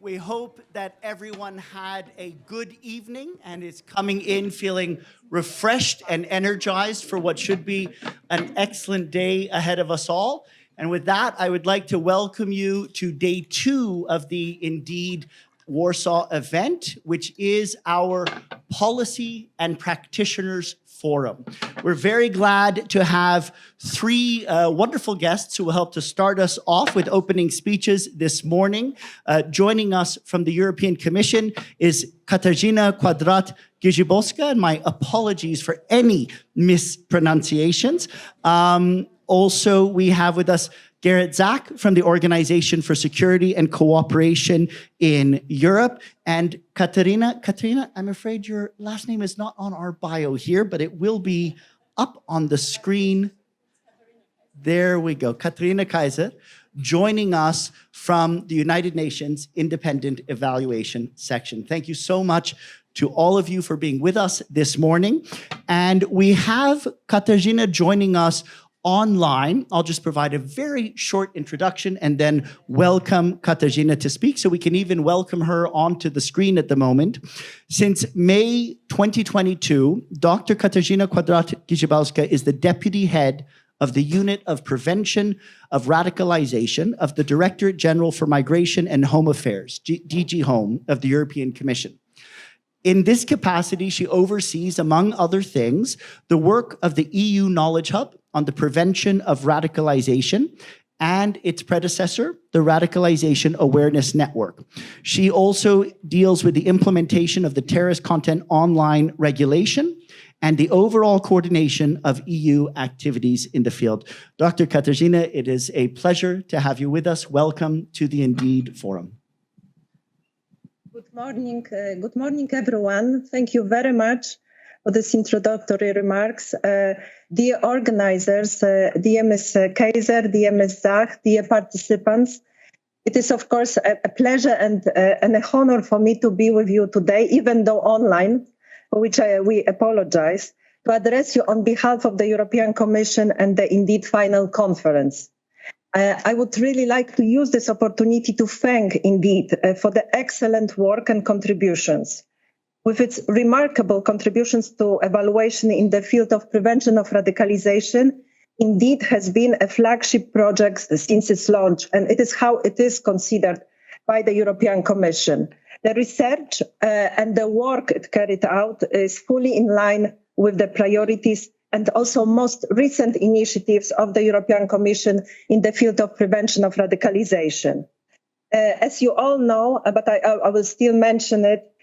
We hope that everyone had a good evening and is coming in feeling refreshed and energized for what should be an excellent day ahead of us all. And with that, I would like to welcome you to day 2 of the Indeed Warsaw event, which is our Policy and Practitioners Forum. We're very glad to have 3 wonderful guests who will help to start us off with opening speeches this morning. Joining us from the European Commission is Katarzyna Kwadrat-Giżybolska, and my apologies for any mispronunciations. Also, we have with us Gerrit Zak from the Organization for Security and Cooperation in Europe. And Katarina, I'm afraid your last name is not on our bio here, but it will be up on the screen. There we go. Katarina Kaiser, joining us from the United Nations Independent Evaluation Section. Thank you so much to all of you for being with us this morning. And we have Katarzyna joining us online. I'll just provide a very short introduction and then welcome Katarzyna to speak, so we can even welcome her onto the screen at the moment. Since May 2022, Dr. Katarzyna Kwadrat-Giżybolska is the deputy head of the Unit of Prevention of Radicalization of the Directorate General for Migration and Home Affairs, DG Home, of the European Commission. In this capacity, she oversees, among other things, the work of the EU Knowledge Hub on the prevention of radicalization and its predecessor, the Radicalization Awareness Network. She also deals with the implementation of the Terrorist Content Online Regulation and the overall coordination of EU activities in the field. Dr. Katarzyna, it is a pleasure to have you with us. Welcome to the Indeed Forum. Good morning, everyone. Thank you very much for this introductory remarks. Dear organizers, dear Ms. Kaiser, dear Ms. Zach, dear participants, it is, of course, a pleasure and an honor for me to be with you today, even though online, for which we apologize, to address you on behalf of the European Commission and the Indeed Final Conference. I would really like to use this opportunity to thank Indeed for the excellent work and contributions. With its remarkable contributions to evaluation in the field of prevention of radicalization, Indeed has been a flagship project since its launch, and it is how it is considered by the European Commission. The research and the work it carried out is fully in line with the priorities and also most recent initiatives of the European Commission in the field of prevention of radicalization. As you all know, but I will still mention it,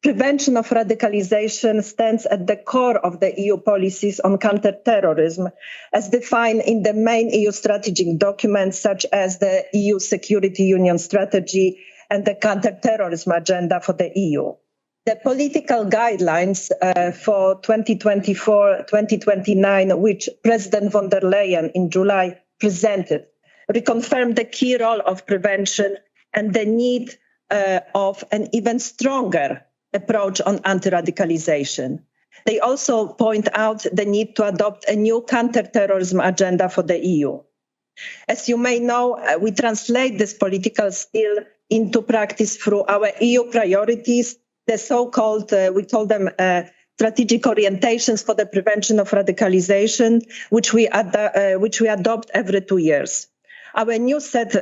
prevention of radicalization stands at the core of the EU policies on counterterrorism, as defined in the main EU strategic documents, such as the EU Security Union Strategy and the Counterterrorism Agenda for the EU. The political guidelines for 2024-2029, which President von der Leyen in July presented, reconfirmed the key role of prevention and the need of an even stronger approach on anti-radicalization. They also point out the need to adopt a new counterterrorism agenda for the EU. As you may know, we translate this political skill into practice through our EU priorities, the so-called, we call them strategic orientations for the prevention of radicalization, which we adopt every 2 years. Our new set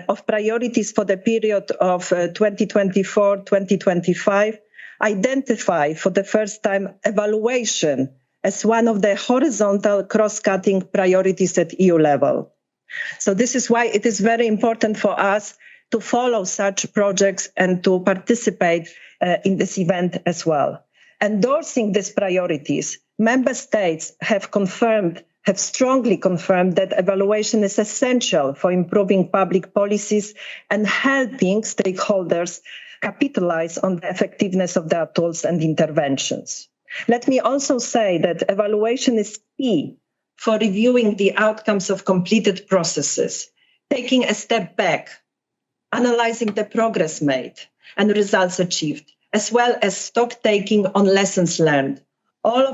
of priorities for the period of 2024-2025 identify for the first time evaluation as one of the horizontal cross-cutting priorities at EU level. So this is why it is very important for us to follow such projects and to participate in this event as well. Endorsing these priorities, member states have strongly confirmed that evaluation is essential for improving public policies and helping stakeholders capitalize on the effectiveness of their tools and interventions. Let me also say that evaluation is key for reviewing the outcomes of completed processes, taking a step back, analyzing the progress made and results achieved, as well as stock-taking on lessons learned. All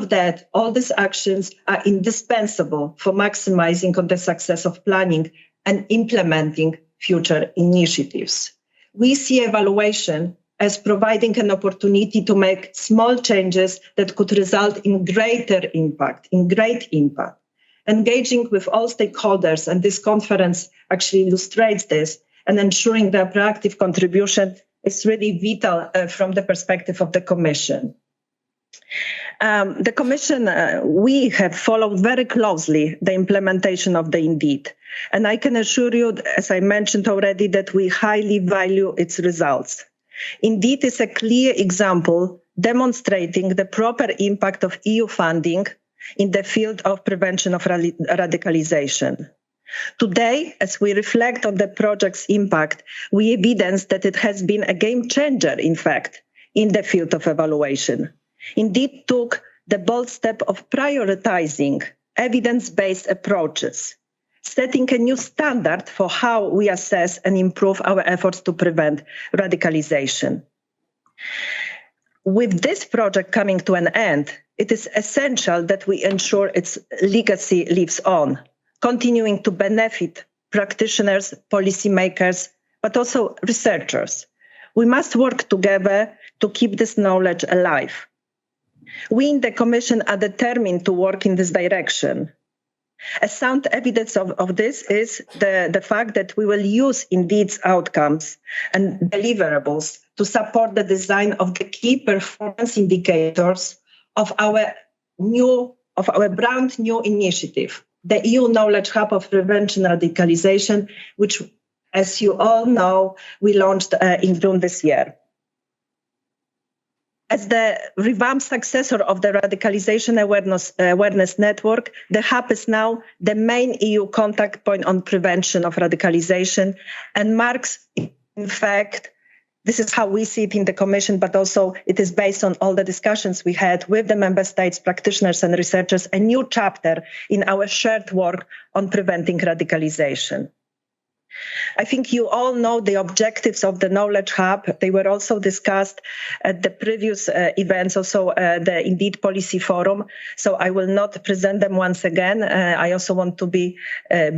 these actions are indispensable for maximizing on the success of planning and implementing future initiatives. we see evaluation as providing an opportunity to make small changes that could result in great impact. Engaging with all stakeholders, and this conference actually illustrates this, and ensuring their proactive contribution is really vital from the perspective of the Commission. The Commission, we have followed very closely the implementation of the Indeed. And I can assure you, as I mentioned already, that we highly value its results. Indeed is a clear example demonstrating the proper impact of EU funding in the field of prevention of radicalization. Today, as we reflect on the project's impact, we evidence that it has been a game changer, in fact, in the field of evaluation. Indeed took the bold step of prioritizing evidence-based approaches, setting a new standard for how we assess and improve our efforts to prevent radicalization. With this project coming to an end, it is essential that we ensure its legacy lives on, continuing to benefit practitioners, policymakers, but also researchers. We must work together to keep this knowledge alive. We in the Commission are determined to work in this direction. A sound evidence of this is the fact that we will use Indeed's outcomes and deliverables to support the design of the key performance indicators of our brand new initiative, the EU Knowledge Hub of Prevention Radicalization, which, as you all know, we launched in June this year. As the revamped successor of the Radicalization Awareness Network, the Hub is now the main EU contact point on prevention of radicalization and marks, in fact, this is how we see it in the Commission, but also it is based on all the discussions we had with the Member States, practitioners and researchers, a new chapter in our shared work on preventing radicalization. I think you all know the objectives of the Knowledge Hub. They were also discussed at the previous events, also the Indeed Policy Forum. So I will not present them once again. I also want to be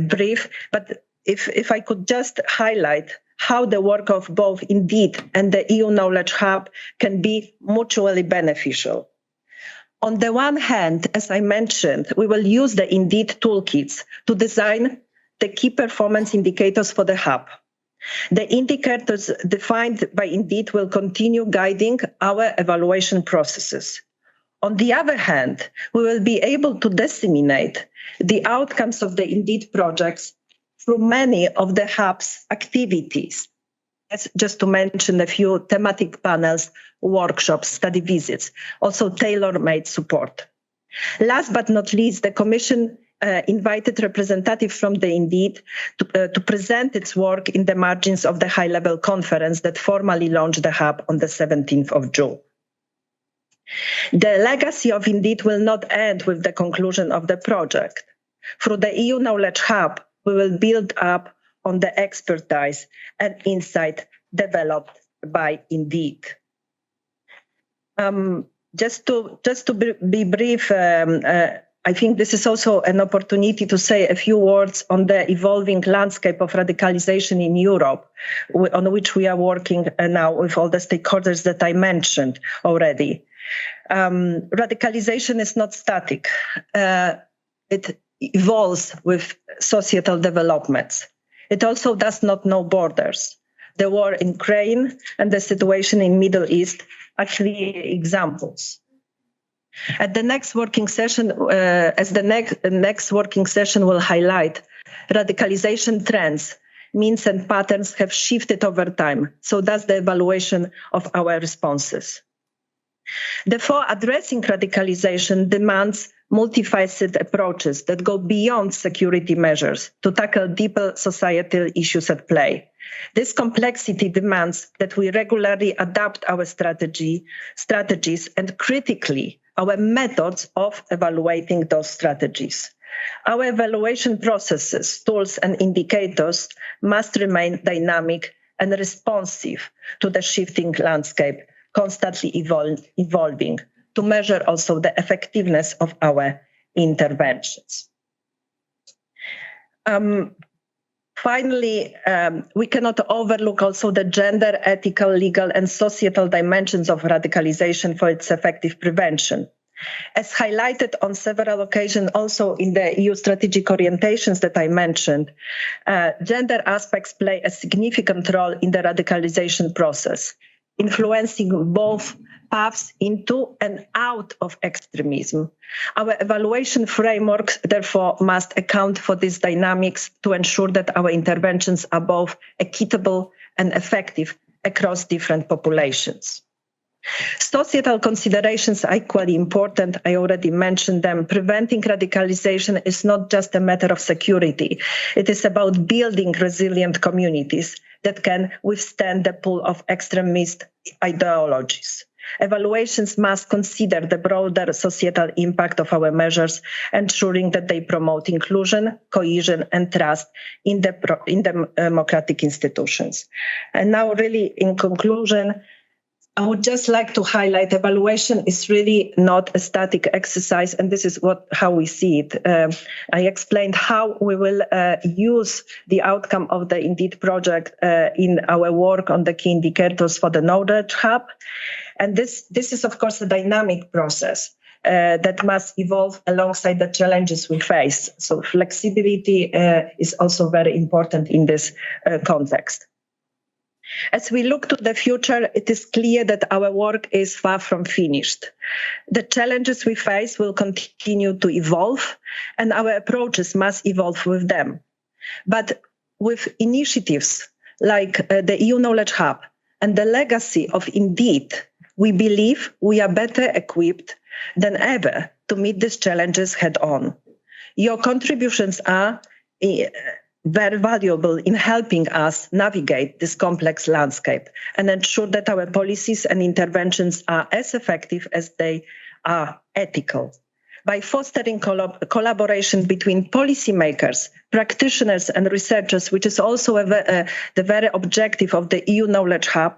brief. But if I could just highlight how the work of both Indeed and the EU Knowledge Hub can be mutually beneficial. On the one hand, as I mentioned, we will use the Indeed toolkits to design the key performance indicators for the Hub. The indicators defined by Indeed will continue guiding our evaluation processes. On the other hand, we will be able to disseminate the outcomes of the Indeed projects through many of the Hub's activities. That's just to mention a few: thematic panels, workshops, study visits, also tailor-made support. Last but not least, the Commission invited representatives from the Indeed to present its work in the margins of the high-level conference that formally launched the Hub on the 17th of June. The legacy of Indeed will not end with the conclusion of the project. Through the EU Knowledge Hub, we will build up on the expertise and insight developed by Indeed. Just to be brief, I think this is also an opportunity to say a few words on the evolving landscape of radicalization in Europe, on which we are working now with all the stakeholders that I mentioned already. Radicalization is not static. It evolves with societal developments. It also does not know borders. The war in Ukraine and the situation in Middle East are clear examples. At the next working session, as the next working session will highlight, radicalization trends, means and patterns have shifted over time. So does the evaluation of our responses. Therefore, addressing radicalization demands multifaceted approaches that go beyond security measures to tackle deeper societal issues at play. This complexity demands that we regularly adapt our strategies and critically our methods of evaluating those strategies. Our evaluation processes, tools, and indicators must remain dynamic and responsive to the shifting landscape, constantly evolving, to measure also the effectiveness of our interventions. Finally, we cannot overlook also the gender, ethical, legal, and societal dimensions of radicalization for its effective prevention. As highlighted on several occasions also in the EU strategic orientations that I mentioned, gender aspects play a significant role in the radicalization process, influencing both paths into and out of extremism. Our evaluation frameworks, therefore, must account for these dynamics to ensure that our interventions are both equitable and effective across different populations. Societal considerations are equally important. I already mentioned them. Preventing radicalization is not just a matter of security. It is about building resilient communities that can withstand the pull of extremist ideologies. Evaluations must consider the broader societal impact of our measures, ensuring that they promote inclusion, cohesion, and trust in the democratic institutions. And now, really, in conclusion, I would just like to highlight evaluation is really not a static exercise, and this is how we see it. I explained how we will use the outcome of the Indeed project in our work on the key indicators for the Knowledge Hub. And this is, of course, a dynamic process that must evolve alongside the challenges we face. So flexibility is also very important in this context. As we look to the future, it is clear that our work is far from finished. The challenges we face will continue to evolve, and our approaches must evolve with them. But with initiatives like the EU Knowledge Hub and the legacy of Indeed, we believe we are better equipped than ever to meet these challenges head on. Your contributions are very valuable in helping us navigate this complex landscape and ensure that our policies and interventions are as effective as they are ethical. By fostering collaboration between policymakers, practitioners, and researchers, which is also the very objective of the EU Knowledge Hub,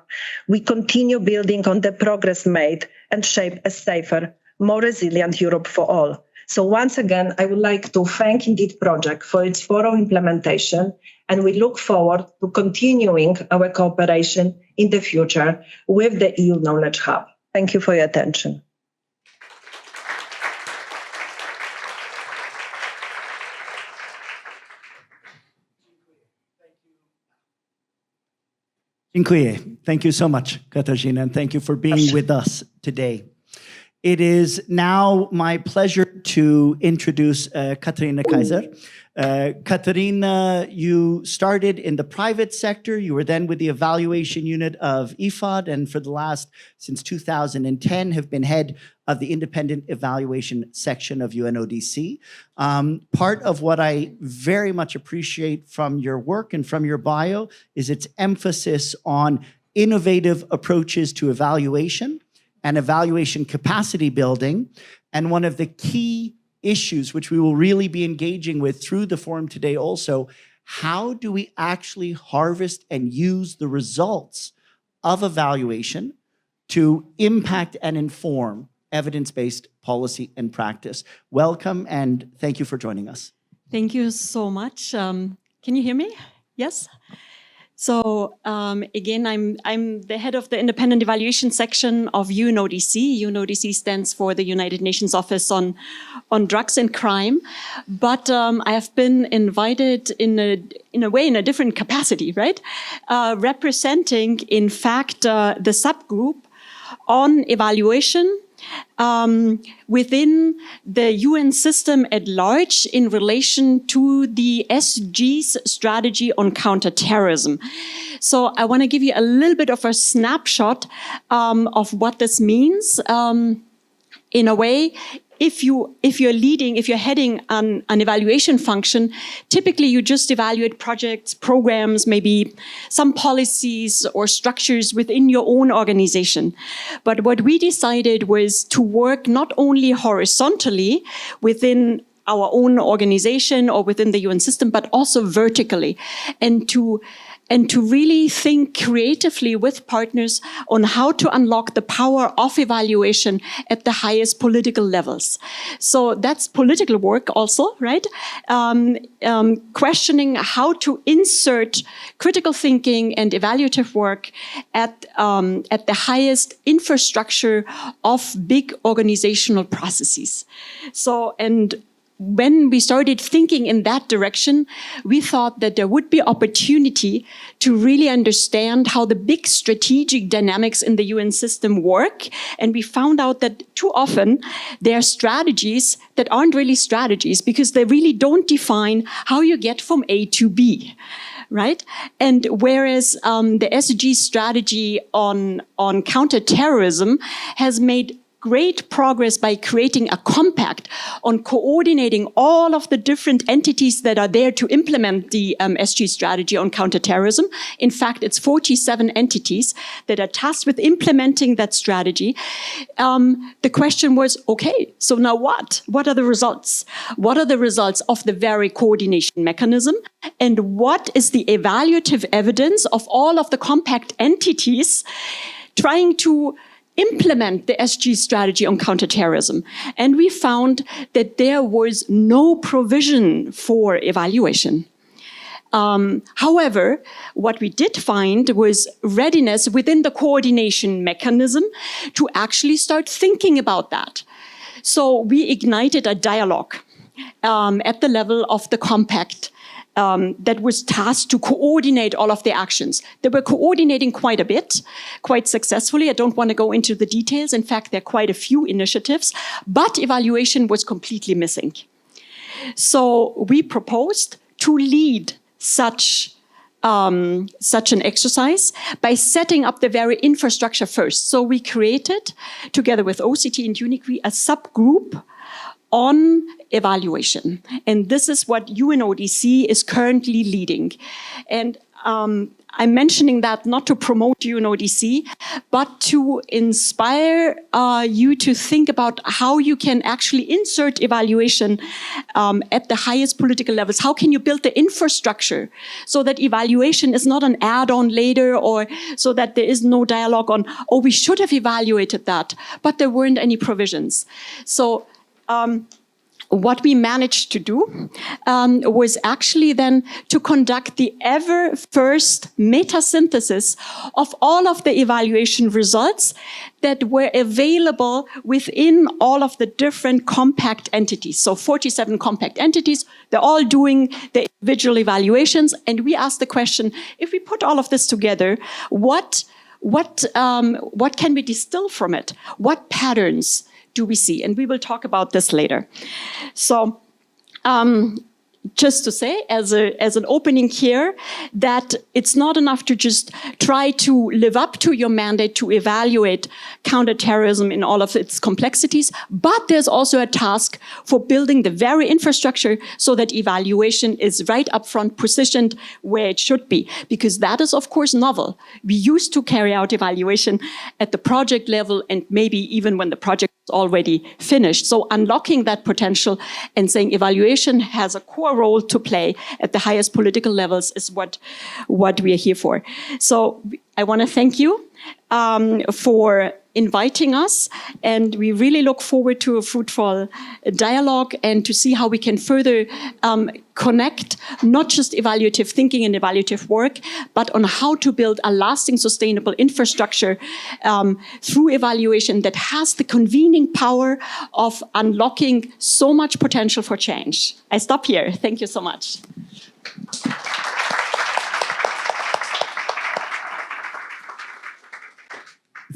we continue building on the progress made and shape a safer, more resilient Europe for all. So once again, I would like to thank Indeed Project for its thorough implementation, and we look forward to continuing our cooperation in the future with the EU Knowledge Hub. Thank you for your attention. Dziękuję. Thank you so much, Katarzyna, and thank you for being with us today. It is now my pleasure to introduce Katarzyna Kaiser. Katarzyna, you started in the private sector. You were then with the evaluation unit of IFAD, and for the last, since 2010, have been head of the independent evaluation section of UNODC. Part of what I very much appreciate from your work and from your bio is its emphasis on innovative approaches to evaluation and evaluation capacity building. And one of the key issues, which we will really be engaging with through the forum today also, how do we actually harvest and use the results of evaluation to impact and inform evidence-based policy and practice? Welcome, and thank you for joining us. Thank you so much. Can you hear me? Yes? So again, I'm the head of the independent evaluation section of UNODC. UNODC stands for the United Nations Office on Drugs and Crime. But I have been invited in a different capacity, right? Representing, in fact, the subgroup on evaluation within the UN system at large in relation to the SG's strategy on counterterrorism. So I want to give you a little bit of a snapshot of what this means. In a way, if you're heading an evaluation function, typically you just evaluate projects, programs, maybe some policies or structures within your own organization. But what we decided was to work not only horizontally within our own organization or within the UN system, but also vertically, and to and to really think creatively with partners on how to unlock the power of evaluation at the highest political levels. So that's political work also, right? Questioning how to insert critical thinking and evaluative work at the highest infrastructure of big organizational processes. So, and when we started thinking in that direction, we thought that there would be opportunity to really understand how the big strategic dynamics in the UN system work. And we found out that too often there are strategies that aren't really strategies because they really don't define how you get from A to B. Right? And whereas the SDG strategy on counterterrorism has made great progress by creating a compact on coordinating all of the different entities that are there to implement the SG strategy on counterterrorism. In fact, it's 47 entities that are tasked with implementing that strategy. The question was, okay, so now what? What are the results? What are the results of the very coordination mechanism? And what is the evaluative evidence of all of the compact entities trying to implement the SG strategy on counterterrorism? And we found that there was no provision for evaluation. However, what we did find was readiness within the coordination mechanism to actually start thinking about that. So we ignited a dialogue at the level of the compact that was tasked to coordinate all of the actions. They were coordinating quite a bit, quite successfully. I don't want to go into the details. In fact, there are quite a few initiatives, but evaluation was completely missing. So we proposed to lead such an exercise by setting up the very infrastructure first. So we created, together with OCT and UNICRI, a subgroup on evaluation. And this is what UNODC is currently leading. And I'm mentioning that not to promote UNODC, but to inspire you to think about how you can actually insert evaluation at the highest political levels. How can you build the infrastructure so that evaluation is not an add-on later, or so that there is no dialogue on, oh, we should have evaluated that, but there weren't any provisions. So what we managed to do was actually then to conduct the ever first meta-synthesis of all of the evaluation results that were available within all of the different compact entities. So 47 compact entities, they're all doing the individual evaluations. And we asked the question, if we put all of this together, what can we distill from it? What patterns do we see? And we will talk about this later. So just to say, as an opening here, that it's not enough to just try to live up to your mandate to evaluate counterterrorism in all of its complexities, but there's also a task for building the very infrastructure so that evaluation is right up front, positioned where it should be, because that is, of course, novel. We used to carry out evaluation at the project level and maybe even when the project is already finished. So unlocking that potential and saying evaluation has a core role to play at the highest political levels is what we are here for. So I want to thank you for inviting us, and we really look forward to a fruitful dialogue and to see how we can further connect not just evaluative thinking and evaluative work, but on how to build a lasting, sustainable infrastructure through evaluation that has the convening power of unlocking so much potential for change. I stop here. Thank you so much.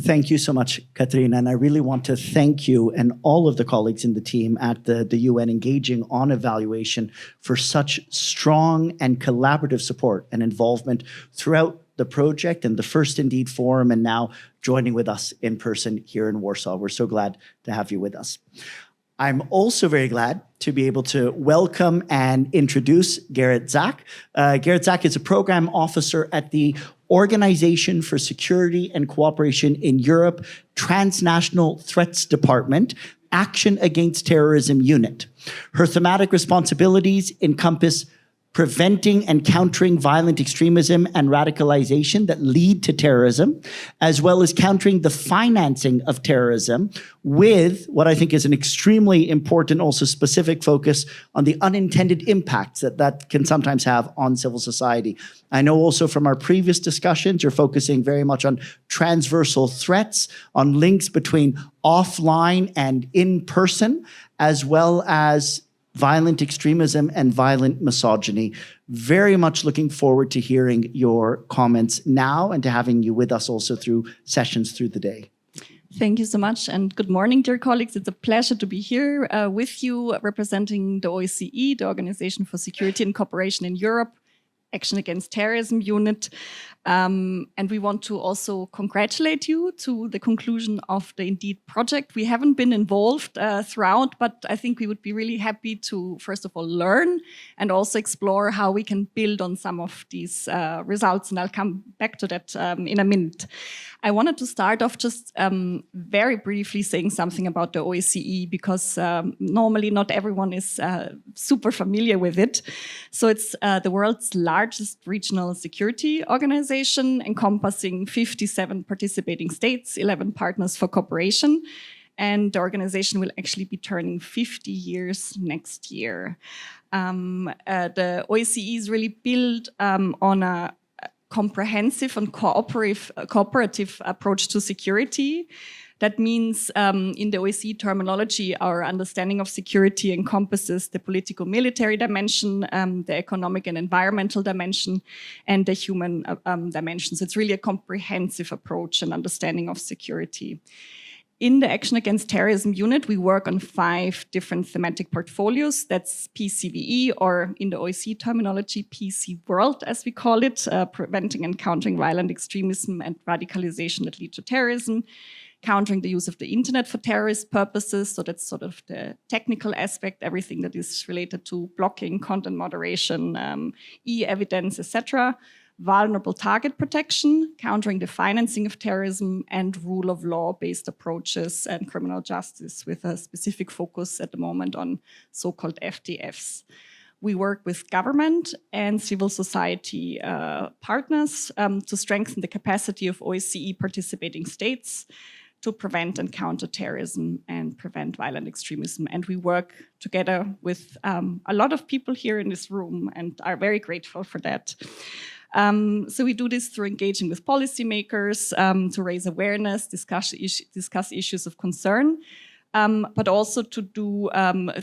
Thank you so much, Katarina. And I really want to thank you and all of the colleagues in the team at the UN engaging on evaluation for such strong and collaborative support and involvement throughout the project and the First Indeed Forum, and now joining with us in person here in Warsaw. We're so glad to have you with us. I'm also very glad to be able to welcome and introduce Gerrit Zak. Gerrit Zak is a program officer at the Organization for Security and Cooperation in Europe Transnational Threats Department, Action Against Terrorism Unit. Her thematic responsibilities encompass preventing and countering violent extremism and radicalization that lead to terrorism, as well as countering the financing of terrorism with what I think is an extremely important, also specific focus on the unintended impacts that can sometimes have on civil society. I know also from our previous discussions, you're focusing very much on transversal threats, on links between offline and in-person, as well as violent extremism and violent misogyny. Very much looking forward to hearing your comments now and to having you with us also through sessions through the day. Thank you so much, and good morning, dear colleagues. It's a pleasure to be here with you, representing the OSCE, the Organization for Security and Cooperation in Europe, Action Against Terrorism unit. And we want to also congratulate you to the conclusion of the Indeed project. We haven't been involved throughout, but I think we would be really happy to, first of all, learn and also explore how we can build on some of these results. And I'll come back to that in a minute. I wanted to start off just very briefly saying something about the OSCE, because normally not everyone is super familiar with it. So it's the world's largest regional security organization, encompassing 57 participating states, 11 partners for cooperation. And the organization will actually be turning 50 years next year. The OSCE is really built on a comprehensive and cooperative approach to security. That means, in the OSCE terminology, our understanding of security encompasses the political-military dimension, the economic and environmental dimension, and the human dimension. So it's really a comprehensive approach and understanding of security. In the Action Against Terrorism unit, we work on 5 different thematic portfolios. That's PCVE, or in the OSCE terminology, PC World, as we call it, preventing and countering violent extremism and radicalization that lead to terrorism, countering the use of the internet for terrorist purposes. So that's sort of the technical aspect, everything that is related to blocking, content moderation, e-evidence, etc. Vulnerable target protection, countering the financing of terrorism, and rule of law-based approaches and criminal justice, with a specific focus at the moment on so-called FTFs. We work with government and civil society partners to strengthen the capacity of OSCE participating states to prevent and counter terrorism and prevent violent extremism. And we work together with a lot of people here in this room and are very grateful for that. So we do this through engaging with policymakers to raise awareness, discuss issues of concern, but also to do,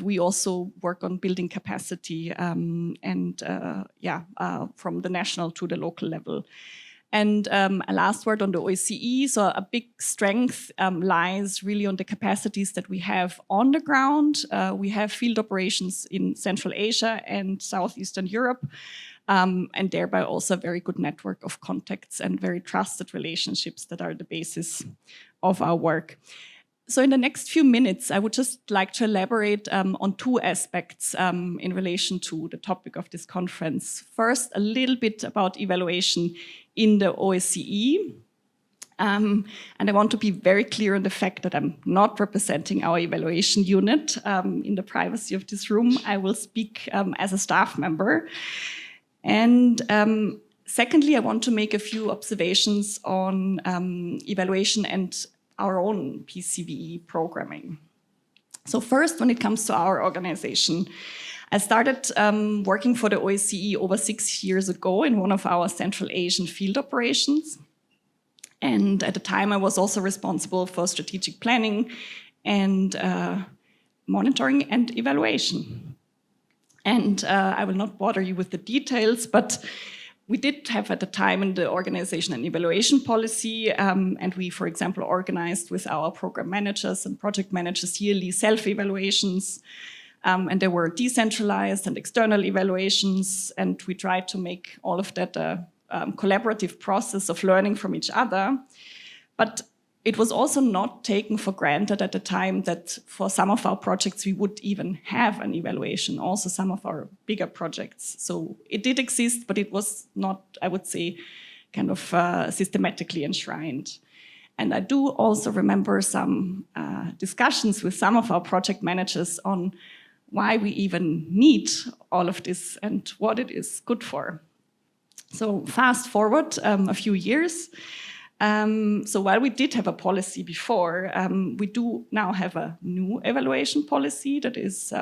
we also work on building capacity from the national to the local level. And a last word on the OSCE. So a big strength lies really on the capacities that we have on the ground. We have field operations in Central Asia and Southeastern Europe, and thereby also a very good network of contacts and very trusted relationships that are the basis of our work. So in the next few minutes, I would just like to elaborate on 2 aspects in relation to the topic of this conference. First, a little bit about evaluation in the OSCE. And I want to be very clear on the fact that I'm not representing our evaluation unit in the privacy of this room. I will speak as a staff member. And secondly, I want to make a few observations on evaluation and our own PCVE programming. So first, when it comes to our organization, I started working for the OSCE over 6 years ago in one of our Central Asian field operations. And at the time, I was also responsible for strategic planning and monitoring and evaluation. And I will not bother you with the details, but we did have at the time in the organization an evaluation policy, and we, for example, organized with our program managers and project managers yearly self-evaluations, and there were decentralized and external evaluations, and we tried to make all of that a collaborative process of learning from each other. But it was also not taken for granted at the time that for some of our projects we would even have an evaluation, also some of our bigger projects. So it did exist, but it was not, I would say, kind of systematically enshrined. And I do also remember some discussions with some of our project managers on why we even need all of this and what it is good for. So fast forward a few years. So while we did have a policy before, we do now have a new evaluation policy that is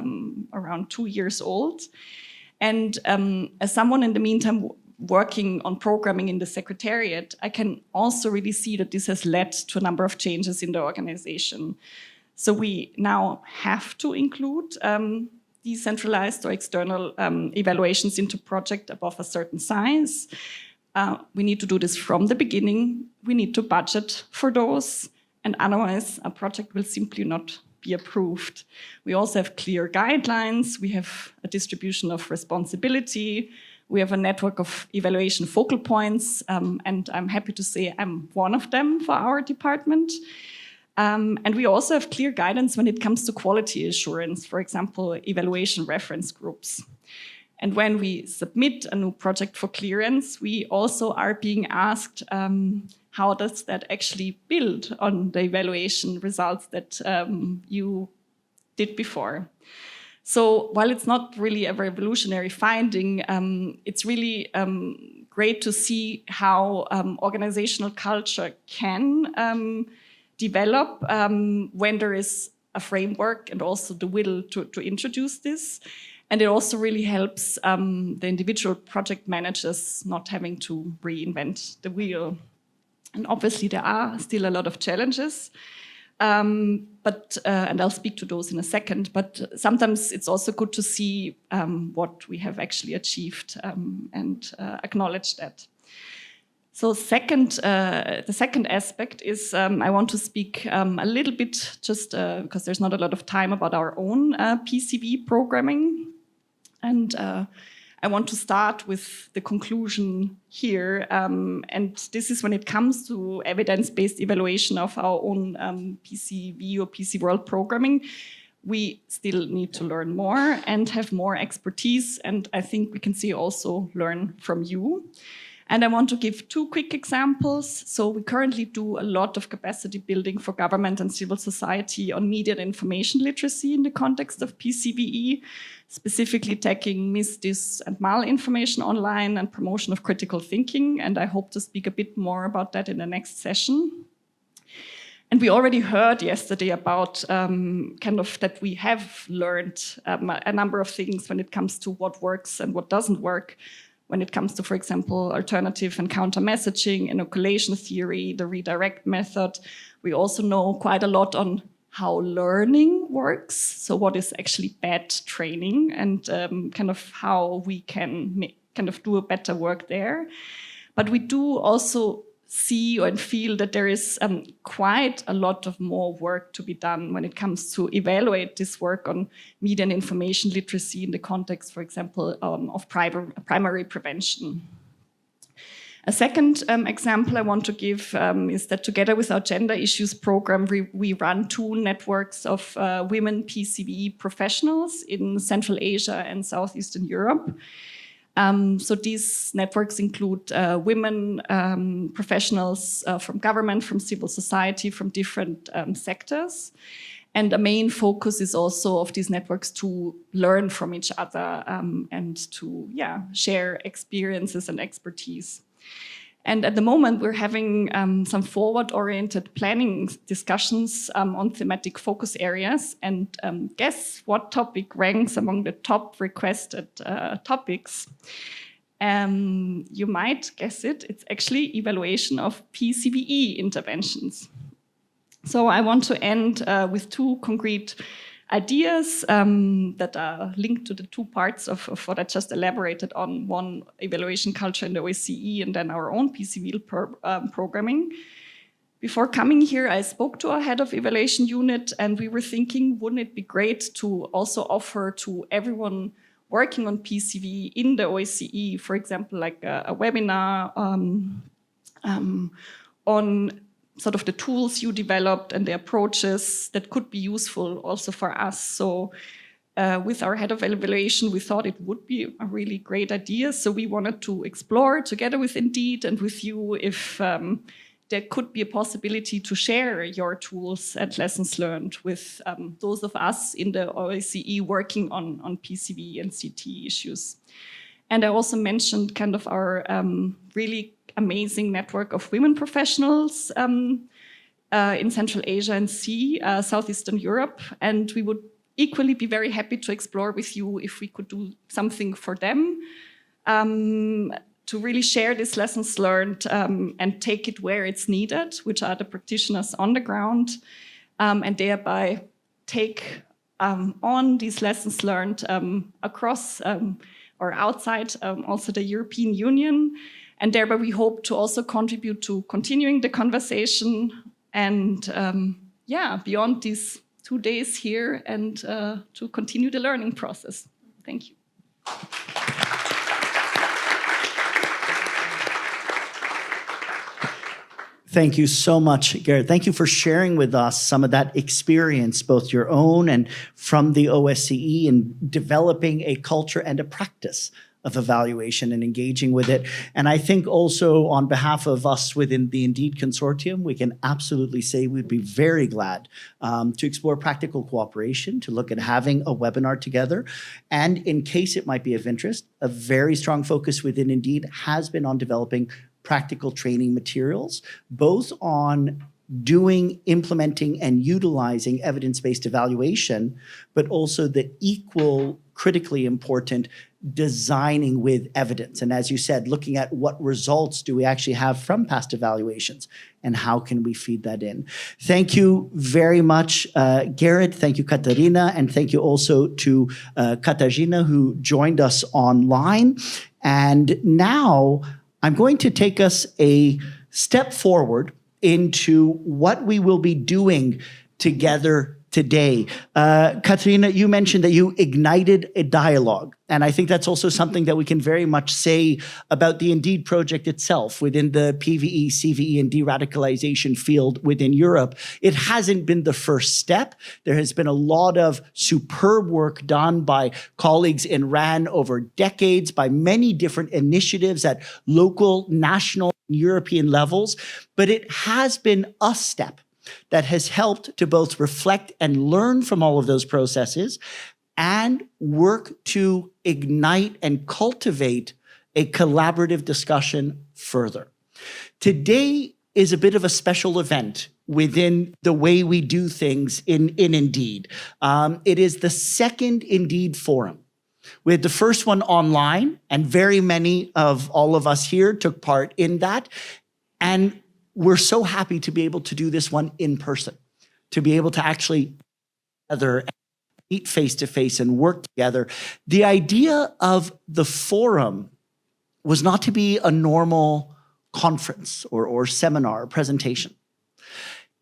around 2 years old. And as someone in the meantime working on programming in the Secretariat, I can also really see that this has led to a number of changes in the organization. So we now have to include decentralized or external evaluations into project above a certain size. We need to do this from the beginning. We need to budget for those, and otherwise a project will simply not be approved. We also have clear guidelines. We have a distribution of responsibility. We have a network of evaluation focal points, and I'm happy to say I'm one of them for our department. And we also have clear guidance when it comes to quality assurance, for example, evaluation reference groups. And when we submit a new project for clearance, we also are being asked, how does that actually build on the evaluation results that you did before? So while it's not really a revolutionary finding, it's really great to see how organizational culture can develop when there is a framework and also the will to introduce this. And it also really helps the individual project managers not having to reinvent the wheel. And obviously there are still a lot of challenges, and I'll speak to those in a second, but sometimes it's also good to see what we have actually achieved and acknowledge that. So the second aspect is I want to speak a little bit, just because there's not a lot of time, about our own PCV programming. And I want to start with the conclusion here. And this is when it comes to evidence-based evaluation of our own PCV or PC World programming. We still need to learn more and have more expertise. And I think we can also learn from you. And I want to give 2 quick examples. So we currently do a lot of capacity building for government and civil society on media and information literacy in the context of PCVE, specifically tackling mis, dis, and malinformation online and promotion of critical thinking. And I hope to speak a bit more about that in the next session. And we already heard yesterday about that we have learned a number of things when it comes to what works and what doesn't work, when it comes to, for example, alternative and counter messaging, inoculation theory, the redirect method. We also know quite a lot on how learning works, so what is actually bad training, and how we can do a better work there. But we do also see and feel that there is quite a lot of more work to be done when it comes to evaluate this work on media and information literacy in the context, for example, of primary prevention. A second example I want to give is that together with our gender issues program, we run 2 networks of women PCV professionals in Central Asia and Southeastern Europe. So these networks include women professionals from government, from civil society, from different sectors. And the main focus is also of these networks to learn from each other and to share experiences and expertise. And at the moment, we're having some forward-oriented planning discussions on thematic focus areas. And guess what topic ranks among the top requested topics? You might guess it. It's actually evaluation of PCVE interventions. So I want to end with 2 concrete ideas that are linked to the 2 parts of what I just elaborated on. One, evaluation culture in the OSCE, and then our own PCV programming. Before coming here, I spoke to our head of evaluation unit, and we were thinking, wouldn't it be great to also offer to everyone working on PCV in the OSCE, for example, like a webinar on sort of the tools you developed and the approaches that could be useful also for us. So with our head of evaluation, we thought it would be a really great idea. So we wanted to explore together with Indeed and with you if there could be a possibility to share your tools and lessons learned with those of us in the OSCE working on PCV and CT issues. And I also mentioned kind of our really amazing network of women professionals in Central Asia and Southeastern Europe. And we would equally be very happy to explore with you if we could do something for them to really share these lessons learned and take it where it's needed, which are the practitioners on the ground, and thereby take on these lessons learned across or outside also the European Union. And thereby we hope to also contribute to continuing the conversation and beyond these 2 days here and to continue the learning process. Thank you. Thank you so much, Garrett. Thank you for sharing with us some of that experience, both your own and from the OSCE, in developing a culture and a practice of evaluation and engaging with it. And I think also on behalf of us within the Indeed Consortium, we can absolutely say we'd be very glad to explore practical cooperation, to look at having a webinar together. And in case it might be of interest, a very strong focus within Indeed has been on developing practical training materials, both on doing, implementing, and utilizing evidence-based evaluation, but also the equal critically important designing with evidence. And as you said, looking at what results do we actually have from past evaluations and how can we feed that in. Thank you very much, Garrett. Thank you, Katarina. And thank you also to Katarzyna, who joined us online. And now I'm going to take us a step forward into what we will be doing together today. Katarina, you mentioned that you ignited a dialogue. And I think that's also something that we can very much say about the Indeed project itself within the PVE, CVE, and de-radicalization field within Europe. It hasn't been the first step. There has been a lot of superb work done by colleagues in RAN over decades, by many different initiatives at local, national, and European levels. But it has been a step that has helped to both reflect and learn from all of those processes and work to ignite and cultivate a collaborative discussion further. Today is a bit of a special event within the way we do things in Indeed. It is the second Indeed Forum. We had the first one online, and very many of all of us here took part in that. And we're so happy to be able to do this one in person, to be able to actually together meet face-to-face and work together. The idea of the forum was not to be a normal conference or seminar or presentation.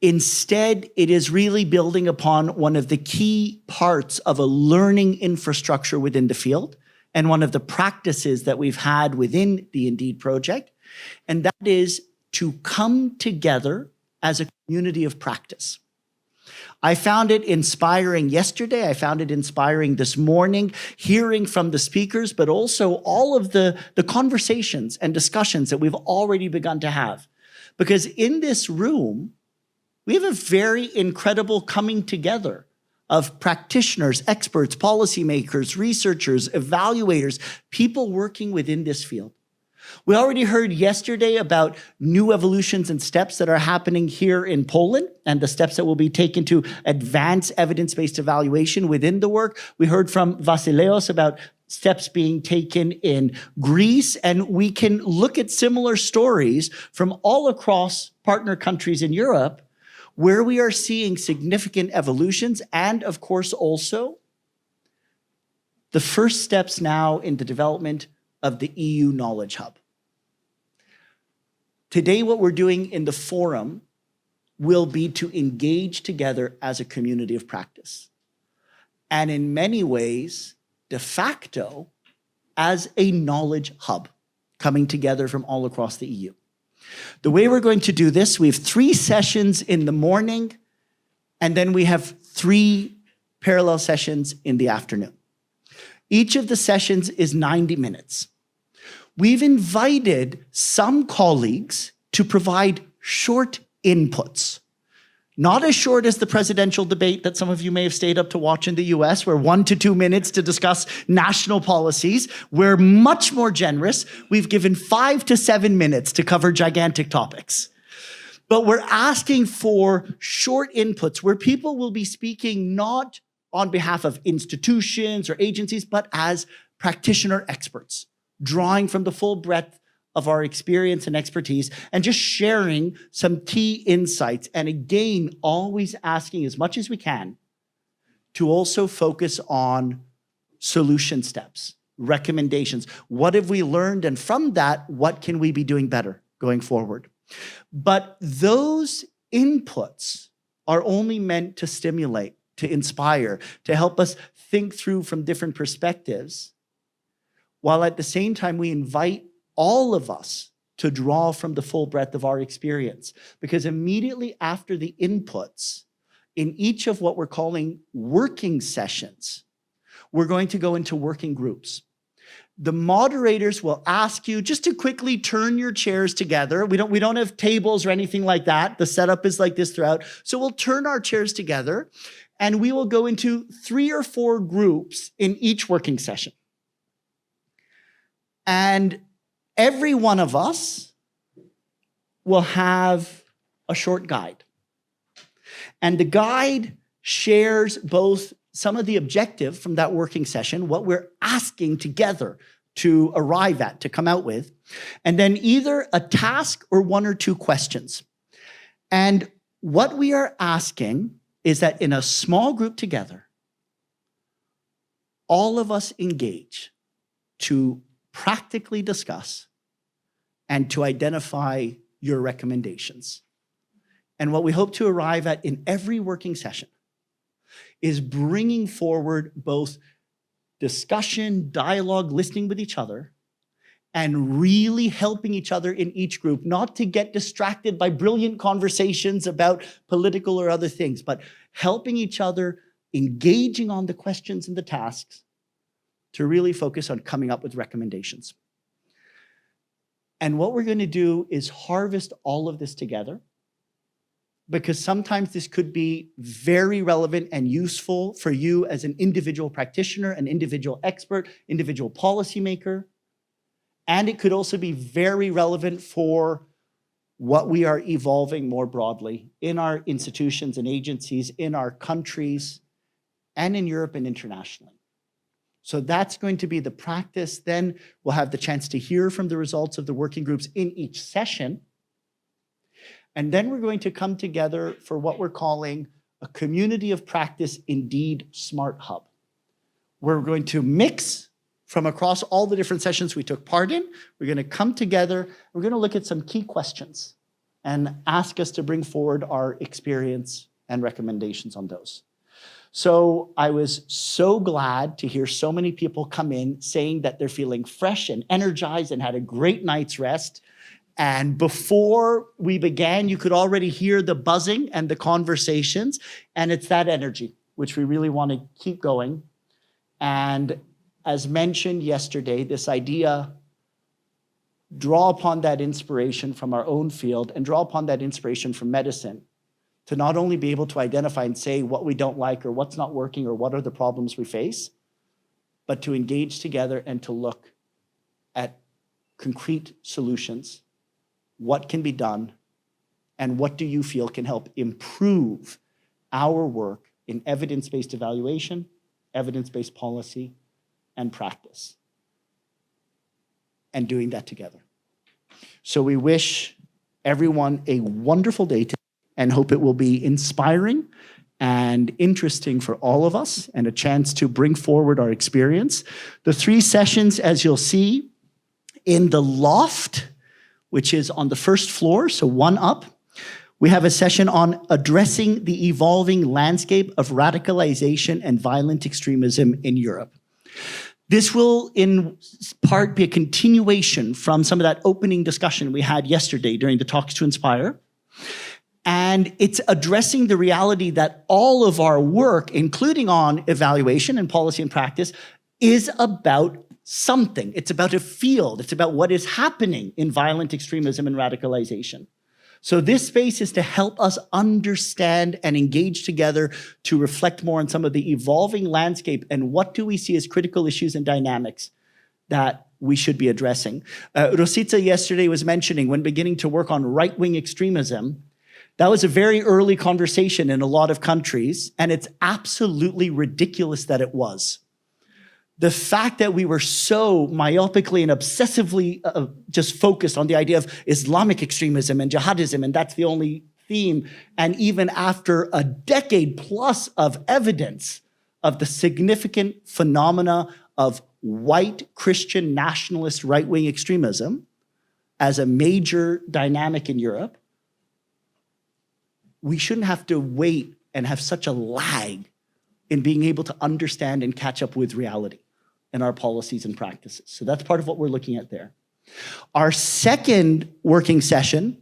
Instead, it is really building upon one of the key parts of a learning infrastructure within the field and one of the practices that we've had within the Indeed project, and that is to come together as a community of practice. I found it inspiring yesterday. I found it inspiring this morning, hearing from the speakers, but also all of the conversations and discussions that we've already begun to have. Because in this room, we have a very incredible coming together of practitioners, experts, policymakers, researchers, evaluators, people working within this field. We already heard yesterday about new evolutions and steps that are happening here in Poland and the steps that will be taken to advance evidence-based evaluation within the work. We heard from Vasileos about steps being taken in Greece, and we can look at similar stories from all across partner countries in Europe where we are seeing significant evolutions and, of course, also the first steps now in the development of the EU Knowledge Hub. Today, what we're doing in the forum will be to engage together as a community of practice. And in many ways, de facto, as a knowledge hub coming together from all across the EU. The way we're going to do this, we have 3 sessions in the morning, and then we have 3 parallel sessions in the afternoon. Each of the sessions is 90 minutes. We've invited some colleagues to provide short inputs. Not as short as the presidential debate that some of you may have stayed up to watch in the US, where 1 to 2 minutes to discuss national policies. We're much more generous. We've given 5 to 7 minutes to cover gigantic topics. But we're asking for short inputs where people will be speaking not on behalf of institutions or agencies, but as practitioner experts, drawing from the full breadth of our experience and expertise, and just sharing some key insights. And again, always asking as much as we can to also focus on solution steps, recommendations. What have we learned? And from that, what can we be doing better going forward? But those inputs are only meant to stimulate, to inspire, to help us think through from different perspectives, while at the same time we invite all of us to draw from the full breadth of our experience. Because immediately after the inputs, in each of what we're calling working sessions, we're going to go into working groups. The moderators will ask you just to quickly turn your chairs together. We don't have tables or anything like that. The setup is like this throughout. So we'll turn our chairs together and we will go into 3 or 4 groups in each working session. And every one of us will have a short guide. And the guide shares both some of the objective from that working session, what we're asking together to arrive at, to come out with, and then either a task or 1 or 2 questions. And what we are asking is that in a small group together, all of us engage to practically discuss and to identify your recommendations. And what we hope to arrive at in every working session is bringing forward both discussion, dialogue, listening with each other, and really helping each other in each group, not to get distracted by brilliant conversations about political or other things, but helping each other, engaging on the questions and the tasks to really focus on coming up with recommendations. And what we're going to do is harvest all of this together, because sometimes this could be very relevant and useful for you as an individual practitioner, an individual expert, individual policymaker. And it could also be very relevant for what we are evolving more broadly in our institutions and agencies, in our countries, and in Europe and internationally. So that's going to be the practice. Then we'll have the chance to hear from the results of the working groups in each session. And then we're going to come together for what we're calling a community of practice, indeed Smart Hub. We're going to mix from across all the different sessions we took part in. We're going to come together. We're going to look at some key questions and ask us to bring forward our experience and recommendations on those. So I was so glad to hear so many people come in saying that they're feeling fresh and energized and had a great night's rest. And before we began, you could already hear the buzzing and the conversations. And it's that energy, which we really want to keep going. And as mentioned yesterday, this idea, draw upon that inspiration from our own field and draw upon that inspiration from medicine to not only be able to identify and say what we don't like or what's not working or what are the problems we face, but to engage together and to look at concrete solutions. What can be done, and what do you feel can help improve our work in evidence-based evaluation, evidence-based policy, and practice, and doing that together. So we wish everyone a wonderful day today and hope it will be inspiring and interesting for all of us and a chance to bring forward our experience. The 3 sessions, as you'll see, in the loft, which is on the first floor, so 1 up. We have a session on addressing the evolving landscape of radicalization and violent extremism in Europe. This will, in part, be a continuation from some of that opening discussion we had yesterday during the Talks to Inspire. And it's addressing the reality that all of our work, including on evaluation and policy and practice, is about something. It's about a field. It's about what is happening in violent extremism and radicalization. So this space is to help us understand and engage together to reflect more on some of the evolving landscape and what do we see as critical issues and dynamics that we should be addressing. Rosita yesterday was mentioning when beginning to work on right-wing extremism, that was a very early conversation in a lot of countries, and it's absolutely ridiculous that it was. The fact that we were so myopically and obsessively just focused on the idea of Islamic extremism and jihadism, and that's the only theme, and even after a decade plus of evidence of the significant phenomena of white Christian nationalist right-wing extremism as a major dynamic in Europe, we shouldn't have to wait and have such a lag in being able to understand and catch up with reality in our policies and practices. So that's part of what we're looking at there. Our second working session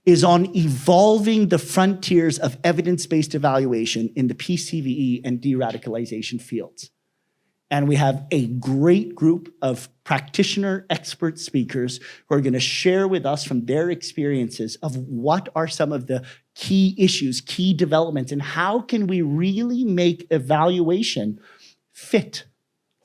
is on evolving the frontiers of evidence-based evaluation in the PCVE and de-radicalization fields. And we have a great group of practitioner expert speakers who are going to share with us from their experiences of what are some of the key issues, key developments, and how can we really make evaluation fit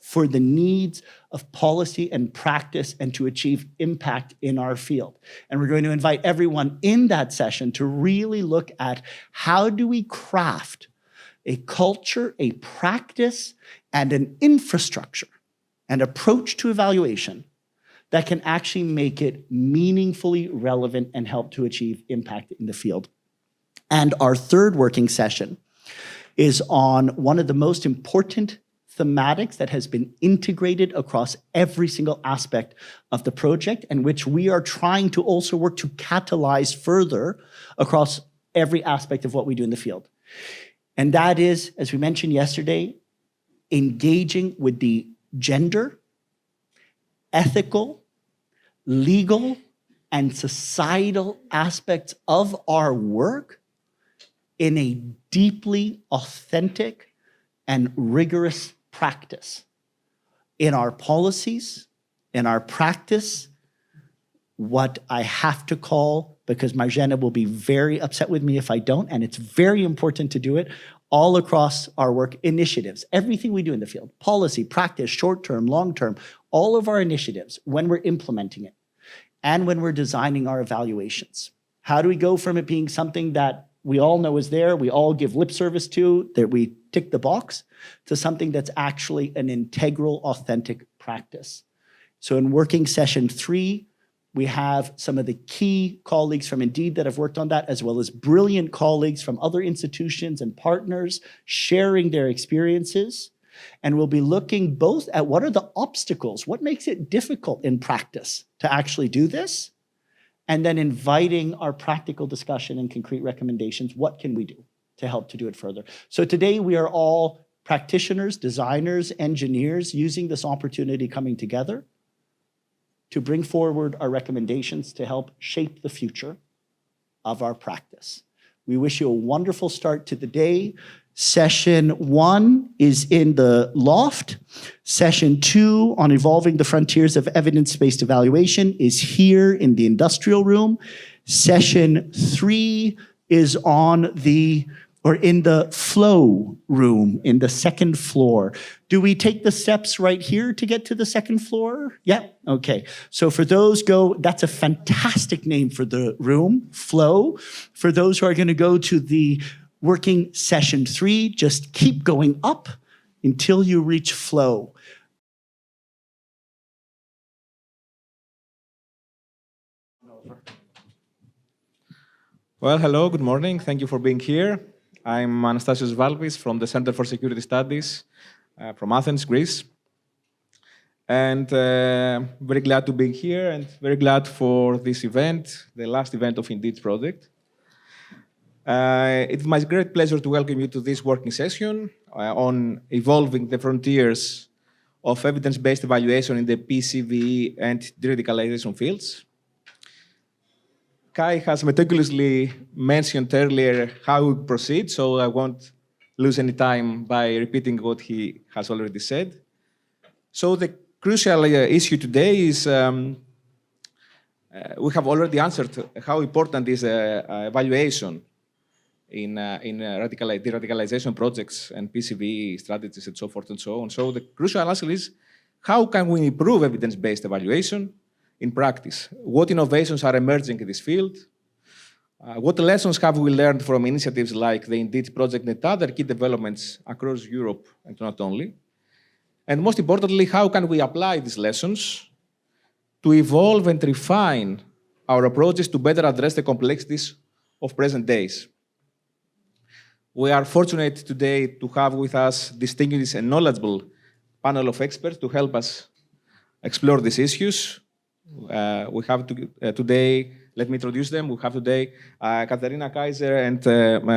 for the needs of policy and practice and to achieve impact in our field. And we're going to invite everyone in that session to really look at how do we craft a culture, a practice, and an infrastructure, an approach to evaluation that can actually make it meaningfully relevant and help to achieve impact in the field. And our third working session is on one of the most important thematics that has been integrated across every single aspect of the project and which we are trying to also work to catalyze further across every aspect of what we do in the field. And that is, as we mentioned yesterday, engaging with the gender, ethical, legal, and societal aspects of our work in a deeply authentic and rigorous practice. In our policies, in our practice, what I have to call, because Marjana will be very upset with me if I don't, and it's very important to do it, all across our work initiatives, everything we do in the field, policy, practice, short-term, long-term, all of our initiatives, when we're implementing it, and when we're designing our evaluations. How do we go from it being something that we all know is there, we all give lip service to, that we tick the box, to something that's actually an integral, authentic practice? So in working session 3, we have some of the key colleagues from Indeed that have worked on that, as well as brilliant colleagues from other institutions and partners sharing their experiences. And we'll be looking both at what are the obstacles, what makes it difficult in practice to actually do this, and then inviting our practical discussion and concrete recommendations. What can we do to help to do it further? So today we are all practitioners, designers, engineers using this opportunity coming together to bring forward our recommendations to help shape the future of our practice. We wish you a wonderful start to the day. Session 1 is in the loft. Session 2 on evolving the frontiers of evidence-based evaluation is here in the industrial room. Session 3 is in the flow room in the second floor. Do we take the steps right here to get to the second floor? Yeah, okay. So for those that's a fantastic name for the room, flow. For those who are gonna go to the working session 3, just keep going up until you reach flow. Well, hello, good morning. Thank you for being here. I'm Anastasios Valvis from the Center for Security Studies from Athens, Greece. And very glad to be here and very glad for this event, the last event of Indeed's project. It's my great pleasure to welcome you to this working session on evolving the frontiers of evidence-based evaluation in the PCVE and de-radicalization fields. Kai has meticulously mentioned earlier how we proceed, so I won't lose any time by repeating what he has already said. So the crucial issue today is we have already answered how important is evaluation in de-radicalization projects and PCV strategies and so forth and so on. So the crucial answer is, how can we improve evidence-based evaluation in practice? What innovations are emerging in this field? What lessons have we learned from initiatives like the Indeed project and other key developments across Europe and not only? And most importantly, how can we apply these lessons to evolve and refine our approaches to better address the complexities of present days? We are fortunate today to have with us distinguished and knowledgeable panel of experts to help us explore these issues. We have today, let me introduce them. We have today Katharina Kaiser and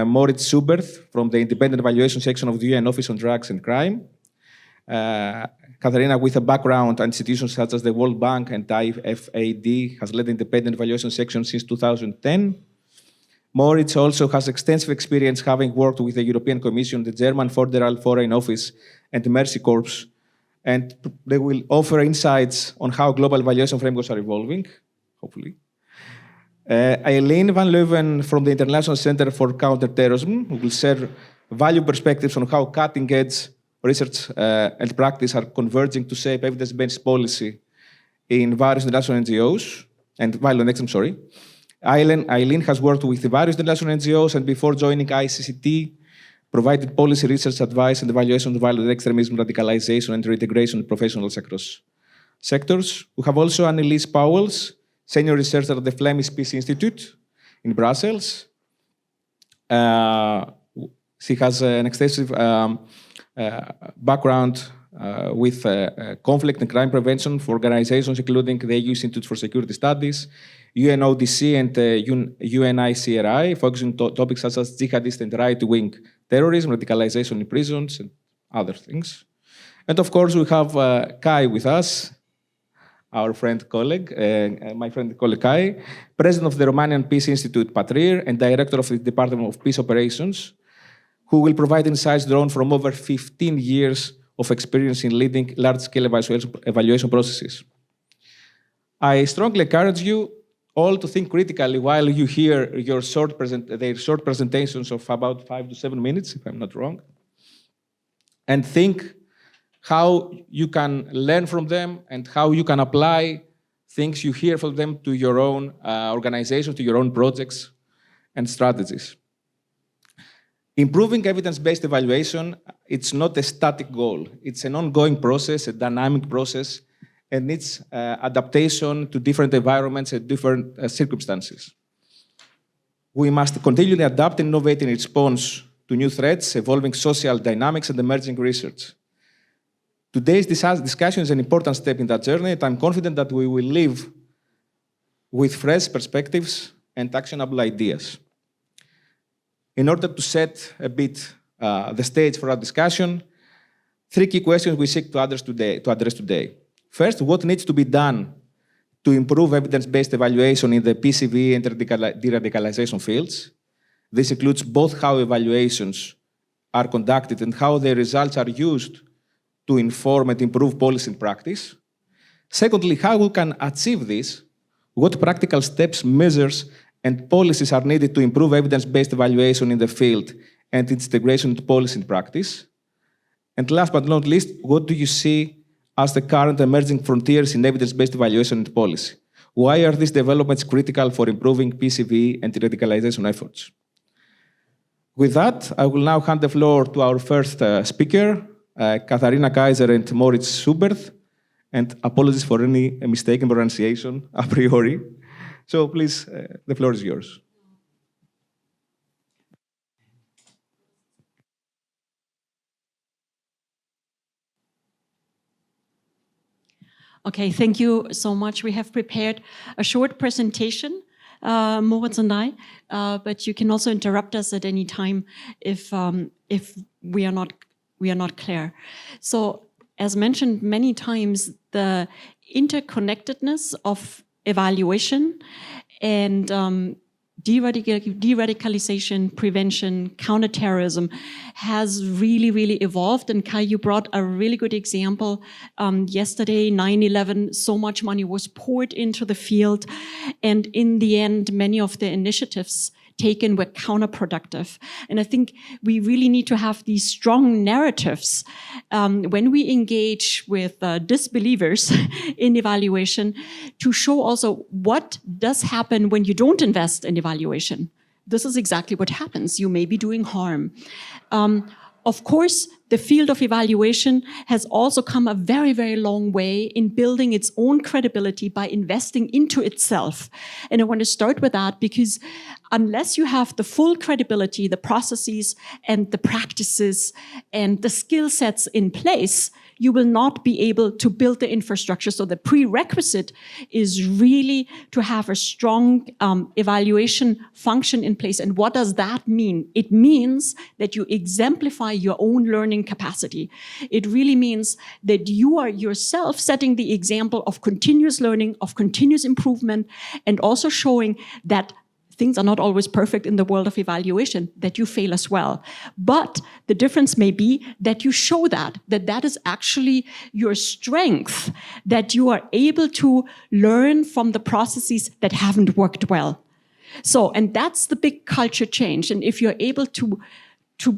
Moritz Schubert from the Independent Evaluation Section of the UN Office on Drugs and Crime. Katharina, with a background at institutions such as the World Bank and IFAD, has led the Independent Evaluation Section since 2010. Moritz also has extensive experience having worked with the European Commission, the German Federal Foreign Office, and the Mercy Corps, and they will offer insights on how global evaluation frameworks are evolving, hopefully. Eileen van Leuven from the International Center for Counterterrorism, who will share valuable perspectives on how cutting-edge research and practice are converging to shape evidence-based policy in various international NGOs, and violent extremism, sorry. Eileen has worked with various international NGOs, and before joining ICCT, provided policy research advice and evaluation of violent extremism, radicalization, and reintegration professionals across sectors. We have also Annelies Pauwels, senior researcher at the Flemish Peace Institute in Brussels. She has an extensive background with conflict and crime prevention for organizations including the EU Institute for Security Studies, UNODC, and UNICRI, focusing on topics such as jihadist and right-wing terrorism, radicalization in prisons, and other things. And of course, we have Kai with us, our friend, colleague, my friend, colleague Kai, president of the Romanian Peace Institute, Patrir, and director of the Department of Peace Operations, who will provide insights drawn from over 15 years of experience in leading large-scale evaluation processes. I strongly encourage you all to think critically while you hear their short presentations of about 5 to 7 minutes, if I'm not wrong, and think how you can learn from them and how you can apply things you hear from them to your own organization, to your own projects and strategies. Improving evidence-based evaluation, it's not a static goal. It's an ongoing process, a dynamic process, and needs adaptation to different environments and different circumstances. We must continually adapt and innovate in response to new threats, evolving social dynamics, and emerging research. Today's discussion is an important step in that journey, and I'm confident that we will leave with fresh perspectives and actionable ideas. In order to set a bit the stage for our discusussion, 3 key questions we seek to address today. First, what needs to be done to improve evidence-based evaluation in the PCV and de-radicalization fields? This includes both how evaluations are conducted and how their results are used to inform and improve policy and practice. Secondly, how we can achieve this, what practical steps, measures, and policies are needed to improve evidence-based evaluation in the field and its integration into policy and practice. And last but not least, what do you see as the current emerging frontiers in evidence-based evaluation and policy? Why are these developments critical for improving PCV and radicalization efforts? With that, I will now hand the floor to our first speaker, Katharina Kaiser and Moritz Schubert, and apologies for any mistaken pronunciation a priori. So please, the floor is yours. Okay, thank you so much. We have prepared a short presentation, Moritz and I, but you can also interrupt us at any time if we are not clear. So, as mentioned many times, the interconnectedness of evaluation and de-radicalization, prevention, counterterrorism has really, really evolved. And Kai, you brought a really good example. Yesterday, 9/11, so much money was poured into the field. And in the end, many of the initiatives taken were counterproductive. And I think we really need to have these strong narratives when we engage with disbelievers in evaluation to show also what does happen when you don't invest in evaluation. This is exactly what happens. You may be doing harm. Of course, the field of evaluation has also come a very, very long way in building its own credibility by investing into itself. And I want to start with that because unless you have the full credibility, the processes and the practices and the skill sets in place, you will not be able to build the infrastructure. So the prerequisite is really to have a strong evaluation function in place. And what does that mean? It means that you exemplify your own learning capacity. It really means that you are yourself setting the example of continuous learning, of continuous improvement, and also showing that things are not always perfect in the world of evaluation, that you fail as well. But the difference may be that you show that is actually your strength, that you are able to learn from the processes that haven't worked well. So, and that's the big culture change. And if you're able to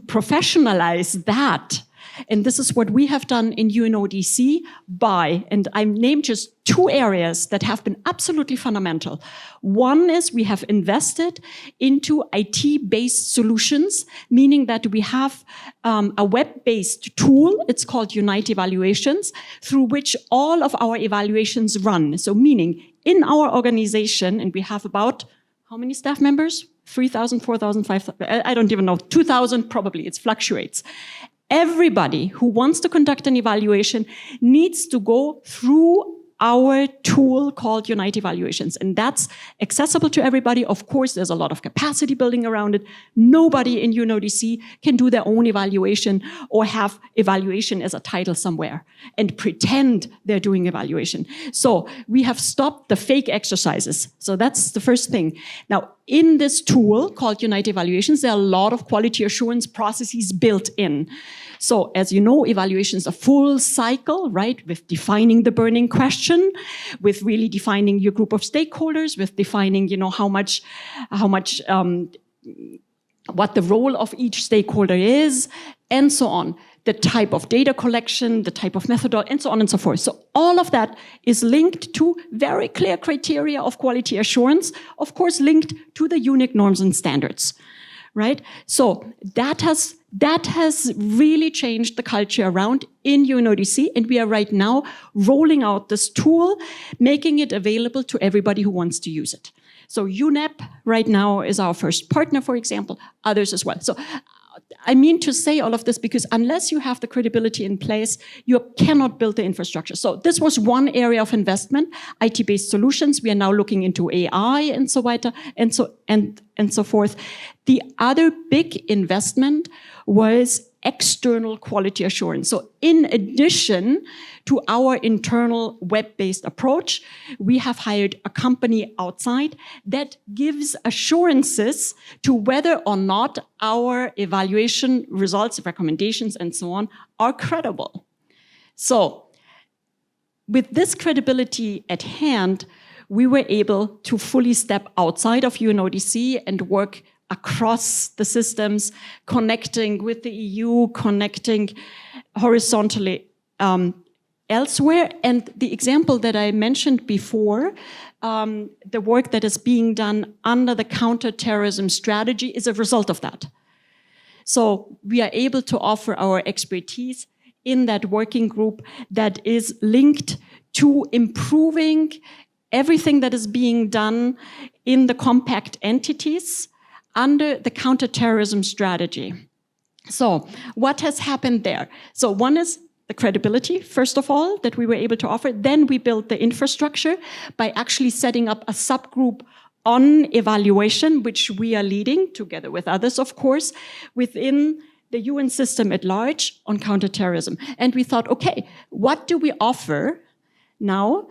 professionalize that, and this is what we have done in UNODC and I named just 2 areas that have been absolutely fundamental. One is we have invested into IT-based solutions, meaning that we have a web-based tool, it's called Unite Evaluations, through which all of our evaluations run. So meaning in our organization, and we have about, how many staff members? 3,000, 4,000, 5,000, I don't even know, 2,000 probably, it fluctuates. Everybody who wants to conduct an evaluation needs to go through our tool called Unite Evaluations. And that's accessible to everybody. Of course, there's a lot of capacity building around it. Nobody in UNODC can do their own evaluation or have evaluation as a title somewhere and pretend they're doing evaluation. So we have stopped the fake exercises. So that's the first thing. Now, in this tool called Unite Evaluations, there are a lot of quality assurance processes built in. So as you know, evaluation is a full cycle, right? With defining the burning question, with really defining your group of stakeholders, with defining, what the role of each stakeholder is, and so on. The type of data collection, the type of methodology, and so on and so forth. So all of that is linked to very clear criteria of quality assurance, of course linked to the UNIC norms and standards, right? So that has really changed the culture around in UNODC, and we are right now rolling out this tool, making it available to everybody who wants to use it. So UNEP right now is our first partner, for example, others as well. So I mean to say all of this because unless you have the credibility in place, you cannot build the infrastructure. So this was one area of investment, IT-based solutions. We are now looking into AI and so weiter and so forth. The other big investment was external quality assurance. So in addition to our internal web-based approach, we have hired a company outside that gives assurances to whether or not our evaluation results, recommendations, and so on are credible. So with this credibility at hand, we were able to fully step outside of UNODC and work across the systems, connecting with the EU, connecting horizontally elsewhere. And the example that I mentioned before, the work that is being done under the counterterrorism strategy is a result of that. So we are able to offer our expertise in that working group that is linked to improving everything that is being done in the compact entities under the counterterrorism strategy. So what has happened there? So one is the credibility, first of all, that we were able to offer. Then we built the infrastructure by actually setting up a subgroup on evaluation, which we are leading together with others, of course, within the UN system at large on counterterrorism. And we thought, okay, what do we offer now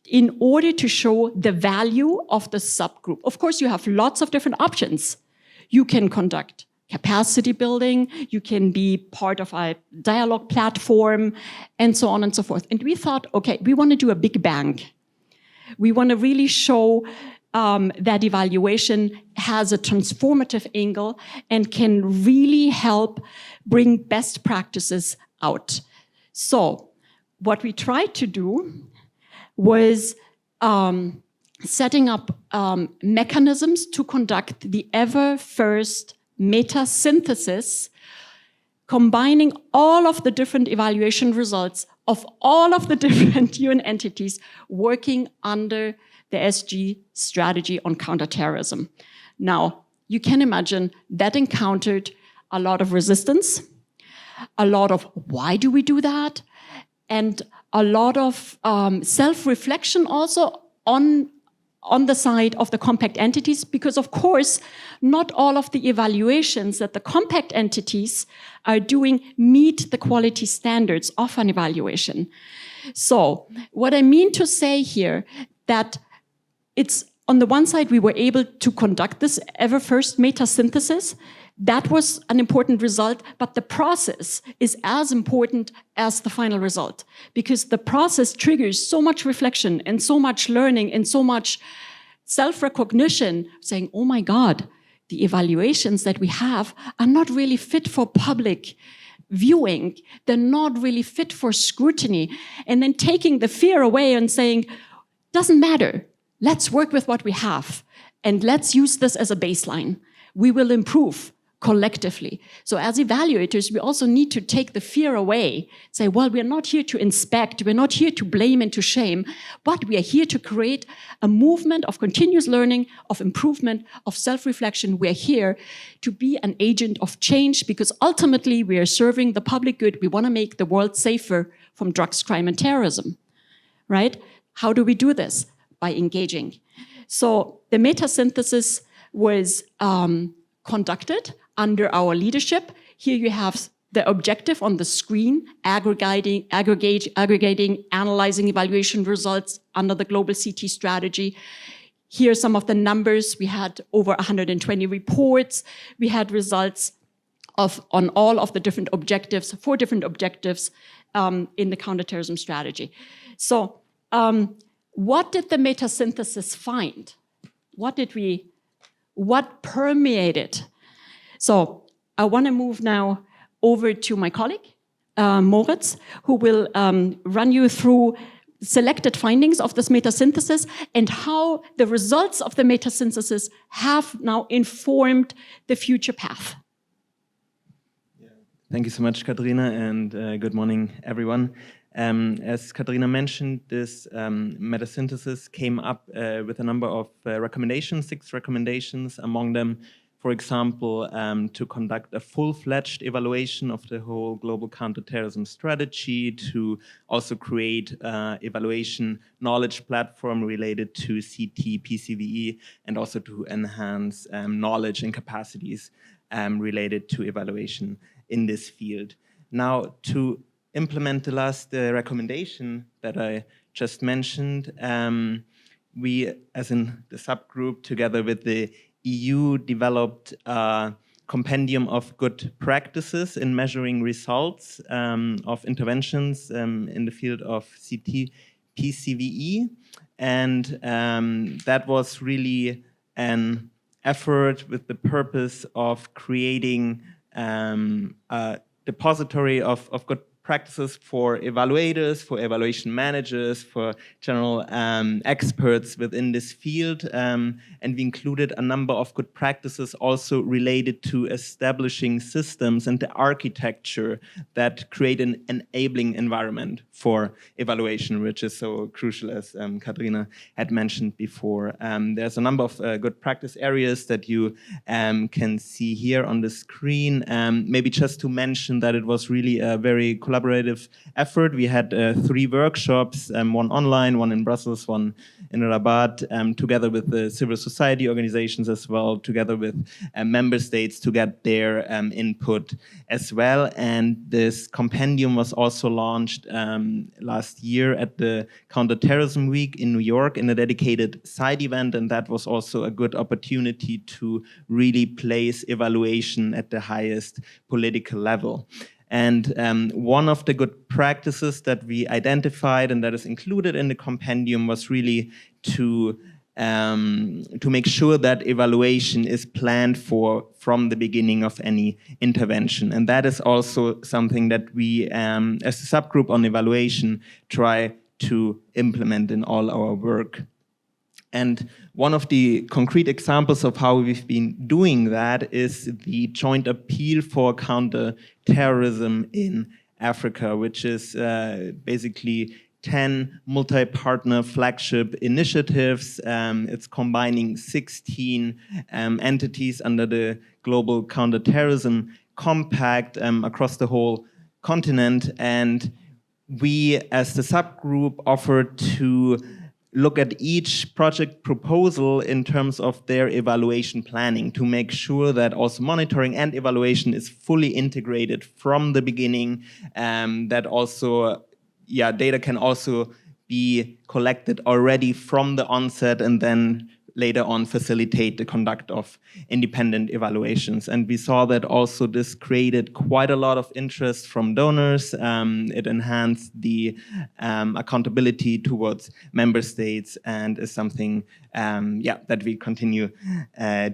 in order to show the value of the subgroup. Of course, you have lots of different options. You can conduct capacity building, you can be part of a dialogue platform, and so on and so forth. And we thought, okay, we want to do a big bang. We want to really show that evaluation has a transformative angle and can really help bring best practices out. So what we tried to do was setting up mechanisms to conduct the ever first meta-synthesis, combining all of the different evaluation results of all of the different UN entities working under the SG strategy on counterterrorism. Now, you can imagine that encountered a lot of resistance, a lot of why do we do that, and a lot of self-reflection also on the side of the compact entities, because of course, not all of the evaluations that the compact entities are doing meet the quality standards of an evaluation. So what I mean to say here, that it's on the one side, we were able to conduct this ever first meta-synthesis. That was an important result, but the process is as important as the final result, because the process triggers so much reflection and so much learning and so much self-recognition, saying, oh my God, the evaluations that we have are not really fit for public viewing. They're not really fit for scrutiny. And then taking the fear away and saying, doesn't matter. Let's work with what we have and let's use this as a baseline. We will improve collectively. So as evaluators, we also need to take the fear away, say, well, we're not here to inspect, we're not here to blame and to shame, but we are here to create a movement of continuous learning, of improvement, of self-reflection. We're here to be an agent of change because ultimately we are serving the public good. We want to make the world safer from drugs, crime, and terrorism, right? How do we do this? By engaging. So the meta-synthesis was conducted under our leadership. Here you have the objective on the screen, aggregating, analyzing evaluation results under the global CT strategy. Here are some of the numbers. We had over 120 reports. We had results on all of the different objectives, 4 different objectives in the counterterrorism strategy. So what did the meta-synthesis find? What permeated? So I want to move now over to my colleague, Moritz, who will run you through selected findings of this meta-synthesis and how the results of the meta-synthesis have now informed the future path. Thank you so much, Katrina, and good morning, everyone. As Katrina mentioned, this meta-synthesis came up with a number of recommendations, 6 recommendations, among them, for example, to conduct a full-fledged evaluation of the whole global counterterrorism strategy, to also create evaluation knowledge platform related to CT, PCVE, and also to enhance knowledge and capacities related to evaluation in this field. Now, to implement the last recommendation that I just mentioned, we, as in the subgroup, together with the EU, developed a compendium of good practices in measuring results of interventions in the field of CT PCVE. And that was really an effort with the purpose of creating a depository of good practices for evaluators, for evaluation managers, for general experts within this field. And we included a number of good practices also related to establishing systems and the architecture that create an enabling environment for evaluation, which is so crucial, as Katrina had mentioned before. There's a number of good practice areas that you can see here on the screen. Maybe just to mention that it was really a very collaborative collaborative effort. We had 3 workshops, one online, one in Brussels, one in Rabat, together with the civil society organizations as well, together with member states to get their input as well. And this compendium was also launched last year at the Counterterrorism Week in New York in a dedicated side event, and that was also a good opportunity to really place evaluation at the highest political level. And one of the good practices that we identified and that is included in the compendium was really to make sure that evaluation is planned for from the beginning of any intervention. And that is also something that we, as a subgroup on evaluation, try to implement in all our work. And one of the concrete examples of how we've been doing that is the Joint Appeal for Counterterrorism in Africa, which is basically 10 multi-partner flagship initiatives. It's combining 16 entities under the Global Counterterrorism Compact across the whole continent. And we, as the subgroup, offered to look at each project proposal in terms of their evaluation planning to make sure that also monitoring and evaluation is fully integrated from the beginning, that also data can also be collected already from the onset and then later on facilitate the conduct of independent evaluations. And we saw that also this created quite a lot of interest from donors. It enhanced the accountability towards member states and is something that we continue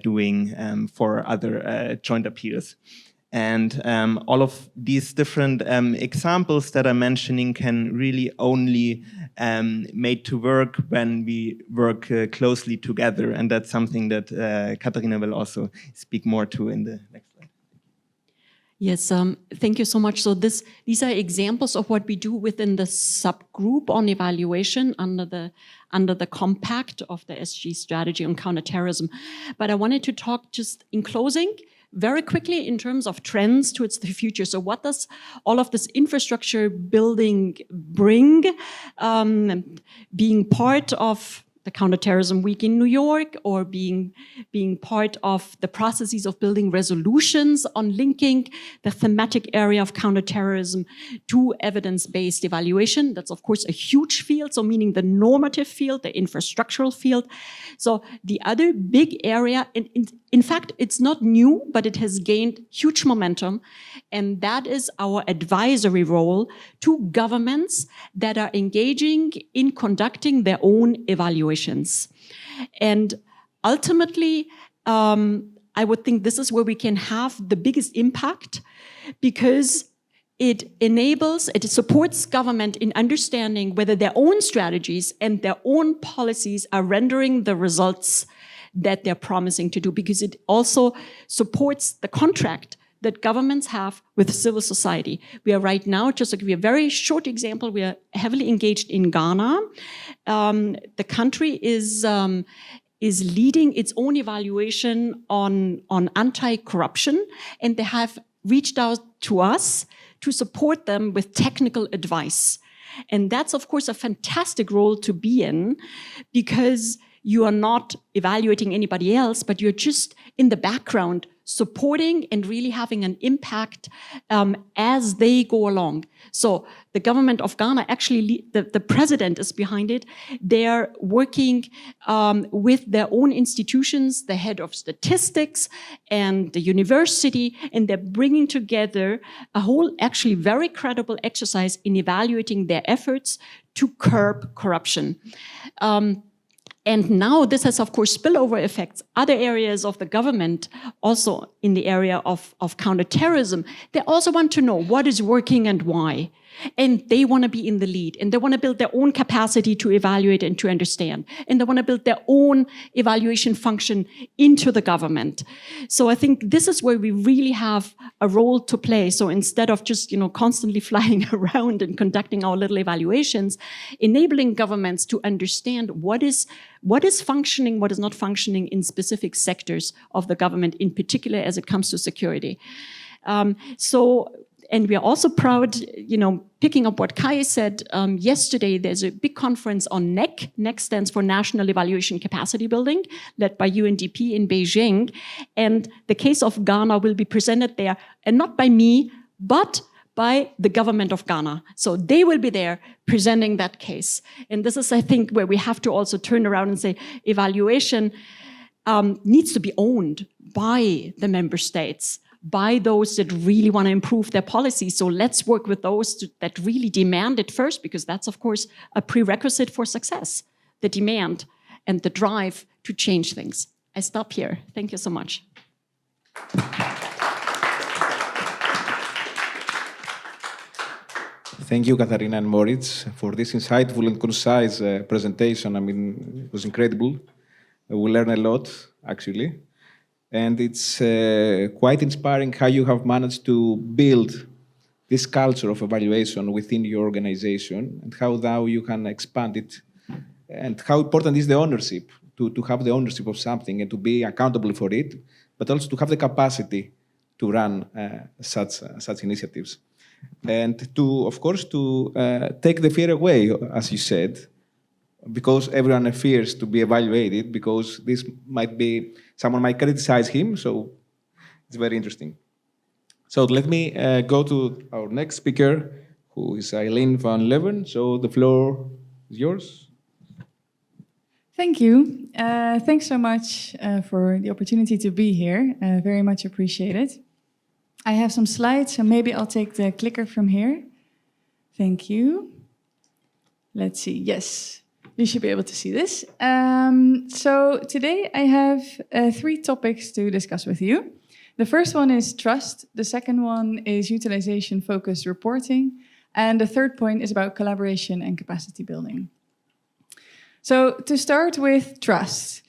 doing for other joint appeals. And all of these different examples that I'm mentioning can really only made to work when we work closely together. And that's something that Katharina will also speak more to in the next slide. Yes, thank you so much. So these are examples of what we do within the subgroup on evaluation under the compact of the SG strategy on counterterrorism. But I wanted to talk just in closing very quickly in terms of trends towards the future. So what does all of this infrastructure building bring? Being part of the Counterterrorism Week in New York, or being part of the processes of building resolutions on linking the thematic area of counterterrorism to evidence-based evaluation. That's, of course, a huge field, so meaning the normative field, the infrastructural field. So the other big area, in fact, it's not new, but it has gained huge momentum, and that is our advisory role to governments that are engaging in conducting their own evaluations. And ultimately, I would think this is where we can have the biggest impact, because it supports government in understanding whether their own strategies and their own policies are rendering the results that they're promising to do, because it also supports the contract that governments have with civil society. We are right now, just to give you a very short example, we are heavily engaged in Ghana. The country is leading its own evaluation on anti-corruption, and they have reached out to us to support them with technical advice. And that's, of course, a fantastic role to be in, because you are not evaluating anybody else, but you're just in the background supporting and really having an impact as they go along. So the government of Ghana, actually, the president is behind it. They're working with their own institutions, the head of statistics and the university, and they're bringing together a whole, actually very credible exercise in evaluating their efforts to curb corruption. And now this has, of course, spillover effects. Other areas of the government, also in the area of counterterrorism, they also want to know what is working and why. And they want to be in the lead, and they want to build their own capacity to evaluate and to understand. And they want to build their own evaluation function into the government. So I think this is where we really have a role to play. So instead of just, constantly flying around and conducting our little evaluations, enabling governments to understand what is functioning, what is not functioning in specific sectors of the government, in particular as it comes to security. And we are also proud, picking up what Kai said yesterday, there's a big conference on NEC. NEC stands for National Evaluation Capacity Building, led by UNDP in Beijing. And the case of Ghana will be presented there, and not by me, but by the government of Ghana. So they will be there presenting that case. And this is, I think, where we have to also turn around and say evaluation needs to be owned by the member states, by those that really want to improve their policies. So let's work with those that really demand it first, because that's, of course, a prerequisite for success, the demand and the drive to change things. I stop here. Thank you so much. Thank you, Katharina and Moritz, for this insightful and concise presentation. I mean, it was incredible. We learned a lot, actually. And it's quite inspiring how you have managed to build this culture of evaluation within your organization, and how now you can expand it, and how important is the ownership, to have the ownership of something and to be accountable for it, but also to have the capacity to run such initiatives. And to, of course, to take the fear away, as you said, because everyone fears to be evaluated, because this might be, someone might criticize him, so it's very interesting. So let me go to our next speaker, who is Eileen van Leeuwen. So the floor is yours. Thank you. Thanks so much for the opportunity to be here. Very much appreciated. I have some slides, so maybe I'll take the clicker from here. Thank you. Let's see. Yes, you should be able to see this. So today I have 3 topics to discuss with you. The first one is trust. The second one is utilization-focused reporting. And the third point is about collaboration and capacity building. So to start with trust.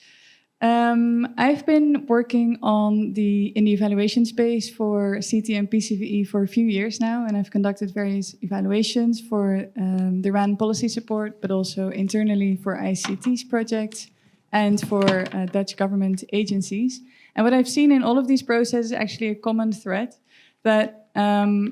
I've been working in the evaluation space for CT and PCVE for a few years now, and I've conducted various evaluations for the RAN policy support, but also internally for ICT's projects and for Dutch government agencies. And what I've seen in all of these processes is actually a common thread, that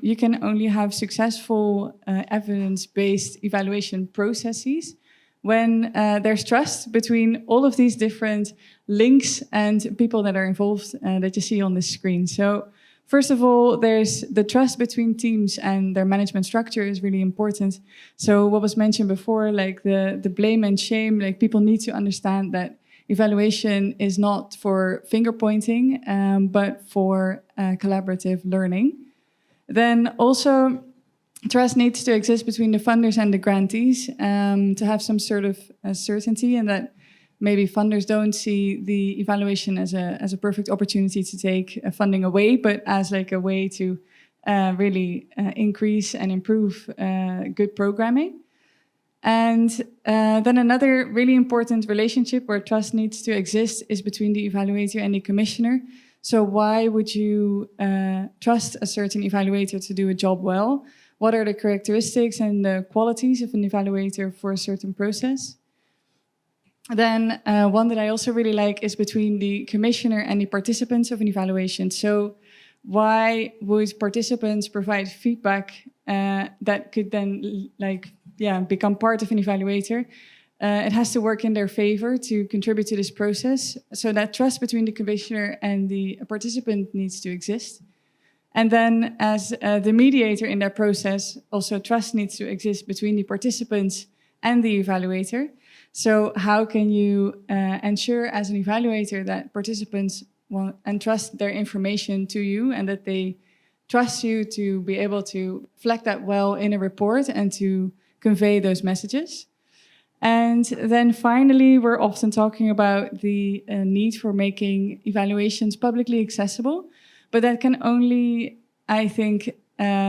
you can only have successful evidence-based evaluation processes when there's trust between all of these different links and people that are involved that you see on this screen. So first of all, there's the trust between teams and their management structure is really important. So what was mentioned before, like the blame and shame, like people need to understand that evaluation is not for finger pointing, but for collaborative learning. Then also, trust needs to exist between the funders and the grantees to have some sort of certainty, and that maybe funders don't see the evaluation as a perfect opportunity to take funding away, but as like a way to really increase and improve good programming. And then another really important relationship where trust needs to exist is between the evaluator and the commissioner. So why would you trust a certain evaluator to do a job well? What are the characteristics and the qualities of an evaluator for a certain process? Then one that I also really like is between the commissioner and the participants of an evaluation. So why would participants provide feedback that could then become part of an evaluator? It has to work in their favor to contribute to this process. So that trust between the commissioner and the participant needs to exist. And then as the mediator in that process, also trust needs to exist between the participants and the evaluator. So how can you ensure as an evaluator that participants want entrust their information to you and that they trust you to be able to flag that well in a report and to convey those messages? And then finally, we're often talking about the need for making evaluations publicly accessible. But that can only, I think,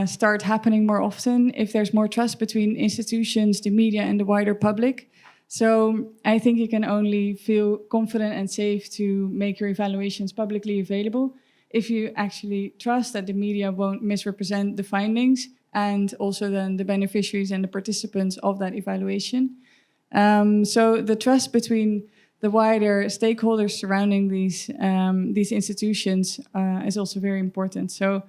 start happening more often if there's more trust between institutions, the media, and the wider public. So I think you can only feel confident and safe to make your evaluations publicly available if you actually trust that the media won't misrepresent the findings and also then the beneficiaries and the participants of that evaluation. So the trust between the wider stakeholders surrounding these institutions is also very important. So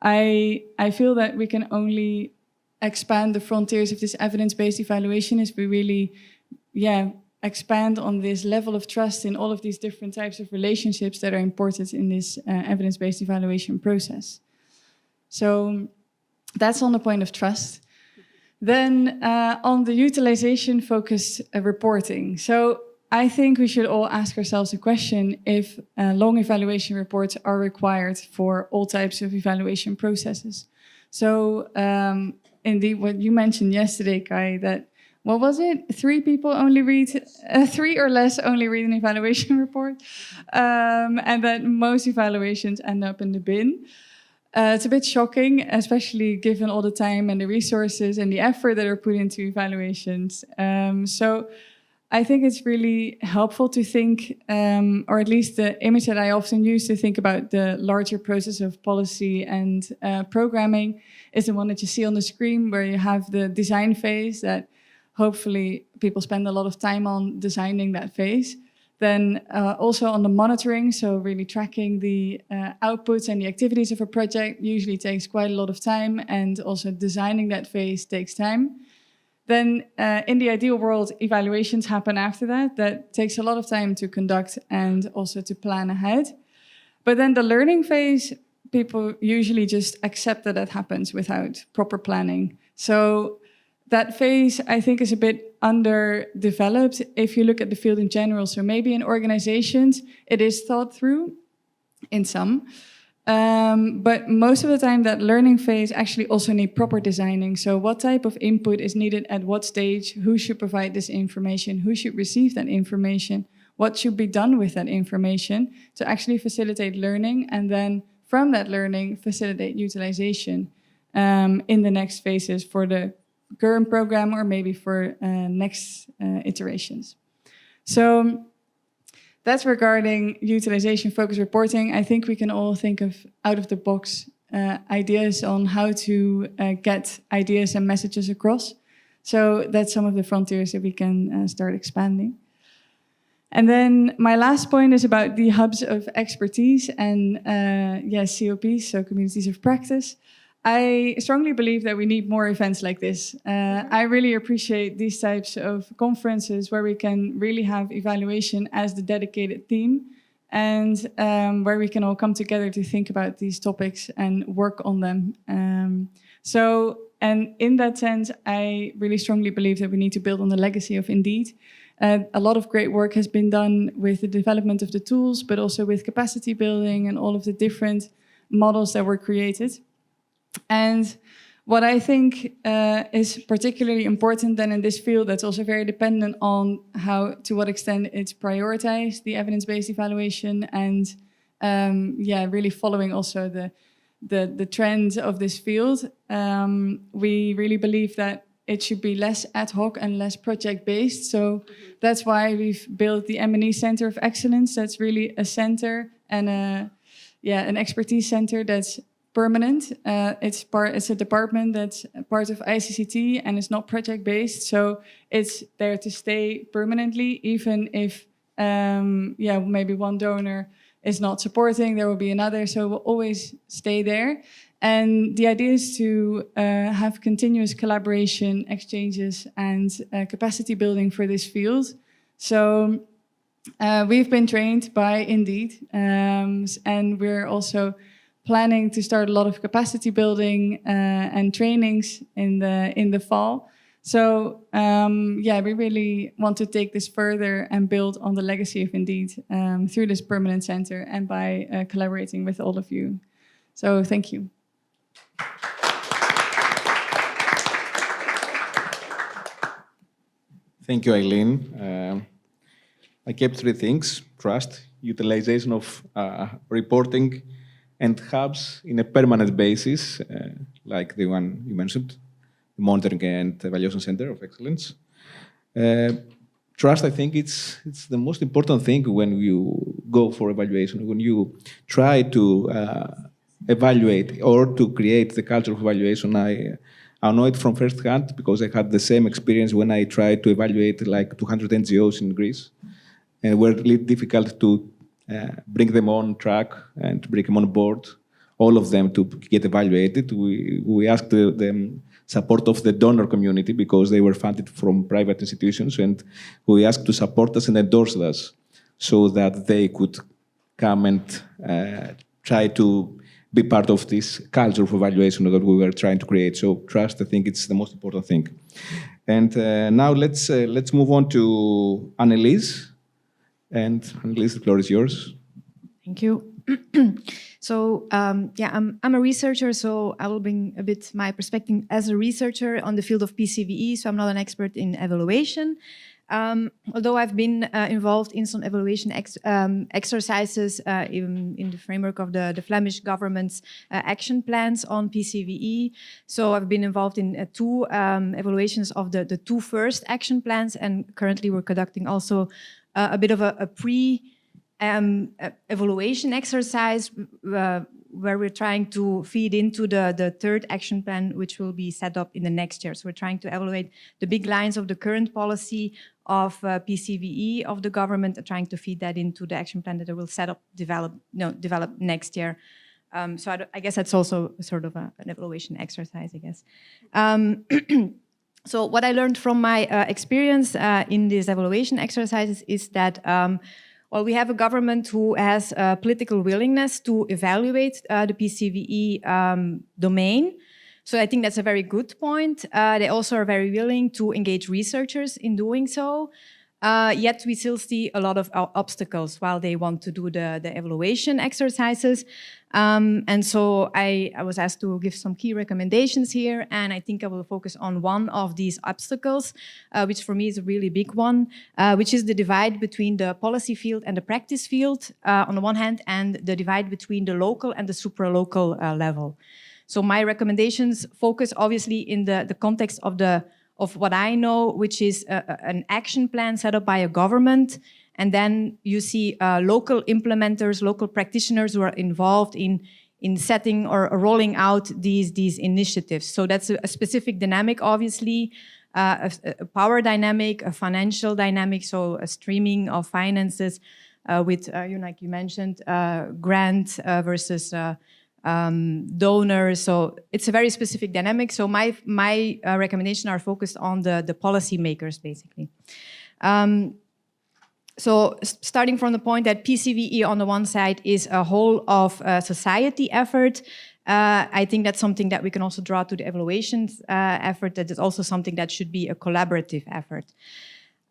I feel that we can only expand the frontiers of this evidence-based evaluation if we really, expand on this level of trust in all of these different types of relationships that are important in this evidence-based evaluation process. So that's on the point of trust. Then on the utilization-focused reporting. So I think we should all ask ourselves a question if long evaluation reports are required for all types of evaluation processes. So indeed, what you mentioned yesterday, Kai, that, what was it? 3 people only read, 3 or less only read an evaluation report, and that most evaluations end up in the bin. It's a bit shocking, especially given all the time and the resources and the effort that are put into evaluations. So I think it's really helpful to think, or at least the image that I often use to think about the larger process of policy and programming is the one that you see on the screen, where you have the design phase that hopefully people spend a lot of time on designing that phase. Then also on the monitoring, so really tracking the outputs and the activities of a project usually takes quite a lot of time, and also designing that phase takes time. Then in the ideal world, evaluations happen after that. That takes a lot of time to conduct and also to plan ahead. But then the learning phase, people usually just accept that that happens without proper planning. So that phase, I think, is a bit underdeveloped if you look at the field in general. So maybe in organizations, it is thought through in some. But most of the time, that learning phase actually also need proper designing. So what type of input is needed at what stage? Who should provide this information? Who should receive that information? What should be done with that information to actually facilitate learning? And then from that learning, facilitate utilization in the next phases for the current program or maybe for next iterations. So that's regarding utilization-focused reporting. I think we can all think of out-of-the-box ideas on how to get ideas and messages across. So that's some of the frontiers that we can start expanding. And then my last point is about the hubs of expertise and COPs, so communities of practice. I strongly believe that we need more events like this. I really appreciate these types of conferences where we can really have evaluation as the dedicated theme, and where we can all come together to think about these topics and work on them. And in that sense, I really strongly believe that we need to build on the legacy of Indeed. A lot of great work has been done with the development of the tools, but also with capacity building and all of the different models that were created. And what I think is particularly important then in this field, that's also very dependent on to what extent it's prioritized, the evidence-based evaluation, and really following also the trends of this field. We really believe that it should be less ad hoc and less project-based. So that's why we've built the M&E Center of Excellence. That's really a center and an expertise center that's permanent. It's a department that's part of ICCT and it's not project-based. So it's there to stay permanently, even if maybe one donor is not supporting, there will be another. So we'll always stay there. And the idea is to have continuous collaboration, exchanges, and capacity building for this field. So we've been trained by Indeed, and we're also planning to start a lot of capacity building and trainings in the fall. So we really want to take this further and build on the legacy of Indeed through this permanent center and by collaborating with all of you. So thank you. Thank you, Eileen. I kept 3 things: trust, utilization of reporting, and hubs in a permanent basis, like the one you mentioned, the Monitoring and Evaluation Center of Excellence. Trust, I think it's the most important thing when you go for evaluation, when you try to evaluate or to create the culture of evaluation. I know it from first hand because I had the same experience when I tried to evaluate like 200 NGOs in Greece, and it was really difficult to bring them on track and bring them on board all of them to get evaluated. We asked the support of the donor community because they were funded from private institutions, and we asked to support us and endorse us so that they could come and try to be part of this culture of evaluation that we were trying to create. So trust, I think it's the most important thing. And now let's move on to Annelies. And Annelies, the floor is yours. Thank you. So yeah, I'm a researcher, so I will bring a bit my perspective as a researcher on the field of PCVE. So I'm not an expert in evaluation. Although I've been involved in some evaluation exercises in the framework of the Flemish government's action plans on PCVE. So I've been involved in two evaluations of the two first action plans, and currently we're conducting also a bit of a evaluation exercise where we're trying to feed into the third action plan, which will be set up in the next year. So we're trying to evaluate the big lines of the current policy of PCVE of the government, and trying to feed that into the action plan that it will develop next year. So I guess that's also sort of an evaluation exercise, I guess. So what I learned from my experience in these evaluation exercises is that well, we have a government who has a political willingness to evaluate the PCVE domain. So I think that's a very good point. They also are very willing to engage researchers in doing so. Yet we still see a lot of obstacles while they want to do the evaluation exercises. And so I was asked to give some key recommendations here, and I think I will focus on one of these obstacles, which for me is a really big one, which is the divide between the policy field and the practice field on the one hand, and the divide between the local and the supralocal level. So my recommendations focus obviously in the context of what I know, which is an action plan set up by a government. And then you see local implementers, local practitioners who are involved in setting or rolling out these initiatives. So that's a specific dynamic, obviously, a power dynamic, a financial dynamic, so a streaming of finances with, like you mentioned, grant versus donors. So it's a very specific dynamic. So my recommendations are focused on the policymakers, basically. So starting from the point that PCVE on the one side is a whole of society effort, I think that's something that we can also draw to the evaluations effort. That is also something that should be a collaborative effort.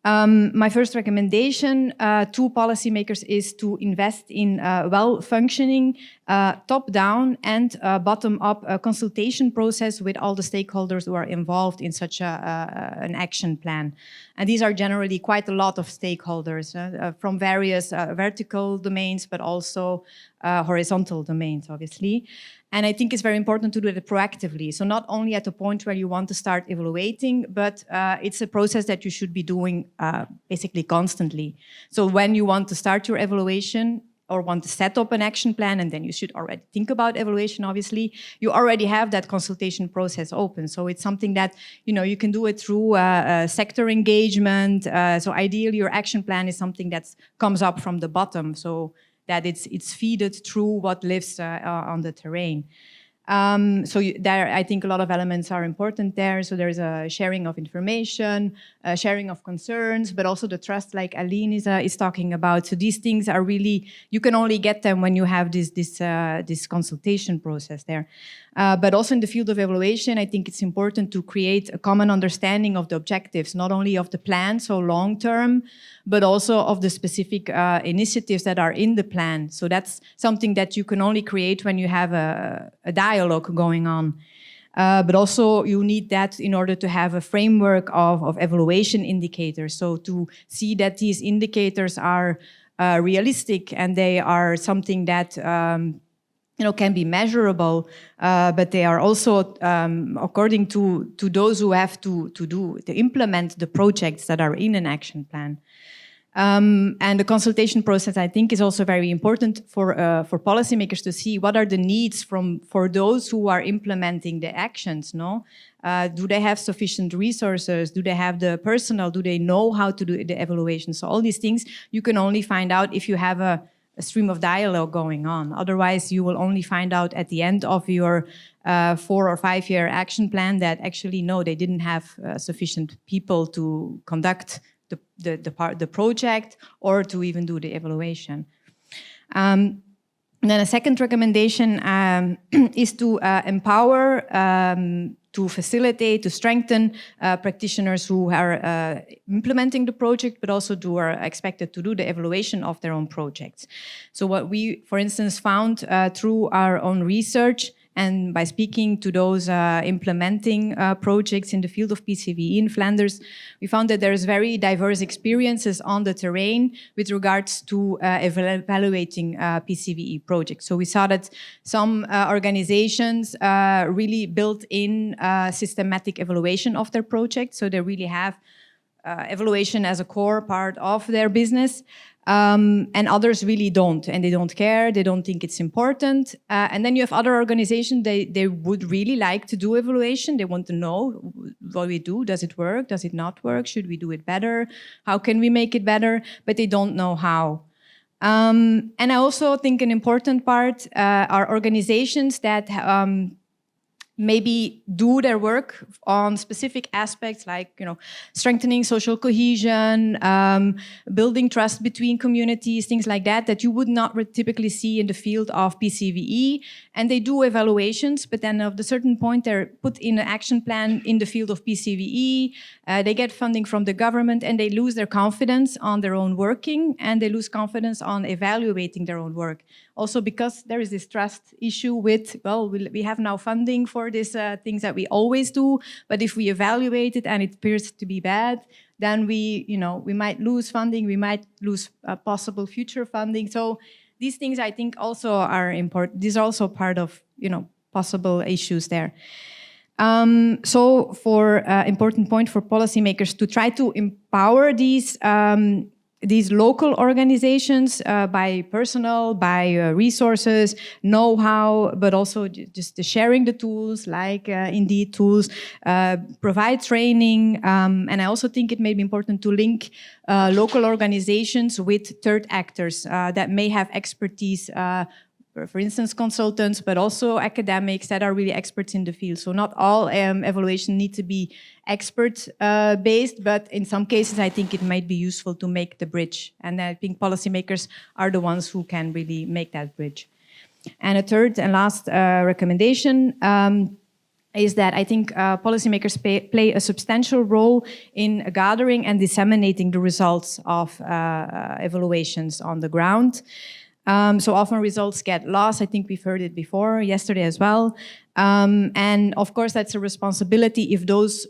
My first recommendation to policymakers is to invest in well-functioning top-down and bottom-up consultation process with all the stakeholders who are involved in such an action plan. And these are generally quite a lot of stakeholders from various vertical domains, but also horizontal domains, obviously. And I think it's very important to do it proactively. So not only at the point where you want to start evaluating, but it's a process that you should be doing basically constantly. So when you want to start your evaluation or want to set up an action plan, and then you should already think about evaluation, obviously, you already have that consultation process open. So it's something that, you can do it through sector engagement. So ideally, your action plan is something that comes up from the bottom. So that it's feeded through what lives on the terrain. There, I think a lot of elements are important there. So there's a sharing of information, sharing of concerns, but also the trust, like Aline is talking about. So these things are really, you can only get them when you have this consultation process there. But also in the field of evaluation, I think it's important to create a common understanding of the objectives, not only of the plan, so long-term, but also of the specific initiatives that are in the plan. So that's something that you can only create when you have a dialogue going on. But also you need that in order to have a framework of evaluation indicators. So to see that these indicators are realistic and they are something that can be measurable, but they are also according to those who have to implement the projects that are in an action plan. And the consultation process, I think, is also very important for policymakers to see what are the needs for those who are implementing the actions. Do they have sufficient resources? Do they have the personnel? Do they know how to do the evaluation? So all these things you can only find out if you have a stream of dialogue going on. Otherwise, you will only find out at the end of your 4 or 5 year action plan that actually, no, they didn't have sufficient people to conduct the project or to even do the evaluation. And then a second recommendation is to empower, to facilitate, to strengthen practitioners who are implementing the project, but also who are expected to do the evaluation of their own projects. So what we, for instance, found through our own research and by speaking to those implementing projects in the field of PCVE in Flanders, we found that there's very diverse experiences on the terrain with regards to evaluating PCVE projects. So we saw that some organizations really built in systematic evaluation of their projects. So they really have evaluation as a core part of their business. And others really don't, and they don't care, they don't think it's important. And then you have other organizations, they would really like to do evaluation, they want to know what we do, does it work, does it not work, should we do it better, how can we make it better, but they don't know how. And I also think an important part are organizations that maybe do their work on specific aspects like, strengthening social cohesion, building trust between communities, things like that, that you would not typically see in the field of PCVE. And they do evaluations, but then at a certain point, they're put in an action plan in the field of PCVE. They get funding from the government and they lose their confidence on their own working and they lose confidence on evaluating their own work. Also because there is this trust issue with, well, we have now funding for these things that we always do, but if we evaluate it and it appears to be bad, then we might lose funding, we might lose possible future funding. So these things I think also are important. These are also part of, possible issues there. So for important point for policymakers to try to empower these local organizations by personnel, by resources, know-how, but also just sharing the tools like Indeed tools, provide training. And I also think it may be important to link local organizations with third actors that may have expertise, for instance, consultants, but also academics that are really experts in the field. So not all evaluation need to be expert-based, but in some cases, I think it might be useful to make the bridge. And I think policymakers are the ones who can really make that bridge. And a third and last recommendation is that I think policymakers play a substantial role in gathering and disseminating the results of evaluations on the ground. So often results get lost. I think we've heard it before, yesterday as well. And of course, that's a responsibility if those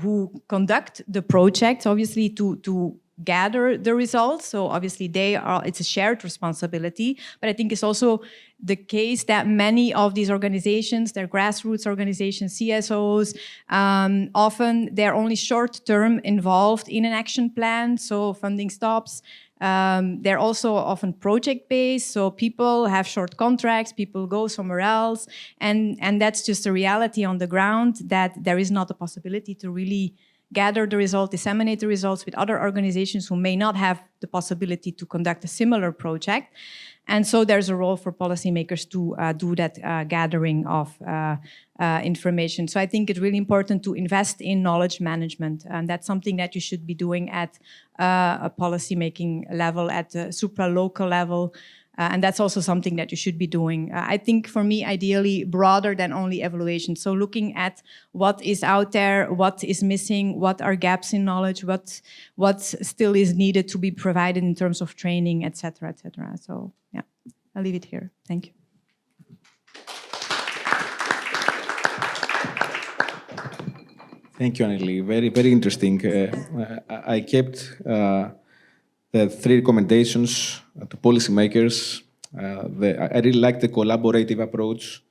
who conduct the project, obviously to gather the results. So obviously it's a shared responsibility. But I think it's also the case that many of these organizations, they're grassroots organizations, CSOs, often they're only short-term involved in an action plan. So funding stops. They're also often project-based, so people have short contracts, people go somewhere else, and that's just a reality on the ground that there is not a possibility to really gather the results, disseminate the results with other organizations who may not have the possibility to conduct a similar project. And so there's a role for policymakers to do that gathering of information. So I think it's really important to invest in knowledge management. And that's something that you should be doing at a policymaking level, at a supra-local level. And that's also something that you should be doing. I think for me, ideally, broader than only evaluation. So looking at what is out there, what is missing, what are gaps in knowledge, what still is needed to be provided in terms of training, et cetera, et cetera. So yeah, I'll leave it here. Thank you. Thank you, Anneli. Very, very interesting. I kept the 3 recommendations to policymakers. I really like the collaborative approach,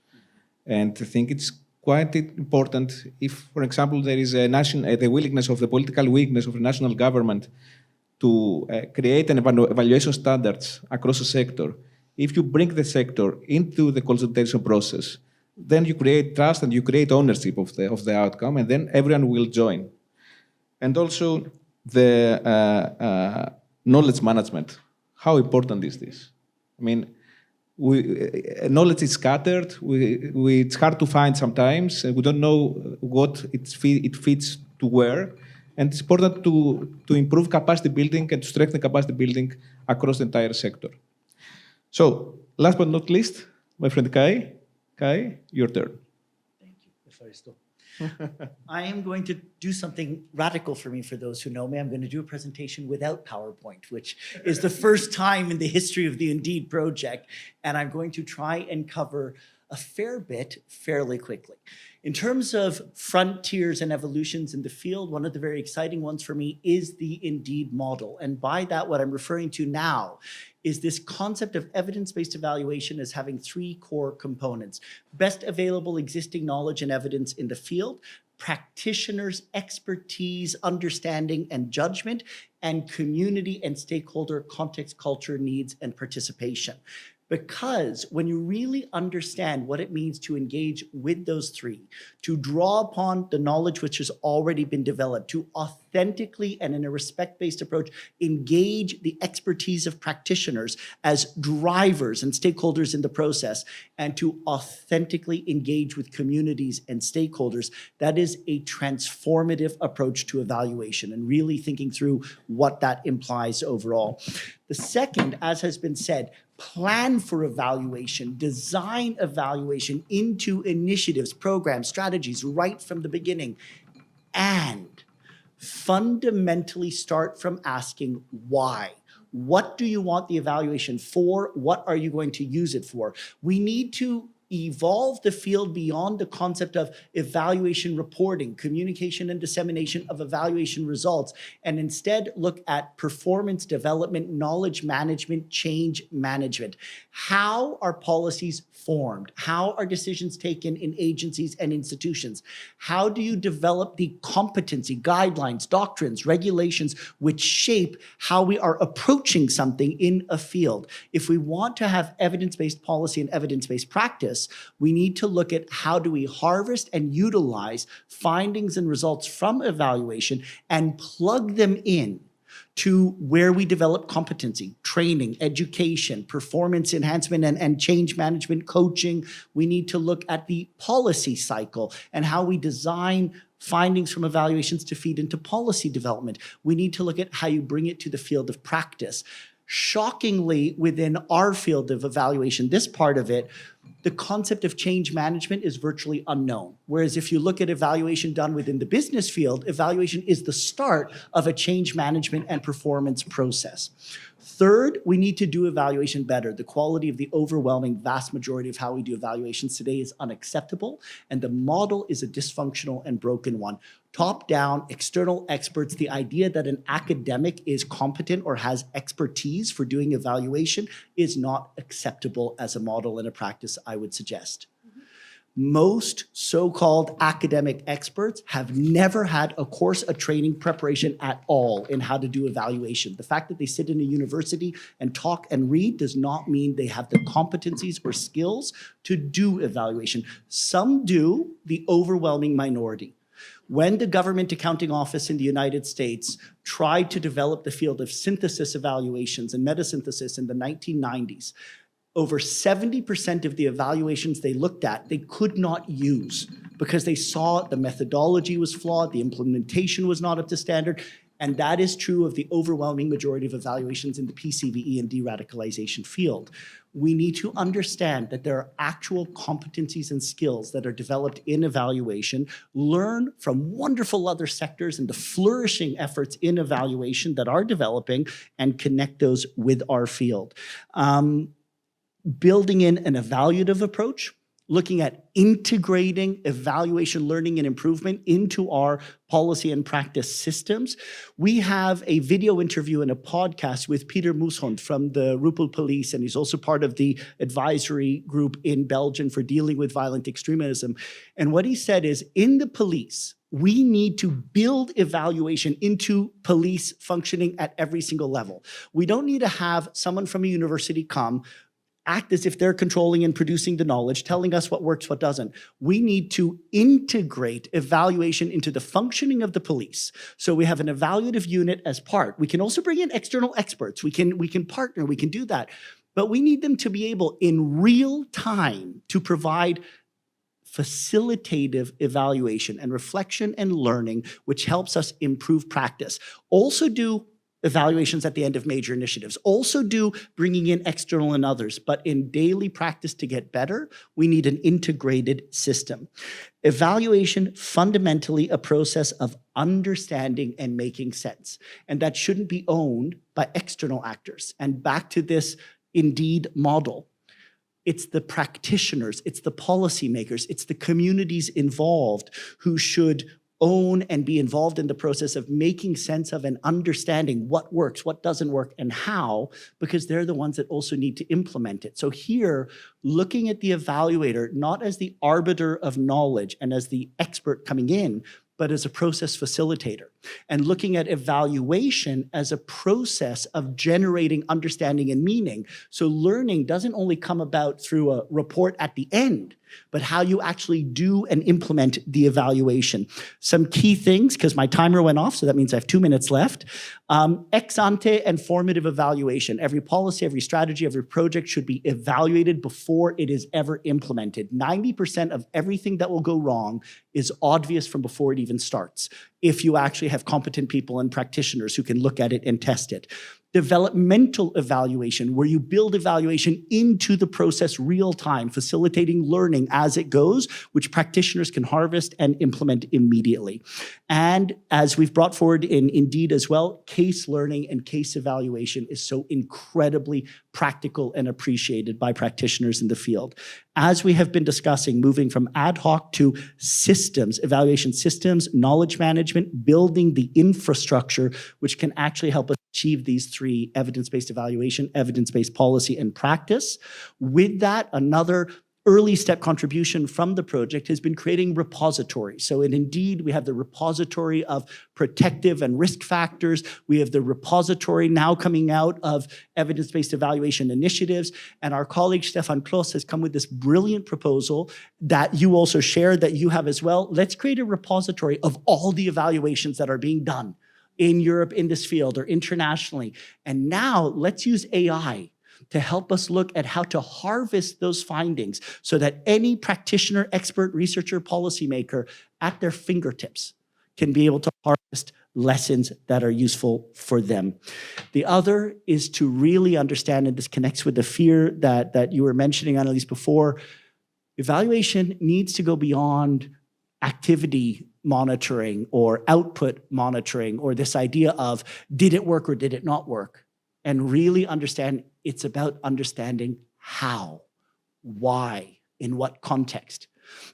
and I think it's quite important if, for example, there is the willingness of the political weakness of the national government to create an evaluation standards across a sector. If you bring the sector into the consultation process, then you create trust and you create ownership of the outcome, and then everyone will join. And also the knowledge management, how important is this? I mean, knowledge is scattered. It's hard to find sometimes. We don't know what it fits to where. And it's important to improve capacity building and to strengthen capacity building across the entire sector. So, last but not least, my friend Kai. Kai, your turn. Thank you. I am going to do something radical for me, for those who know me. I'm going to do a presentation without PowerPoint, which is the first time in the history of the Indeed project. And I'm going to try and cover a fair bit fairly quickly. In terms of frontiers and evolutions in the field, one of the very exciting ones for me is the Indeed model. And by that, what I'm referring to now is this concept of evidence-based evaluation as having three core components: best available existing knowledge and evidence in the field, practitioners' expertise, understanding, and judgment, and community and stakeholder context, culture, needs, and participation. Because when you really understand what it means to engage with those three, to draw upon the knowledge which has already been developed, to authentically and in a respect-based approach engage the expertise of practitioners as drivers and stakeholders in the process, and to authentically engage with communities and stakeholders, that is a transformative approach to evaluation and really thinking through what that implies overall. The second, as has been said, plan for evaluation, design evaluation into initiatives, programs, strategies right from the beginning, and fundamentally start from asking why. What do you want the evaluation for? What are you going to use it for? We need to evolve the field beyond the concept of evaluation reporting, communication and dissemination of evaluation results, and instead look at performance development, knowledge management, change management. How are policies formed? How are decisions taken in agencies and institutions? How do you develop the competency, guidelines, doctrines, regulations which shape how we are approaching something in a field? If we want to have evidence-based policy and evidence-based practice, we need to look at how do we harvest and utilize findings and results from evaluation and plug them in to where we develop competency, training, education, performance enhancement, and change management, coaching. We need to look at the policy cycle and how we design findings from evaluations to feed into policy development. We need to look at how you bring it to the field of practice. Shockingly, within our field of evaluation, this part of it, the concept of change management is virtually unknown. Whereas if you look at evaluation done within the business field, evaluation is the start of a change management and performance process. Third, we need to do evaluation better. The quality of the overwhelming vast majority of how we do evaluations today is unacceptable, and the model is a dysfunctional and broken one. Top-down, external experts, the idea that an academic is competent or has expertise for doing evaluation is not acceptable as a model and a practice, I would suggest. Most so-called academic experts have never had a course, a training, preparation at all in how to do evaluation. The fact that they sit in a university and talk and read does not mean they have the competencies or skills to do evaluation. Some do, the overwhelming minority. When the Government Accounting Office in the United States tried to develop the field of synthesis evaluations and metasynthesis in the 1990s, over 70% of the evaluations they looked at, they could not use because they saw the methodology was flawed, the implementation was not up to standard, and that is true of the overwhelming majority of evaluations in the PCVE and de-radicalization field. We need to understand that there are actual competencies and skills that are developed in evaluation, learn from wonderful other sectors and the flourishing efforts in evaluation that are developing, and connect those with our field. Building in an evaluative approach, looking at integrating evaluation, learning, and improvement into our policy and practice systems. We have a video interview and a podcast with Peter Mooshond from the Rupel Police, and he's also part of the advisory group in Belgium for dealing with violent extremism. And what he said is, in the police, we need to build evaluation into police functioning at every single level. We don't need to have someone from a university come, act as if they're controlling and producing the knowledge, telling us what works, what doesn't. We need to integrate evaluation into the functioning of the police. So we have an evaluative unit as part. We can also bring in external experts. We can partner, we can do that. But we need them to be able in real time to provide facilitative evaluation and reflection and learning, which helps us improve practice. Also do evaluations at the end of major initiatives. Also do bringing in external and others, but in daily practice to get better, we need an integrated system. Evaluation, fundamentally a process of understanding and making sense. And that shouldn't be owned by external actors. And back to this Indeed model. It's the practitioners, it's the policymakers, it's the communities involved who should own and be involved in the process of making sense of and understanding what works, what doesn't work, and how, because they're the ones that also need to implement it. So here, looking at the evaluator, not as the arbiter of knowledge and as the expert coming in, but as a process facilitator, and looking at evaluation as a process of generating understanding and meaning. So learning doesn't only come about through a report at the end, but how you actually do and implement the evaluation. Some key things, because my timer went off, so that means I have 2 minutes left. Ex ante and formative evaluation. Every policy, every strategy, every project should be evaluated before it is ever implemented. 90% of everything that will go wrong is obvious from before it even starts, if you actually have competent people and practitioners who can look at it and test it. Developmental evaluation, where you build evaluation into the process real time, facilitating learning as it goes, which practitioners can harvest and implement immediately. And as we've brought forward in Indeed as well, case learning and case evaluation is so incredibly practical and appreciated by practitioners in the field. As we have been discussing, moving from ad hoc to systems, evaluation systems, knowledge management, building the infrastructure, which can actually help us achieve these three: evidence-based evaluation, evidence-based policy, and practice. With that, another early step contribution from the project has been creating repositories. So in Indeed, we have the repository of protective and risk factors. We have the repository now coming out of evidence-based evaluation initiatives. And our colleague Stefan Kloss has come with this brilliant proposal that you also shared, that you have as well. Let's create a repository of all the evaluations that are being done in Europe in this field or internationally. And now let's use AI to help us look at how to harvest those findings so that any practitioner, expert, researcher, policymaker at their fingertips can be able to harvest lessons that are useful for them. The other is to really understand, and this connects with the fear that you were mentioning, Annelies, before, evaluation needs to go beyond activity monitoring or output monitoring, or this idea of did it work or did it not work, and really understand it's about understanding how, why, in what context.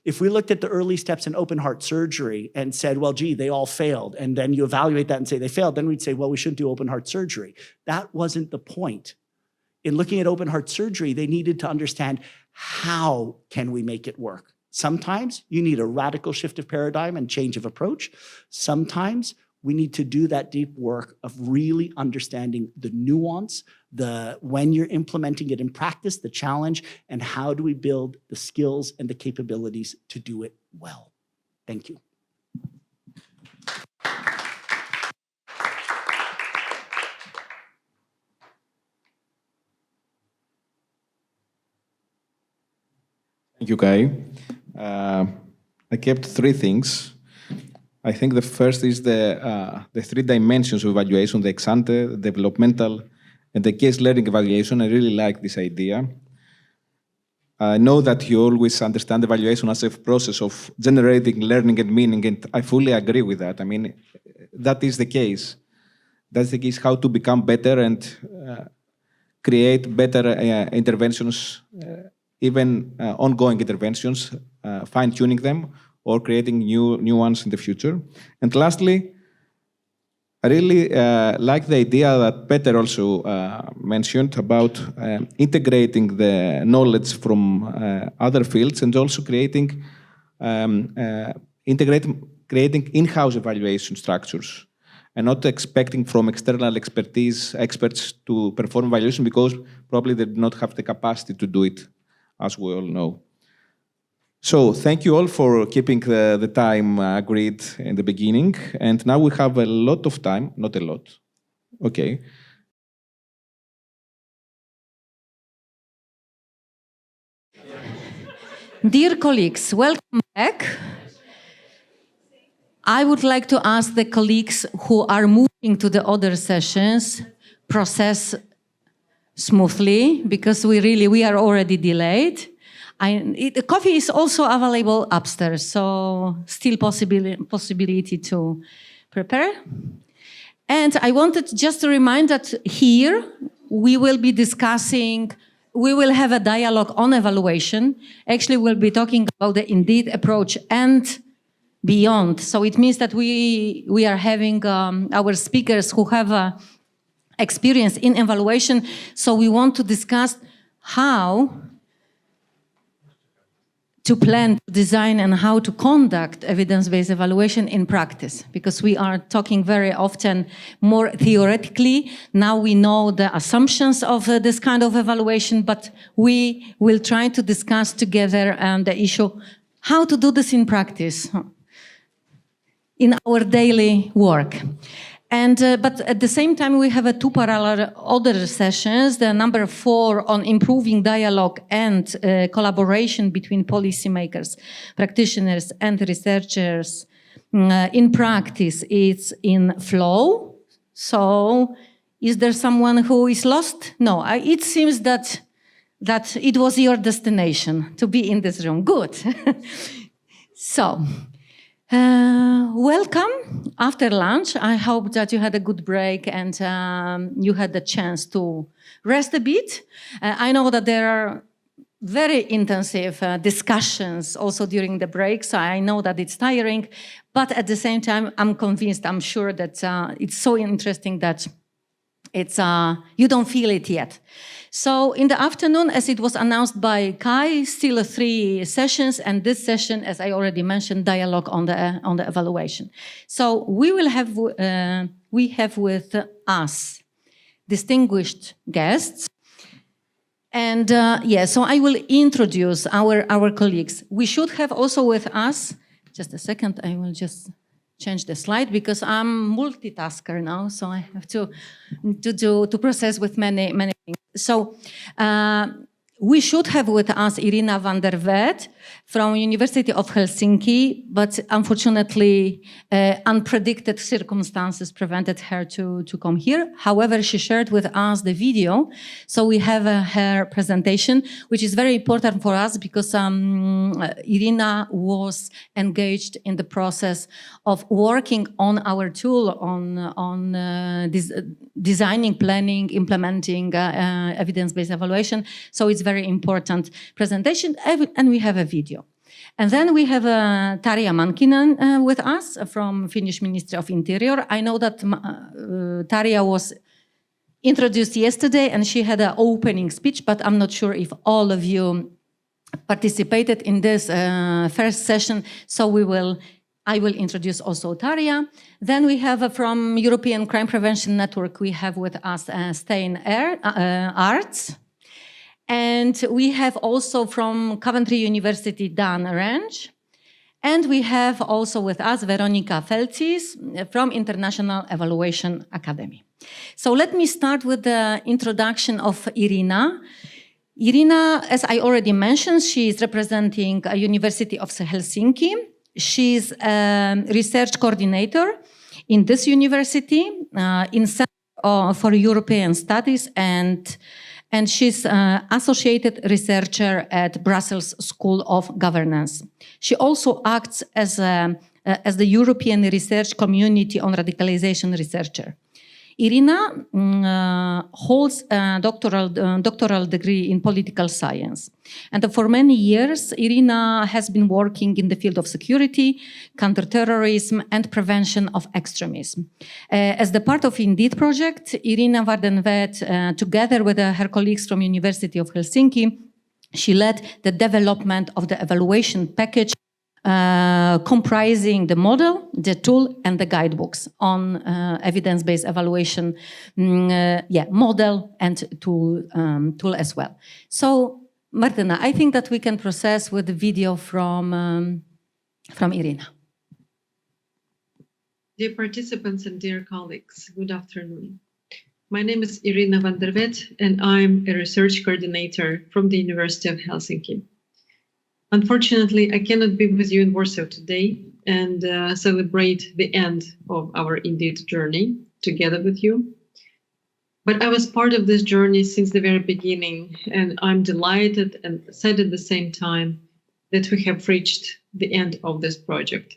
If we looked at the early steps in open heart surgery and said, well, gee, they all failed, and then you evaluate that and say they failed, then we'd say, well, we shouldn't do open heart surgery. That wasn't the point. In looking at open heart surgery, they needed to understand how can we make it work. Sometimes you need a radical shift of paradigm and change of approach. Sometimes we need to do that deep work of really understanding the nuance, when you're implementing it in practice, the challenge, and how do we build the skills and the capabilities to do it well. Thank you. Thank you, Kai. I kept 3 things. I think the first is the 3 dimensions of evaluation: the ex-ante, developmental, and the case learning evaluation. I really like this idea. I know that you always understand evaluation as a process of generating learning and meaning, and I fully agree with that. I mean, that is the case. That's the case, how to become better and create better interventions, even ongoing interventions, fine-tuning them, or creating new ones in the future. And lastly, I really like the idea that Peter also mentioned about integrating the knowledge from other fields and also creating in-house evaluation structures. and not expecting from external experts to perform evaluation because probably they do not have the capacity to do it, as we all know. So thank you all for keeping the time agreed in the beginning. And now we have a lot of time, not a lot. Okay. Dear colleagues, welcome back. I would like to ask the colleagues who are moving to the other sessions process smoothly because we are already delayed. The coffee is also available upstairs, so still possibility to prepare. And I wanted just to remind that here we will be discussing, we will have a dialogue on evaluation. Actually, we'll be talking about the Indeed approach and beyond. So it means that we are having our speakers who have experience in evaluation. So we want to discuss how to plan, to design, and how to conduct evidence-based evaluation in practice, because we are talking very often more theoretically. Now we know the assumptions of this kind of evaluation, but we will try to discuss together the issue how to do this in practice in our daily work. And but at the same time, we have two parallel other sessions. The number 4 on improving dialogue and collaboration between policymakers, practitioners, and researchers in practice. It's in flow. So, is there someone who is lost? No, it seems that it was your destination to be in this room. Good. So. Welcome after lunch. I hope that you had a good break and you had the chance to rest a bit. I know that there are very intensive discussions also during the break, so I know that it's tiring, but at the same time, I'm sure that it's so interesting that you don't feel it yet. So in the afternoon, as it was announced by Kai, still 3 sessions, and this session, as I already mentioned, dialogue on the evaluation. So we have with us distinguished guests, and so I will introduce our colleagues. We should have also with us. Just a second, I will just change the slide because I'm multitasker now, so I have to process with many things. So we should have with us Irina van der Vet from University of Helsinki, but unfortunately unpredicted circumstances prevented her to come here. However, she shared with us the video, so we have her presentation, which is very important for us because Irina was engaged in the process of working on our tool on designing, planning, implementing evidence-based evaluation. So it's very important presentation, and we have a video. And then we have Tarja Mankinen with us from Finnish Ministry of Interior. I know that Tarja was introduced yesterday and she had an opening speech, but I'm not sure if all of you participated in this first session. So I will introduce also Tarja. Then we have from European Crime Prevention Network, we have with us Stein Arts. And we have also from Coventry University, Dan Range. And we have also with us Veronika Felcis from International Evaluation Academy. So let me start with the introduction of Irina. Irina, as I already mentioned, she is representing a University of Helsinki. She's a research coordinator in this university, in Center for European Studies, and she's an associated researcher at Brussels School of Governance. She also acts as the European Research Community on Radicalization researcher. Irina holds a doctoral degree in political science. And for many years, Irina has been working in the field of security, counterterrorism, and prevention of extremism. As the part of Indeed project, Irina van der Vet, together with her colleagues from University of Helsinki, she led the development of the evaluation package comprising the model, the tool, and the guidebooks on evidence-based evaluation, model and tool as well. So, Martina, I think that we can process with the video from Irina. Dear participants and dear colleagues, good afternoon. My name is Irina van der Vet, and I'm a research coordinator from the University of Helsinki. Unfortunately, I cannot be with you in Warsaw today and celebrate the end of our Indeed journey together with you. But I was part of this journey since the very beginning, and I'm delighted and sad at the same time that we have reached the end of this project.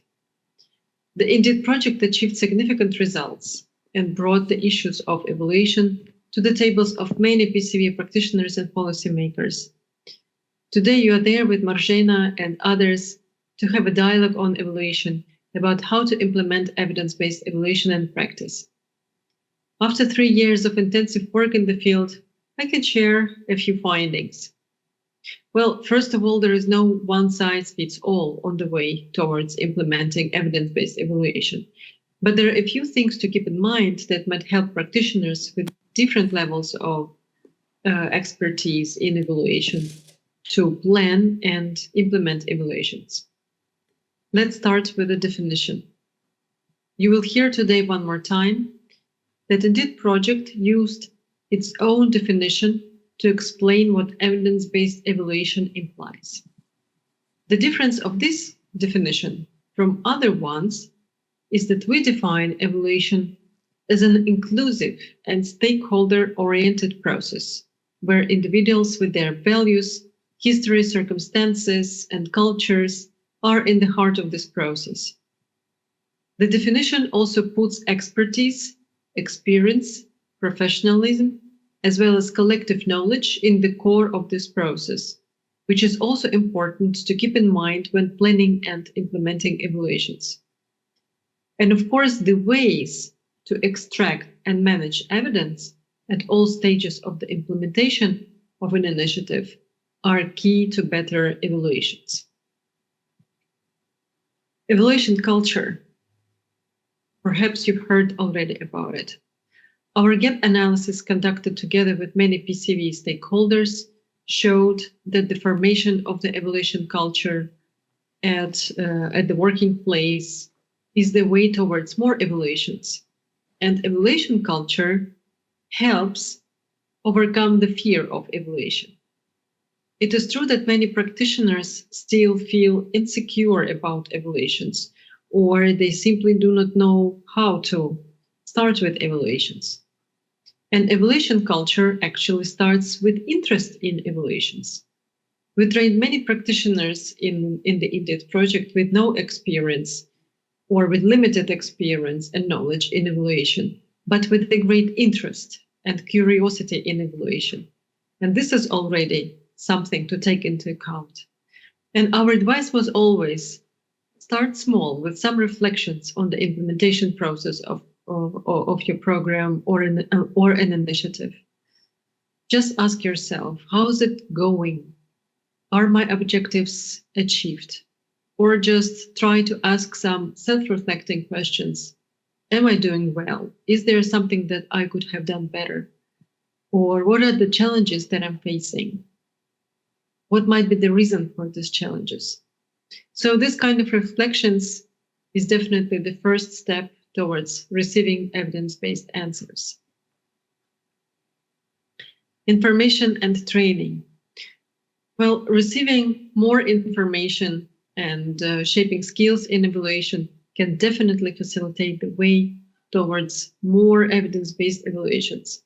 The Indeed project achieved significant results and brought the issues of evaluation to the tables of many PCV practitioners and policymakers. Today, you are there with Marzena and others to have a dialogue on evaluation about how to implement evidence-based evaluation in practice. After 3 years of intensive work in the field, I can share a few findings. Well, first of all, there is no one-size-fits-all on the way towards implementing evidence-based evaluation. But there are a few things to keep in mind that might help practitioners with different levels of expertise in evaluation to plan and implement evaluations. Let's start with the definition. You will hear today one more time that Indeed project used its own definition to explain what evidence-based evaluation implies. The difference of this definition from other ones is that we define evaluation as an inclusive and stakeholder-oriented process where individuals with their values, history, circumstances, and cultures are in the heart of this process. The definition also puts expertise, experience, professionalism, as well as collective knowledge in the core of this process, which is also important to keep in mind when planning and implementing evaluations. And of course, the ways to extract and manage evidence at all stages of the implementation of an initiative are key to better evaluations. Evaluation culture. Perhaps you've heard already about it. Our gap analysis conducted together with many PCV stakeholders showed that the formation of the evaluation culture at the working place is the way towards more evaluations. And evaluation culture helps overcome the fear of evaluation. It is true that many practitioners still feel insecure about evaluations, or they simply do not know how to start with evaluations. And evaluation culture actually starts with interest in evaluations. We trained many practitioners in the Indeed project with no experience or with limited experience and knowledge in evaluation, but with a great interest and curiosity in evaluation. And this is already something to take into account. And our advice was always start small with some reflections on the implementation process of your program or an initiative. Just ask yourself, how is it going? Are my objectives achieved? Or just try to ask some self-reflecting questions. Am I doing well? Is there something that I could have done better? Or what are the challenges that I'm facing? What might be the reason for these challenges? So this kind of reflections is definitely the first step towards receiving evidence-based answers. Information and training. Well, receiving more information and shaping skills in evaluation can definitely facilitate the way towards more evidence-based evaluations.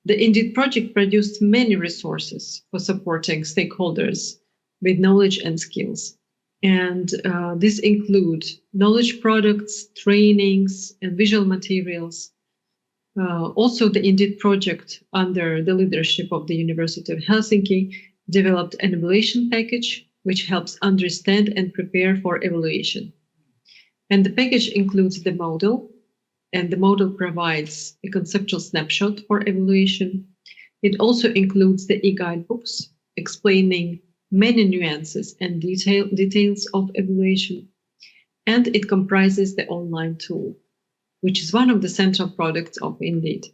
The Indeed project produced many resources for supporting stakeholders with knowledge and skills. And these include knowledge products, trainings, and visual materials. Also, the Indeed project, under the leadership of the University of Helsinki, developed an evaluation package, which helps understand and prepare for evaluation. And the package includes the model, and the model provides a conceptual snapshot for evaluation. It also includes the e-guidebooks explaining many nuances and details of evaluation, and it comprises the online tool, which is one of the central products of Indeed.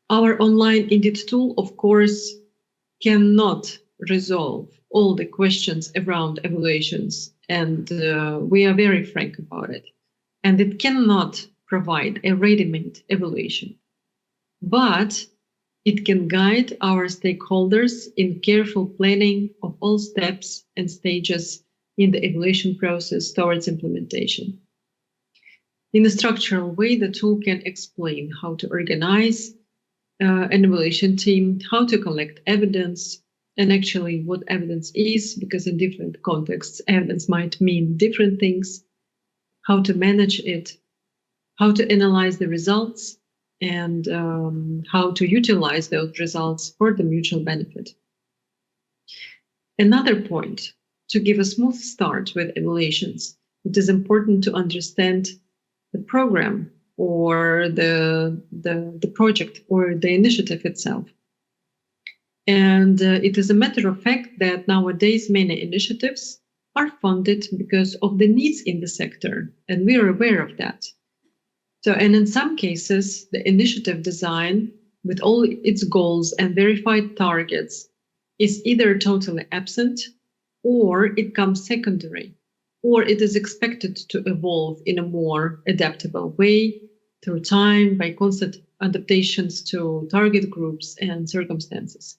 Our online Indeed tool, of course, cannot resolve all the questions around evaluations, and we are very frank about it. And it cannot provide a ready-made evaluation, but it can guide our stakeholders in careful planning of all steps and stages in the evaluation process towards implementation. In a structural way, the tool can explain how to organize an evaluation team, how to collect evidence, and actually what evidence is, because in different contexts, evidence might mean different things, how to manage it, how to analyze the results, and how to utilize those results for the mutual benefit. Another point, to give a smooth start with evaluations, it is important to understand the program or the project or the initiative itself. And it is a matter of fact that nowadays many initiatives are funded because of the needs in the sector, and we are aware of that. So, and in some cases, the initiative design with all its goals and verified targets is either totally absent, or it comes secondary, or it is expected to evolve in a more adaptable way through time by constant adaptations to target groups and circumstances.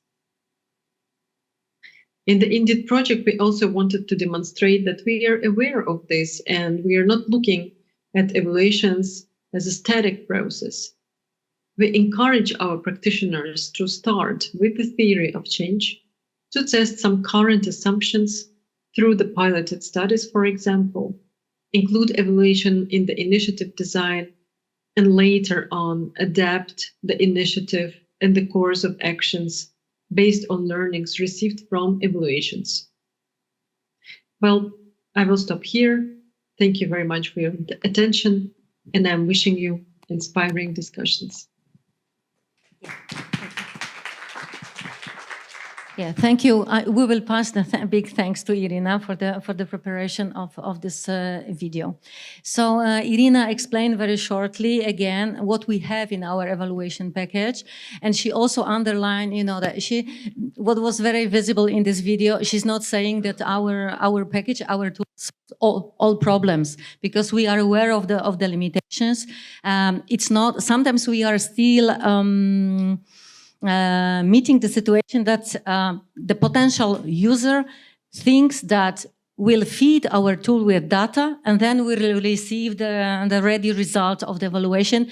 In the Indeed project, we also wanted to demonstrate that we are aware of this and we are not looking at evaluations as a static process. We encourage our practitioners to start with the theory of change, to test some current assumptions through the piloted studies, for example, include evaluation in the initiative design, and later on adapt the initiative and the course of actions based on learnings received from evaluations. Well, I will stop here. Thank you very much for your attention, and I'm wishing you inspiring discussions. Yeah, thank you. We will pass the big thanks to Irina for the preparation of this video. So Irina explained very shortly again what we have in our evaluation package, and she also underlined, that what was very visible in this video. She's not saying that our package, our tools, all problems, because we are aware of the limitations. It's not. Sometimes we are still. Meeting the situation that the potential user thinks that we'll feed our tool with data and then we'll receive the ready result of the evaluation,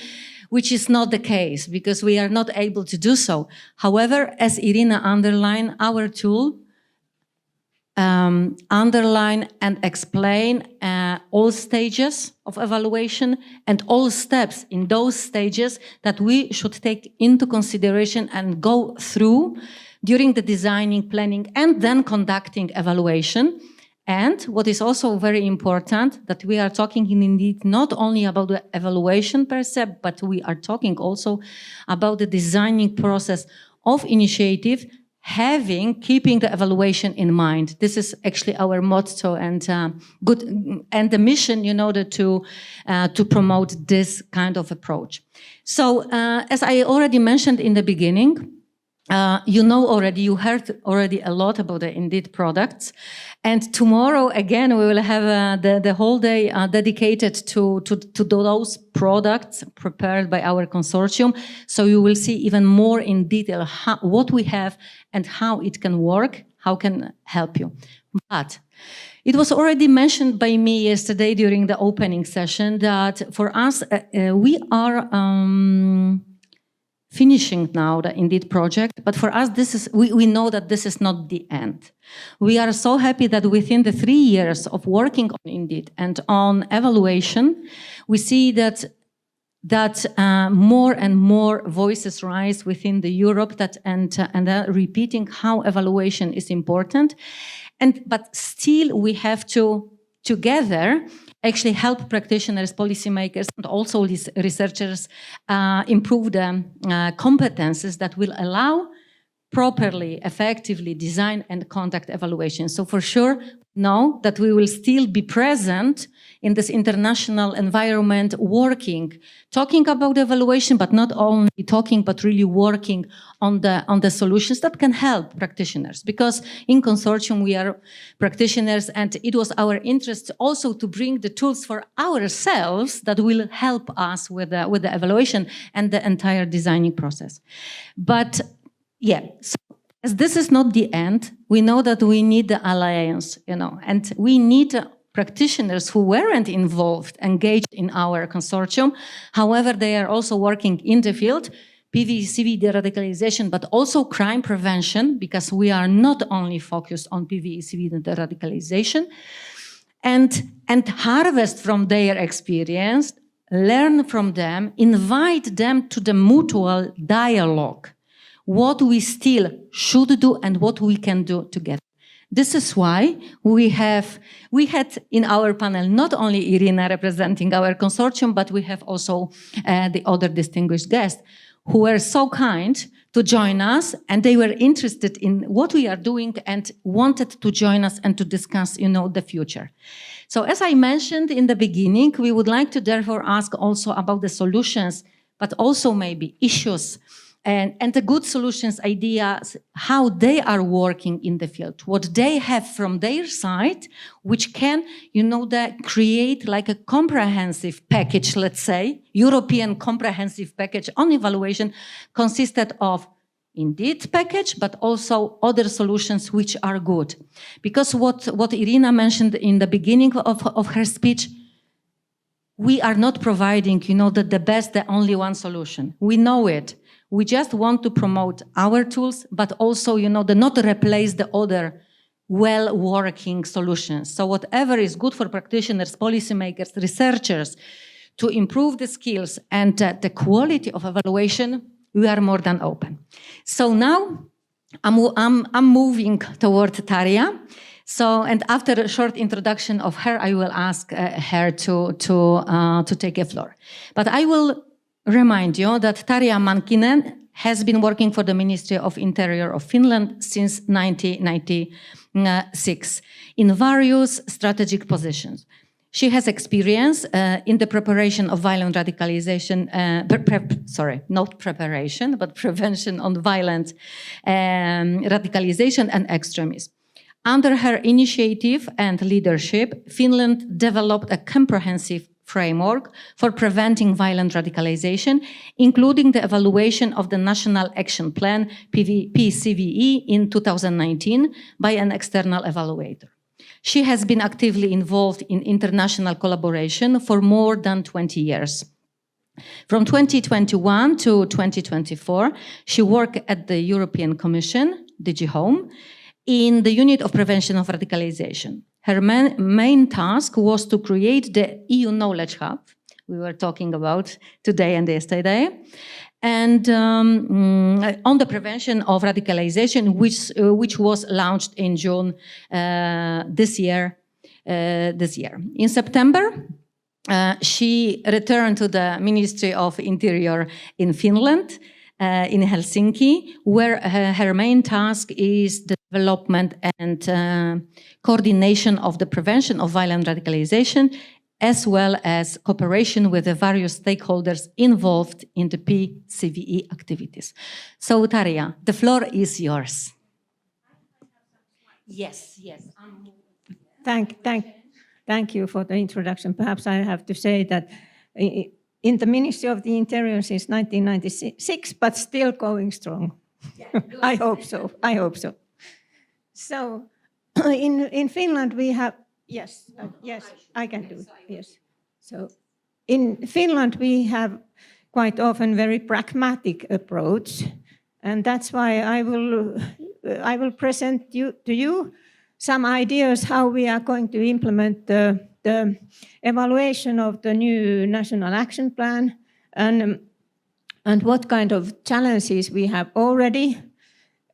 which is not the case because we are not able to do so. However, as Irina underlined, our tool underline and explain all stages of evaluation and all steps in those stages that we should take into consideration and go through during the designing, planning, and then conducting evaluation. And what is also very important, that we are talking indeed not only about the evaluation per se, but we are talking also about the designing process of initiative, keeping the evaluation in mind. This is actually our motto and the mission in order to promote this kind of approach. So as I already mentioned in the beginning, you heard already a lot about the Indeed products. And tomorrow, again, we will have the whole day dedicated to those products prepared by our consortium. So you will see even more in detail what we have and how it can work, how can help you. But it was already mentioned by me yesterday during the opening session that for us, we are finishing now the Indeed project, but for us, we know that this is not the end. We are so happy that within the 3 years of working on Indeed and on evaluation, we see that more and more voices rise within the Europe and repeating how evaluation is important, but still we have to together actually help practitioners, policymakers, and also researchers improve the competences that will allow properly, effectively design and conduct evaluation. So for sure, know that we will still be present in this international environment, talking about evaluation, but not only talking, but really working on the solutions that can help practitioners. Because in consortium, we are practitioners, and it was our interest also to bring the tools for ourselves that will help us with the evaluation and the entire designing process. But yeah, so as this is not the end, we know that we need the alliance, and we need practitioners who weren't engaged in our consortium. However, they are also working in the field, PV/CV de-radicalization, but also crime prevention, because we are not only focused on PV/CV de-radicalization, and harvest from their experience, learn from them, invite them to the mutual dialogue, what we still should do and what we can do together. This is why we had in our panel not only Irina representing our consortium, but we have also the other distinguished guests who were so kind to join us, and they were interested in what we are doing and wanted to join us and to discuss, the future. So as I mentioned in the beginning, we would like to therefore ask also about the solutions, but also maybe issues and the good solutions, ideas, how they are working in the field, what they have from their side, which can, create like a comprehensive package, let's say, European comprehensive package on evaluation consisted of indeed package, but also other solutions which are good. Because what Irina mentioned in the beginning of her speech, we are not providing, the best, the only one solution. We know it. We just want to promote our tools, but also, not replace the other well-working solutions. So whatever is good for practitioners, policymakers, researchers, to improve the skills and the quality of evaluation, we are more than open. So now I'm moving toward Tarja. So, and after a short introduction of her, I will ask her to take a floor. But I will remind you that Tarja Mankinen has been working for the Ministry of Interior of Finland since 1996 in various strategic positions. She has experience in the preparation of violent radicalization, not preparation, but prevention on violent radicalization and extremism. Under her initiative and leadership, Finland developed a comprehensive framework for preventing violent radicalization, including the evaluation of the National Action Plan, PCVE, in 2019 by an external evaluator. She has been actively involved in international collaboration for more than 20 years. From 2021 to 2024, she worked at the European Commission, DG Home, in the Unit of Prevention of Radicalization. Her main task was to create the EU Knowledge Hub we were talking about today and yesterday, and on the prevention of radicalization, which was launched in June this year. In September, she returned to the Ministry of Interior in Finland, in Helsinki, where her main task is the development and coordination of the prevention of violent radicalization, as well as cooperation with the various stakeholders involved in the PCVE activities. So, Tarja, the floor is yours. Yes. Thank you for the introduction. Perhaps I have to say that in the Ministry of the Interior since 1996, but still going strong. Yeah, I hope so. So, in Finland we have, yes, I can do it, yes. So, in Finland we have quite often very pragmatic approach, and that's why I will present to you some ideas how we are going to implement the evaluation of the new National Action Plan and what kind of challenges we have already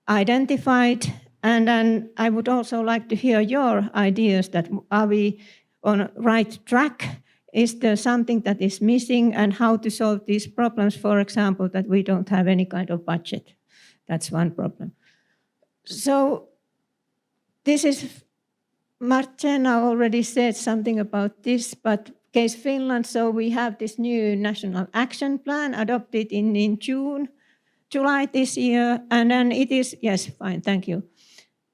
identified. And then I would also like to hear your ideas that are we on the right track? Is there something that is missing, and how to solve these problems? For example, that we don't have any kind of budget. That's one problem. So this is, Martina already said something about this, but case Finland, so we have this new national action plan adopted in July this year, and then it is, yes, fine, thank you.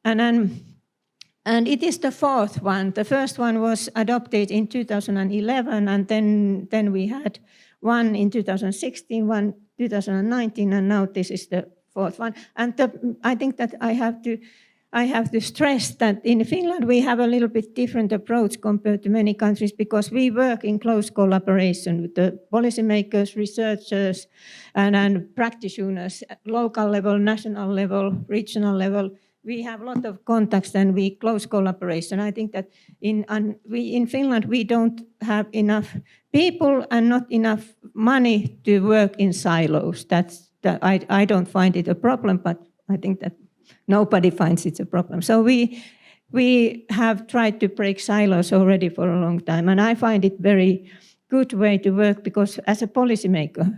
And it is the fourth one. The first one was adopted in 2011, and then we had one in 2016, one 2019, and now this is the fourth one. And I think that I have to stress that in Finland we have a little bit different approach compared to many countries, because we work in close collaboration with the policymakers, researchers, and practitioners, local level, national level, regional level. We have a lot of contacts and we close collaboration. I think that in Finland we don't have enough people and not enough money to work in silos. I don't find it a problem, but I think that nobody finds it a problem. So we have tried to break silos already for a long time, and I find it very good way to work, because as a policymaker,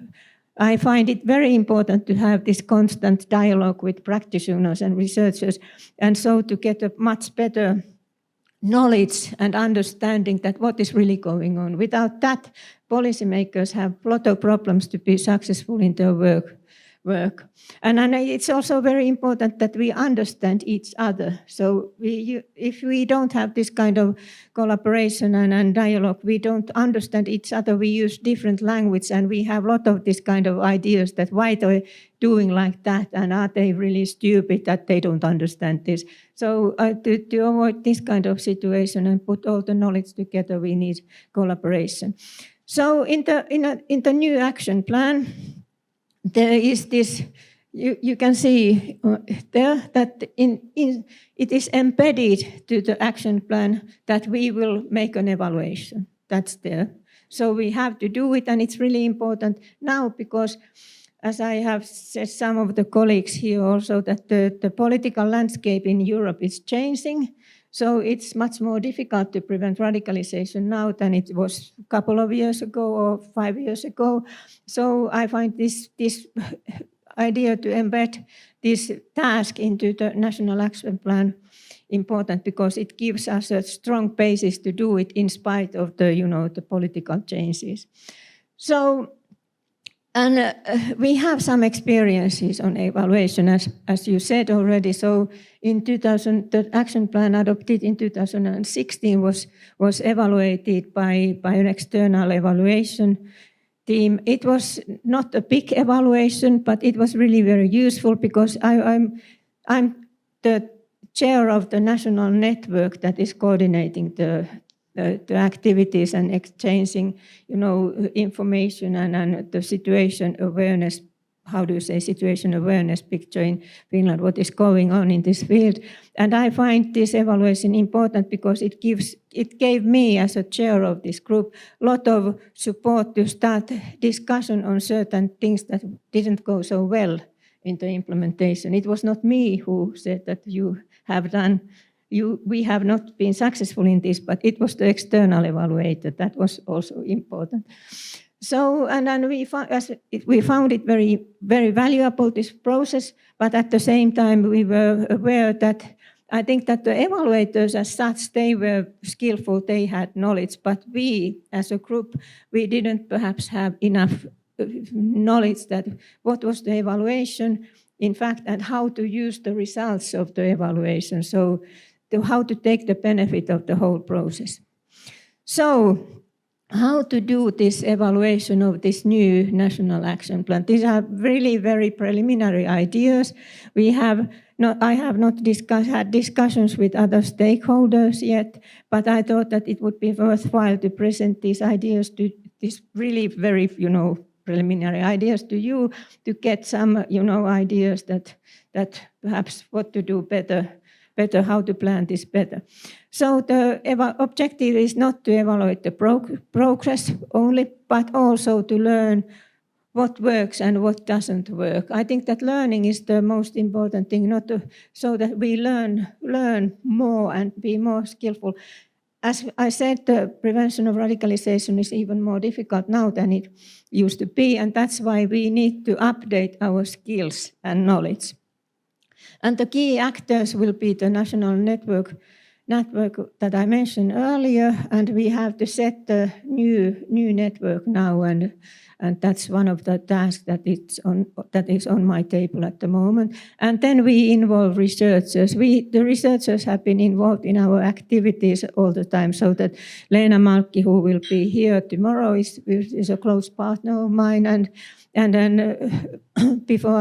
I find it very important to have this constant dialogue with practitioners and researchers, and so to get a much better knowledge and understanding that what is really going on. Without that, policymakers have a lot of problems to be successful in their work. And it's also very important that we understand each other. So if we don't have this kind of collaboration and dialogue, we don't understand each other, we use different language, and we have a lot of this kind of ideas that why they're doing like that, and are they really stupid that they don't understand this. So to avoid this kind of situation and put all the knowledge together, we need collaboration. So in the new action plan, there is this, you can see there that it is embedded to the action plan that we will make an evaluation. That's there. So we have to do it, and it's really important now because, as I have said, some of the colleagues here also, that the political landscape in Europe is changing. So it's much more difficult to prevent radicalization now than it was a couple of years ago or 5 years ago. So I find this idea to embed this task into the National Action Plan important, because it gives us a strong basis to do it in spite of the political changes. So, and we have some experiences on evaluation, as you said already. So in 2000, the action plan adopted in 2016 was evaluated by an external evaluation team. It was not a big evaluation, but it was really very useful, because I'm the chair of the national network that is coordinating the activities and exchanging, information and the situation awareness. How do you say situation awareness picture in Finland? What is going on in this field? And I find this evaluation important because it gave me, as a chair of this group, a lot of support to start discussion on certain things that didn't go so well in the implementation. It was not me who said that we have not been successful in this, but it was the external evaluator that was also important. So, and then we found it very, very valuable, this process, but at the same time we were aware that I think that the evaluators as such, they were skillful, they had knowledge, but we as a group, we didn't perhaps have enough knowledge that what was the evaluation, in fact, and how to use the results of the evaluation. So how to take the benefit of the whole process. So how to do this evaluation of this new national action plan? These are really very preliminary ideas. I have not had discussions with other stakeholders yet, but I thought that it would be worthwhile to present these ideas to these really very, preliminary ideas to you, to get some, ideas that perhaps what to do better, how to plan this better. So the objective is not to evaluate the progress only, but also to learn what works and what doesn't work. I think that learning is the most important thing, so that we learn more and be more skillful. As I said, the prevention of radicalization is even more difficult now than it used to be, and that's why we need to update our skills and knowledge. And the key actors will be the national network that I mentioned earlier, and we have to set the new network now, and that's one of the tasks that is on my table at the moment. And then we involve researchers. The researchers have been involved in our activities all the time, so that Leena Malkki, who will be here tomorrow, is a close partner of mine, and then before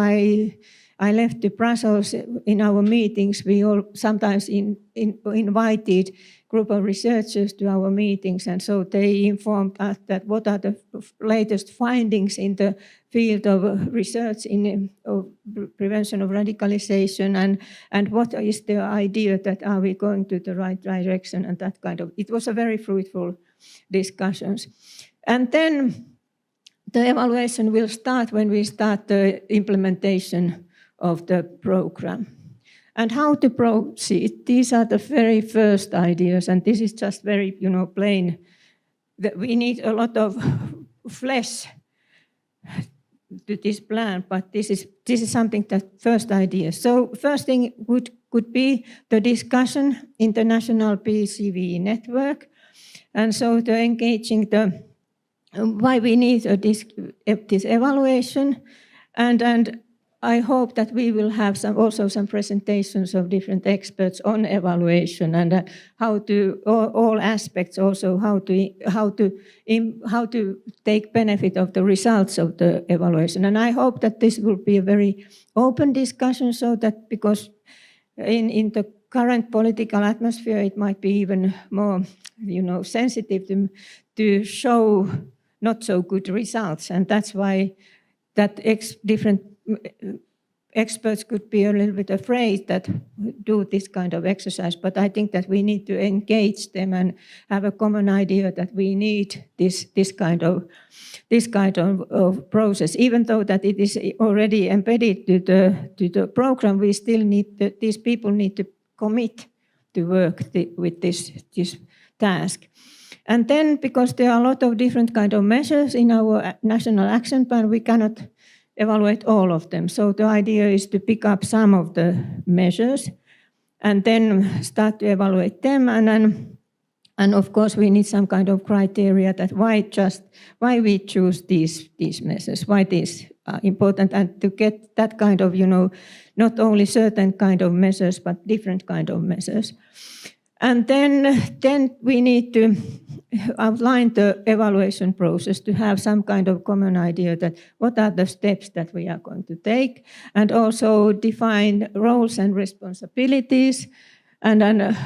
I left to Brussels, in our meetings, we all sometimes invited group of researchers to our meetings, and so they informed us that what are the latest findings in the field of research in prevention of radicalization, and what is the idea that are we going to the right direction, and that kind of. It was a very fruitful discussions. And then the evaluation will start when we start the implementation of the program. And how to proceed, these are the very first ideas, and this is just very, plain, that we need a lot of flesh to this plan, but this is something that first idea. So first thing could be the discussion in the national PCV network, and so the engaging why we need this evaluation, and I hope that we will have also some presentations of different experts on evaluation, and how to all aspects, also how to take benefit of the results of the evaluation. And I hope that this will be a very open discussion, so that because in the current political atmosphere, it might be even more, sensitive to show not so good results, and that's why that different experts could be a little bit afraid that do this kind of exercise, but I think that we need to engage them and have a common idea that we need this kind of process. Even though that it is already embedded to the program, we still need these people need to commit to work with this task. And then, because there are a lot of different kind of measures in our national action plan, we cannot evaluate all of them. So the idea is to pick up some of the measures and then start to evaluate them. And of course, we need some kind of criteria that why we choose these measures, why these are important, and to get that kind of, not only certain kind of measures, but different kind of measures. And then we need to outline the evaluation process to have some kind of common idea that what are the steps that we are going to take, and also define roles and responsibilities. And then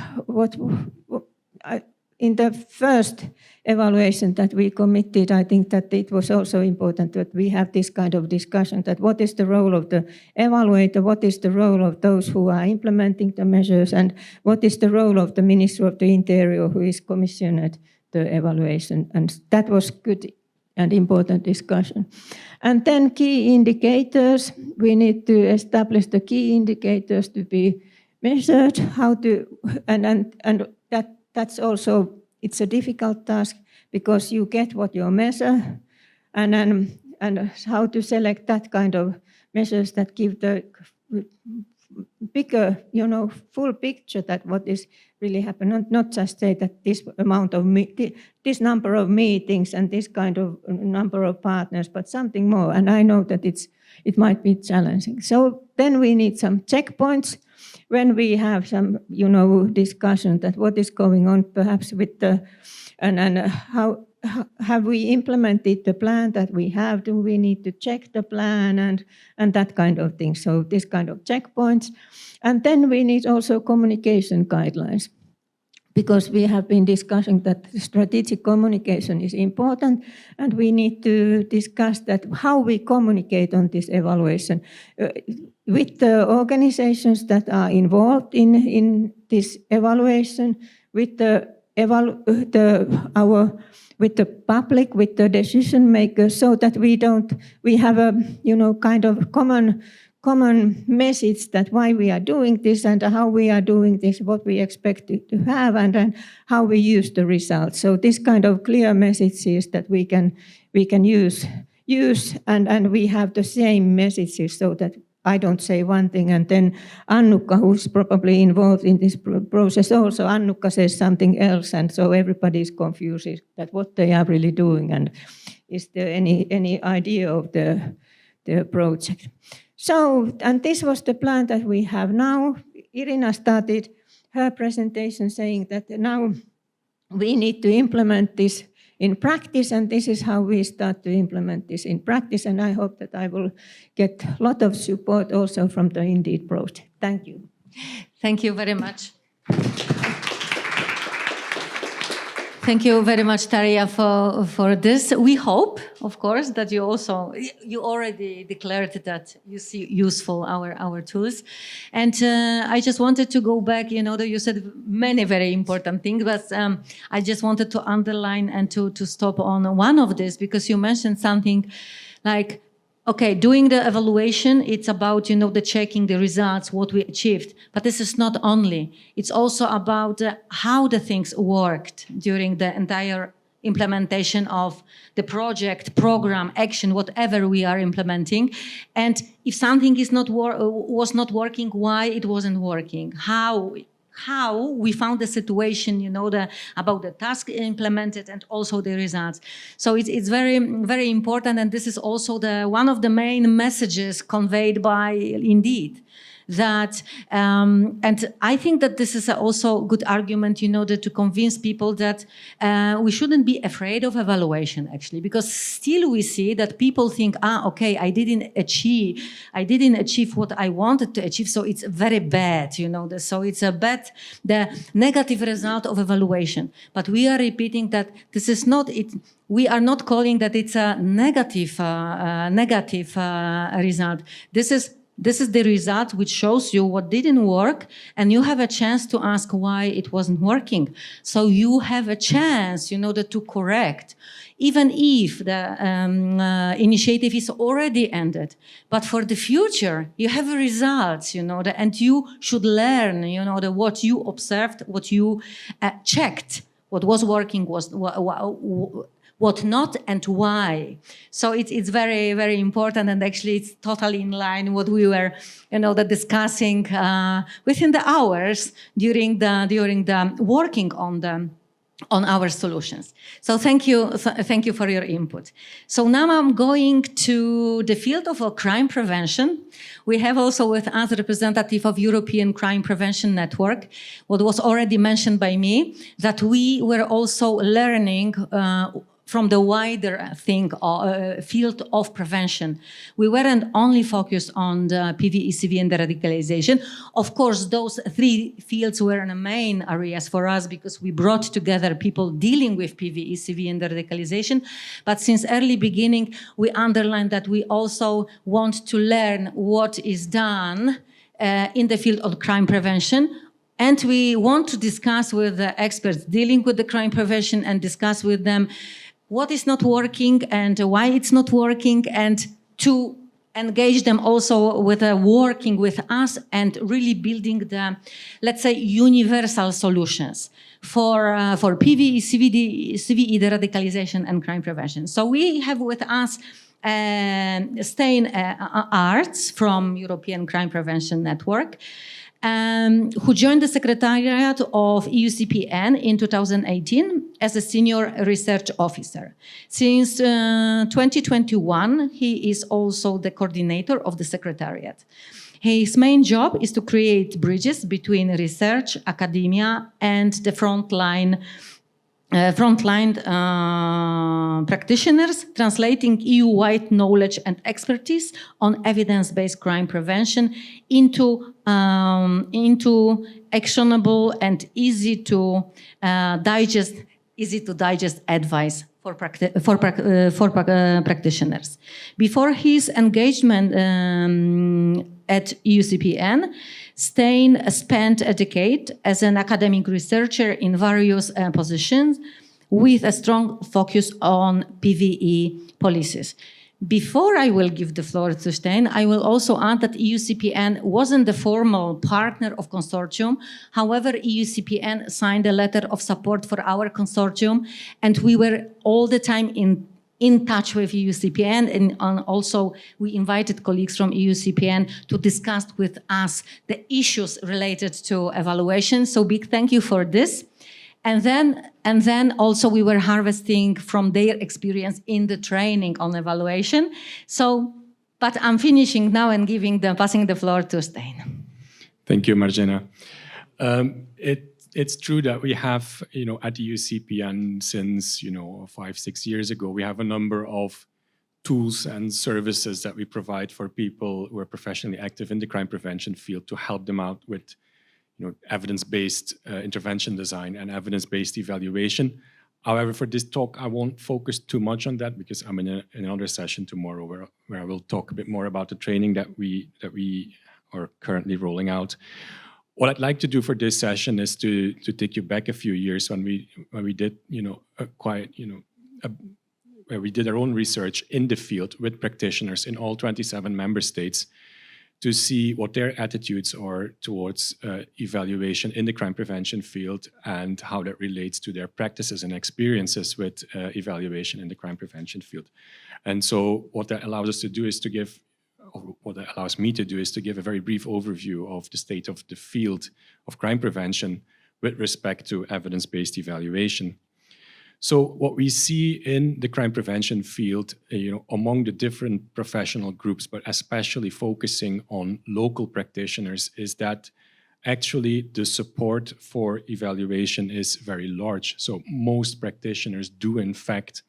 in the first evaluation that we committed, I think that it was also important that we have this kind of discussion, that what is the role of the evaluator, what is the role of those who are implementing the measures, and what is the role of the Minister of the Interior who is commissioned the evaluation. And that was good and important discussion. And then key indicators, we need to establish the key indicators to be measured, and that's also, it's a difficult task because you get what you measure, and how to select that kind of measures that give the bigger, full picture that what is really happening. Not just say that this amount of this number of meetings and this kind of number of partners, but something more. And I know that it might be challenging. So then we need some checkpoints when we have some, discussion that what is going on, perhaps with and how have we implemented the plan that we have? Do we need to check the plan and that kind of thing? So this kind of checkpoints. And then we need also communication guidelines, because we have been discussing that strategic communication is important, and we need to discuss that how we communicate on this evaluation with the organizations that are involved in this evaluation, with the public, with the decision makers, so that we have a kind of common message that why we are doing this and how we are doing this, what we expect to have, and then how we use the results. So this kind of clear messages that we can use and we have the same messages, so that I don't say one thing, and then Annukka, who's probably involved in this process also, Annukka says something else, and so everybody's confused that what they are really doing, and is there any idea of the project. So, and this was the plan that we have now. Irina started her presentation saying that now we need to implement this in practice, and this is how we start to implement this in practice, and I hope that I will get a lot of support also from the Indeed project. Thank you. Thank you very much. Thank you very much, Tarja, for this. We hope, of course, that you already declared that you see useful our tools. And I just wanted to go back, that you said many very important things, but I just wanted to underline and to stop on one of this, because you mentioned something like, okay, doing the evaluation, it's about, the checking the results, what we achieved. But this is not only. It's also about how the things worked during the entire implementation of the project, program, action, whatever we are implementing. And if something was not working, why it wasn't working, how we found the situation, about the task implemented and also the results. So it's very, very important. And this is also one of the main messages conveyed by Indeed. That, and I think that this is also a good argument, to convince people that we shouldn't be afraid of evaluation, actually, because still we see that people think, okay, I didn't achieve what I wanted to achieve, so it's very bad, so it's the negative result of evaluation. But we are repeating that this is not it. We are not calling that it's a negative result. This is the result which shows you what didn't work, and you have a chance to ask why it wasn't working. So you have a chance, to correct, even if the initiative is already ended. But for the future, you have results, and you should learn, what you observed, what you checked, what was working, what not, and why. So it's very, very important, and actually it's totally in line what we were, discussing within the hours during the working on our solutions. So thank you for your input. So now I'm going to the field of crime prevention. We have also with us a representative of European Crime Prevention Network. What was already mentioned by me, that we were also learning from the wider field of prevention. We weren't only focused on the PV-ECV and the radicalization. Of course, those three fields were the main areas for us because we brought together people dealing with PV-ECV and the radicalization. But since early beginning, we underlined that we also want to learn what is done in the field of crime prevention. And we want to discuss with the experts dealing with the crime prevention and discuss with them what is not working and why it's not working, and to engage them also with working with us and really building the, let's say, universal solutions for PV, CVE, de-radicalization and crime prevention. So we have with us Stijn Aerts from European Crime Prevention Network, who joined the Secretariat of EUCPN in 2018 as a senior research officer. Since 2021, he is also the coordinator of the Secretariat. His main job is to create bridges between research, academia, and the frontline practitioners, translating EU-wide knowledge and expertise on evidence-based crime prevention into actionable and easy to digest advice for practitioners. Before his engagement at EUCPN, Stijn spent a decade as an academic researcher in various positions with a strong focus on PVE policies. Before I will give the floor to Stijn, I will also add that EUCPN wasn't the formal partner of consortium. However, EUCPN signed a letter of support for our consortium, and we were all the time in in touch with EUCPN, and also we invited colleagues from EUCPN to discuss with us the issues related to evaluation. So big thank you for this. And then also we were harvesting from their experience in the training on evaluation. So, but I'm finishing now and passing the floor to Stein. Thank you, Marjana. It's true that we have, at EUCPN since, 5-6 years ago, we have a number of tools and services that we provide for people who are professionally active in the crime prevention field to help them out with, evidence-based intervention design and evidence-based evaluation. However, for this talk, I won't focus too much on that because I'm in another session tomorrow where I will talk a bit more about the training that we are currently rolling out. What I'd like to do for this session is to take you back a few years when we did, where we did our own research in the field with practitioners in all 27 member states to see what their attitudes are towards evaluation in the crime prevention field and how that relates to their practices and experiences with evaluation in the crime prevention field. And so what that allows us to do is to give, or what that allows me to do is to give a very brief overview of the state of the field of crime prevention with respect to evidence-based evaluation. So what we see in the crime prevention field, among the different professional groups, but especially focusing on local practitioners, is that actually the support for evaluation is very large. So most practitioners do in fact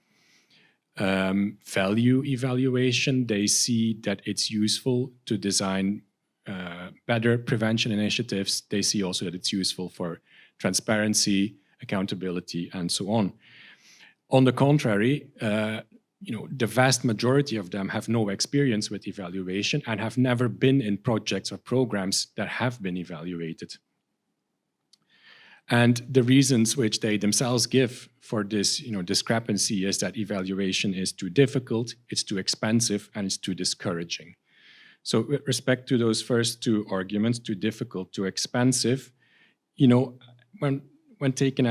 value evaluation. They see that it's useful to design better prevention initiatives. They see also that it's useful for transparency, accountability, and so on. On the contrary, the vast majority of them have no experience with evaluation and have never been in projects or programs that have been evaluated. And the reasons which they themselves give for this discrepancy is that evaluation is too difficult, it's too expensive, and it's too discouraging. So with respect to those first two arguments, too difficult, too expensive, when taken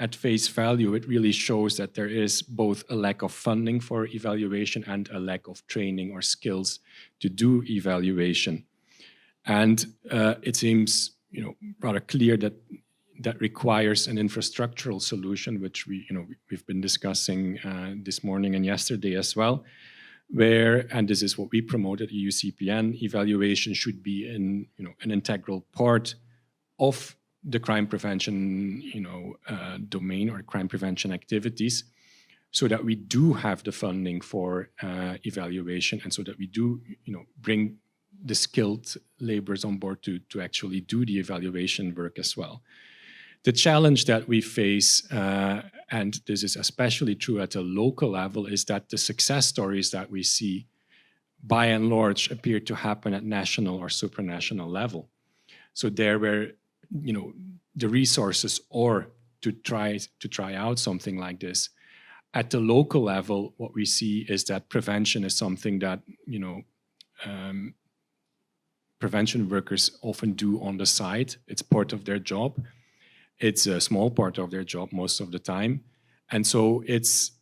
at face value, it really shows that there is both a lack of funding for evaluation and a lack of training or skills to do evaluation. And it seems rather clear that that requires an infrastructural solution, which we've been discussing this morning and yesterday as well, where, and this is what we promote at EUCPN, evaluation should be an integral part of the crime prevention domain or crime prevention activities, so that we do have the funding for evaluation, and so that we do bring the skilled laborers on board to actually do the evaluation work as well. The challenge that we face, and this is especially true at a local level, is that the success stories that we see by and large appear to happen at national or supranational level. So there where the resources or to try out something like this. At the local level, what we see is that prevention is something that prevention workers often do on the side. It's part of their job. It's a small part of their job most of the time. And so it's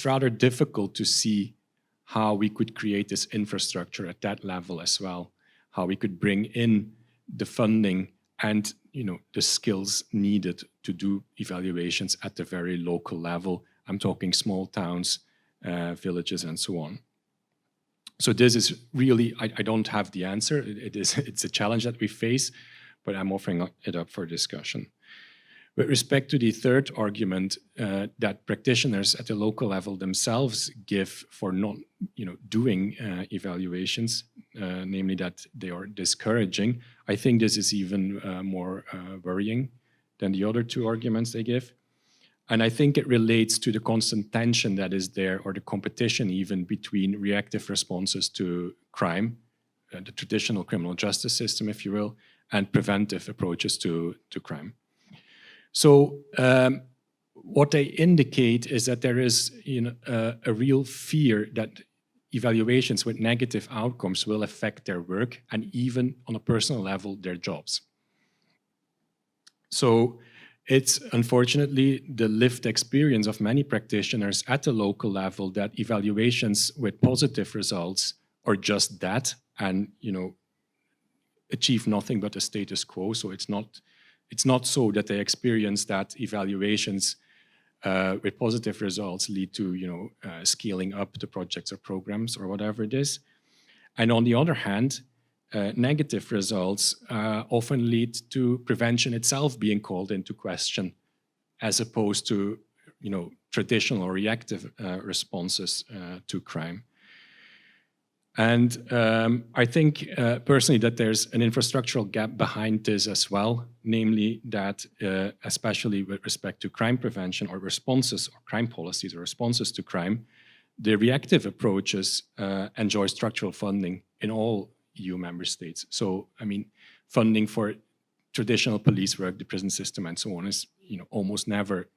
rather difficult to see how we could create this infrastructure at that level as well, how we could bring in the funding and the skills needed to do evaluations at the very local level. I'm talking small towns, villages, and so on. So this is really, I don't have the answer. It's a challenge that we face, but I'm offering it up for discussion. With respect to the third argument that practitioners at the local level themselves give for not doing evaluations, namely that they are discouraging, I think this is even more worrying than the other two arguments they give. And I think it relates to the constant tension that is there, or the competition even, between reactive responses to crime, the traditional criminal justice system, if you will, and preventive approaches to crime. So what they indicate is that there is a real fear that evaluations with negative outcomes will affect their work and even on a personal level, their jobs. So It's unfortunately the lived experience of many practitioners at the local level that evaluations with positive results are just that, and achieve nothing but a status quo. So it's not so that they experience that evaluations with positive results lead to scaling up the projects or programs or whatever it is. And on the other hand, negative results often lead to prevention itself being called into question, as opposed to traditional or reactive responses to crime. And I think personally that there's an infrastructural gap behind this as well, namely that especially with respect to crime prevention or responses or crime policies or responses to crime, the reactive approaches enjoy structural funding in all EU member states. So, I mean, funding for traditional police work, the prison system, and so on is, almost never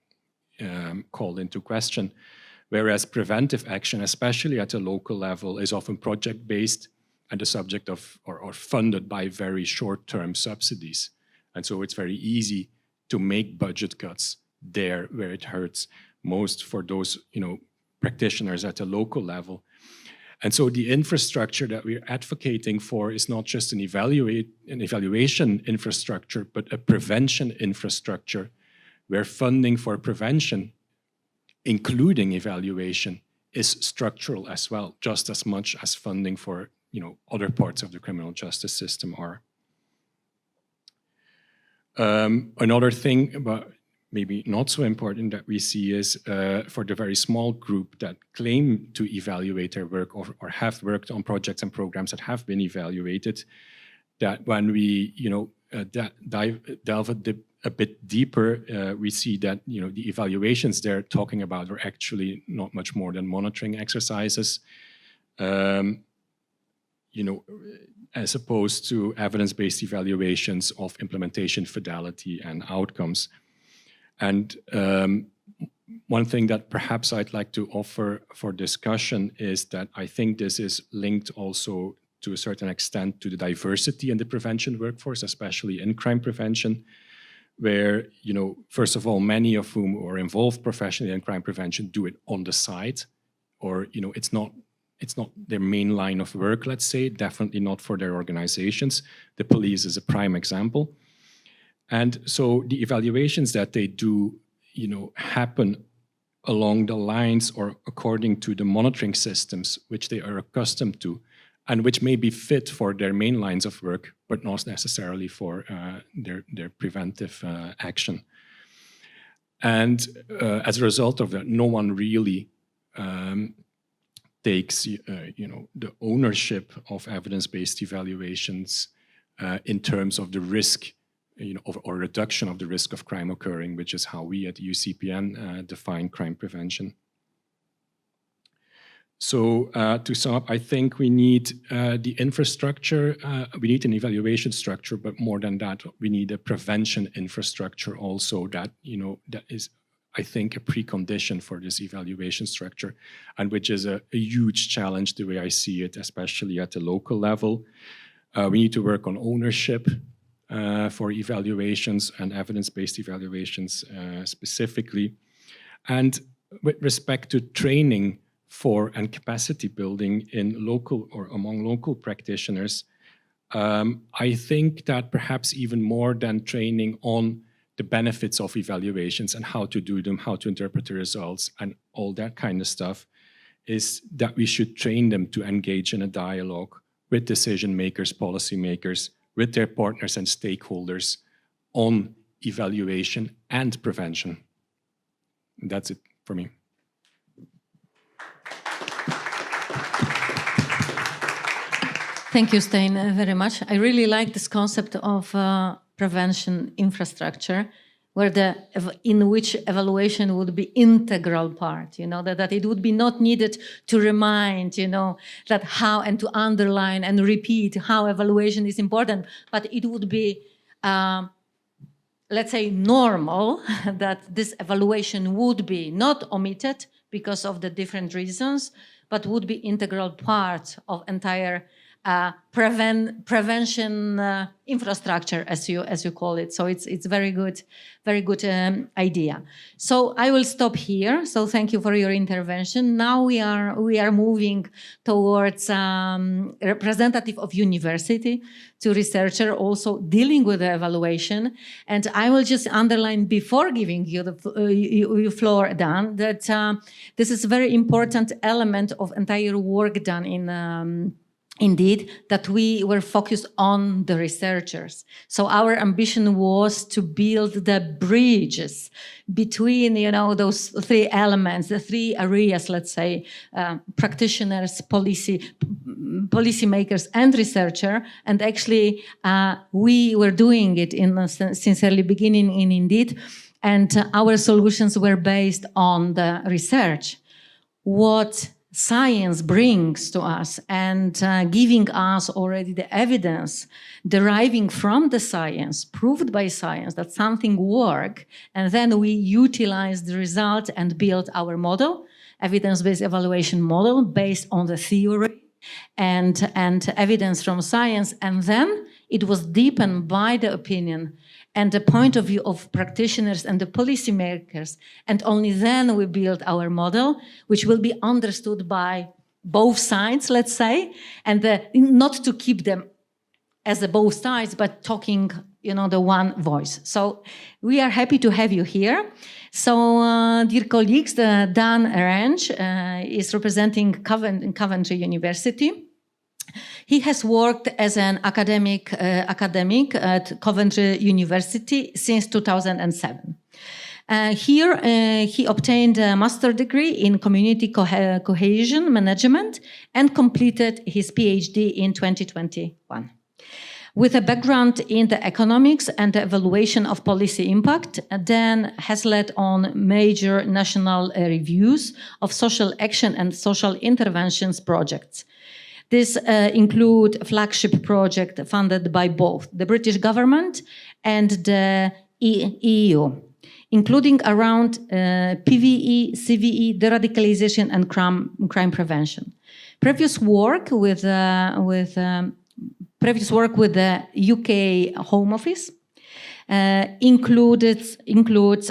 called into question. Whereas preventive action, especially at a local level, is often project-based and the subject of or funded by very short-term subsidies. And so it's very easy to make budget cuts there where it hurts most for those, practitioners at a local level. And so the infrastructure that we're advocating for is not just an evaluation infrastructure, but a prevention infrastructure where funding for prevention, including evaluation, is structural as well, just as much as funding for other parts of the criminal justice system are. Another thing, but maybe not so important, that we see is for the very small group that claim to evaluate their work or have worked on projects and programs that have been evaluated, that when we delve a bit deeper, we see that the evaluations they're talking about are actually not much more than monitoring exercises, as opposed to evidence-based evaluations of implementation fidelity and outcomes. And one thing that perhaps I'd like to offer for discussion is that I think this is linked also to a certain extent to the diversity in the prevention workforce, especially in crime prevention, where, first of all, many of whom are involved professionally in crime prevention do it on the side, or, it's not their main line of work, let's say, definitely not for their organizations. The police is a prime example. And so the evaluations that they do, happen along the lines or according to the monitoring systems which they are accustomed to, and which may be fit for their main lines of work, but not necessarily for their preventive action. And as a result of that, no one really takes, the ownership of evidence-based evaluations in terms of the risk, or reduction of the risk of crime occurring, which is how we at UCPN define crime prevention. So to sum up, I think we need the infrastructure, we need an evaluation structure, but more than that, we need a prevention infrastructure also that, that is, I think, a precondition for this evaluation structure, and which is a huge challenge the way I see it, especially at the local level. We need to work on ownership for evaluations and evidence-based evaluations specifically. And with respect to training for and capacity building in local or among local practitioners, I think that perhaps even more than training on the benefits of evaluations and how to do them, how to interpret the results and all that kind of stuff, is that we should train them to engage in a dialogue with decision makers, policy makers, with their partners and stakeholders on evaluation and prevention. That's it for me. Thank you, Stein, very much. I really like this concept of prevention infrastructure, where in which evaluation would be integral part, that it would be not needed to remind, that how and to underline and repeat how evaluation is important, but it would be, let's say, normal that this evaluation would be not omitted because of the different reasons, but would be integral part of entire prevention infrastructure, as you call it. So it's very good idea. So I will stop here. So thank you for your intervention. Now we are moving towards representative of university to researcher, also dealing with the evaluation. And I will just underline before giving you the floor, Dan, that this is a very important element of entire work done in indeed, that we were focused on the researchers. So our ambition was to build the bridges between, those three elements, the three areas, let's say, practitioners, policymakers, and researcher. And actually, we were doing it since early beginning in Indeed. And our solutions were based on the research. What science brings to us and giving us already the evidence deriving from the science, proved by science that something works, and then we utilize the result and build our model, evidence-based evaluation model based on the theory and evidence from science, and then it was deepened by the opinion and the point of view of practitioners and the policymakers. And only then we build our model, which will be understood by both sides, let's say, and not to keep them as both sides, but talking, the one voice. So we are happy to have you here. So, dear colleagues, Dan Range is representing Coventry University. He has worked as an academic at Coventry University since 2007. Here, he obtained a master's degree in community cohesion management and completed his PhD in 2021. With a background in the economics and the evaluation of policy impact, Dan has led on major national reviews of social action and social interventions projects. This include flagship project funded by both the British government and the EU, including around PVE, CVE, de-radicalisation and crime prevention. Previous work with the UK Home Office includes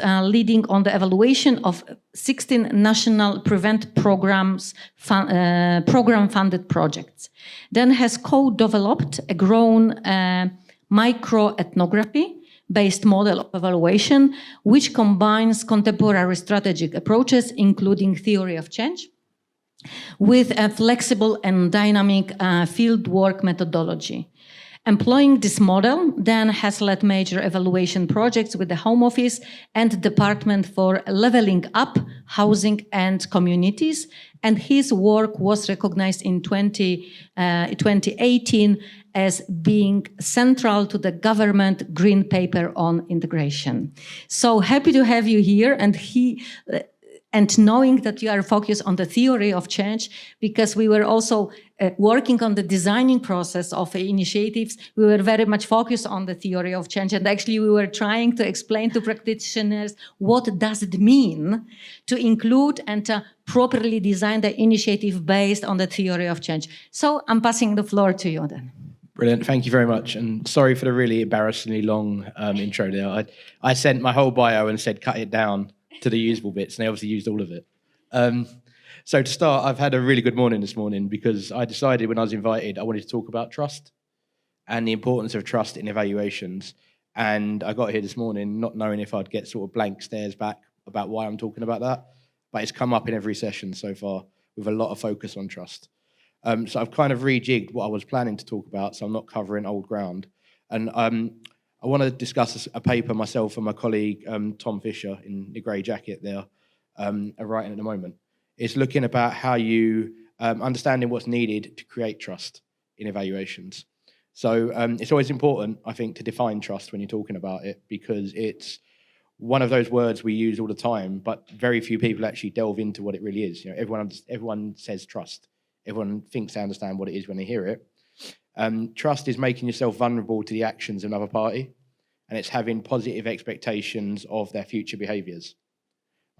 leading on the evaluation of 16 national prevent programs, program-funded projects. Then has co-developed a grown microethnography-based model of evaluation, which combines contemporary strategic approaches, including theory of change, with a flexible and dynamic fieldwork methodology. Employing this model, Dan has led major evaluation projects with the Home Office and Department for Levelling Up, Housing and Communities, and his work was recognized in 2018 as being central to the government Green Paper on Integration. So happy to have you here, and knowing that you are focused on the theory of change, because we were also working on the designing process of initiatives, we were very much focused on the theory of change. And actually we were trying to explain to practitioners what does it mean to include and to properly design the initiative based on the theory of change. So I'm passing the floor to you then. Brilliant, thank you very much. And sorry for the really embarrassingly long intro there. I sent my whole bio and said cut it down to the usable bits, and they obviously used all of it. So to start, I've had a really good morning this morning because I decided when I was invited, I wanted to talk about trust and the importance of trust in evaluations. And I got here this morning not knowing if I'd get sort of blank stares back about why I'm talking about that, but it's come up in every session so far with a lot of focus on trust. So I've kind of rejigged what I was planning to talk about, so I'm not covering old ground. And I want to discuss a paper myself and my colleague, Tom Fisher, in the grey jacket there, are writing at the moment. It's looking about how you, understanding what's needed to create trust in evaluations. So it's always important, I think, to define trust when you're talking about it, because it's one of those words we use all the time, but very few people actually delve into what it really is. You know, everyone says trust. Everyone thinks they understand what it is when they hear it. Trust is making yourself vulnerable to the actions of another party, and it's having positive expectations of their future behaviours.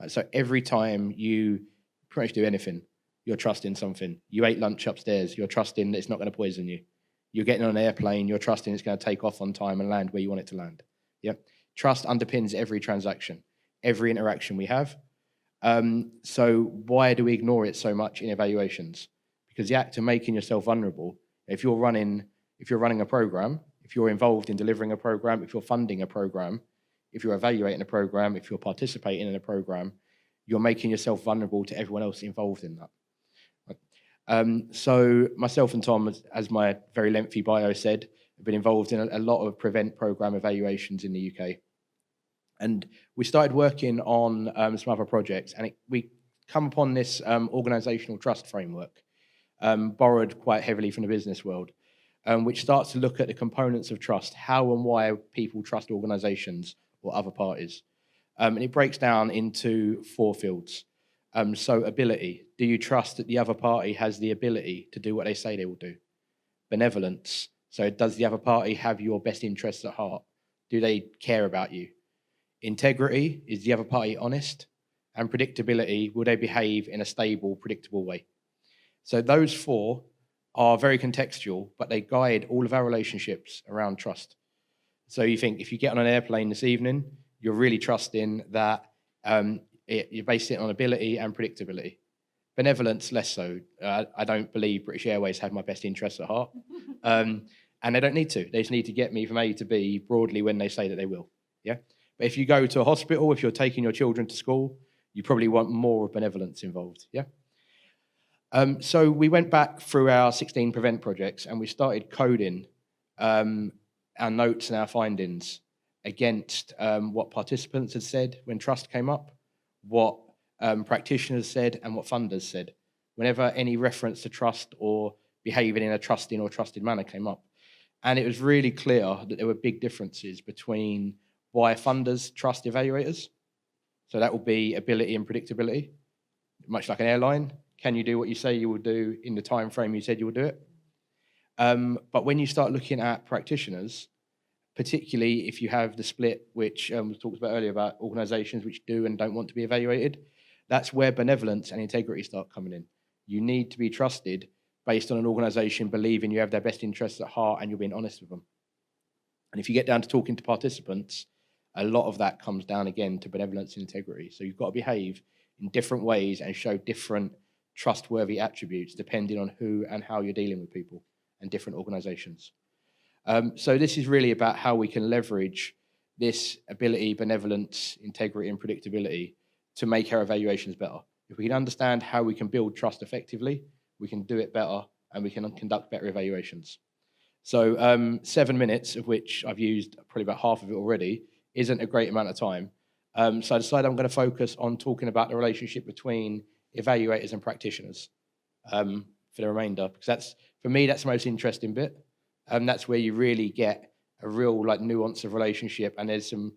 Right, so every time you pretty much do anything, you're trusting something. You ate lunch upstairs, you're trusting that it's not going to poison you. You're getting on an airplane, you're trusting it's going to take off on time and land where you want it to land. Yeah. Trust underpins every transaction, every interaction we have. So why do we ignore it so much in evaluations? Because the act of making yourself vulnerable, if you're running a program, if you're involved in delivering a program, if you're funding a program, if you're evaluating a program, if you're participating in a program, you're making yourself vulnerable to everyone else involved in that. So myself and Tom, as my very lengthy bio said, have been involved in a lot of prevent program evaluations in the UK. And we started working on some other projects, and we come upon this organisational trust framework, borrowed quite heavily from the business world, which starts to look at the components of trust, how and why people trust organisations or other parties. And it breaks down into 4 fields. So ability, do you trust that the other party has the ability to do what they say they will do? Benevolence, so does the other party have your best interests at heart? Do they care about you? Integrity, is the other party honest? And predictability, will they behave in a stable, predictable way? So those 4 are very contextual, but they guide all of our relationships around trust. So you think if you get on an airplane this evening, you're really trusting that you're basing it on ability and predictability. Benevolence, less so. I don't believe British Airways have my best interests at heart. And they don't need to. They just need to get me from A to B broadly when they say that they will. Yeah. But if you go to a hospital, if you're taking your children to school, you probably want more of benevolence involved. Yeah. So we went back through our 16 prevent projects and we started coding our notes and our findings against what participants had said when trust came up, what practitioners said, and what funders said, whenever any reference to trust or behaving in a trusting or trusted manner came up. And it was really clear that there were big differences between why funders trust evaluators. So that will be ability and predictability, much like an airline. Can you do what you say you will do in the time frame you said you will do it? But when you start looking at practitioners, particularly if you have the split, which was talked about earlier about organisations which do and don't want to be evaluated, that's where benevolence and integrity start coming in. You need to be trusted based on an organisation believing you have their best interests at heart and you're being honest with them. And if you get down to talking to participants, a lot of that comes down again to benevolence and integrity. So you've got to behave in different ways and show different trustworthy attributes depending on who and how you're dealing with people and different organisations. So this is really about how we can leverage this ability, benevolence, integrity, and predictability to make our evaluations better. If we can understand how we can build trust effectively, we can do it better and we can conduct better evaluations. So 7 minutes, of which I've used probably about half of it already, isn't a great amount of time. So I decided I'm going to focus on talking about the relationship between evaluators and practitioners for the remainder, because for me, that's the most interesting bit. That's where you really get a real nuance of relationship, and there's some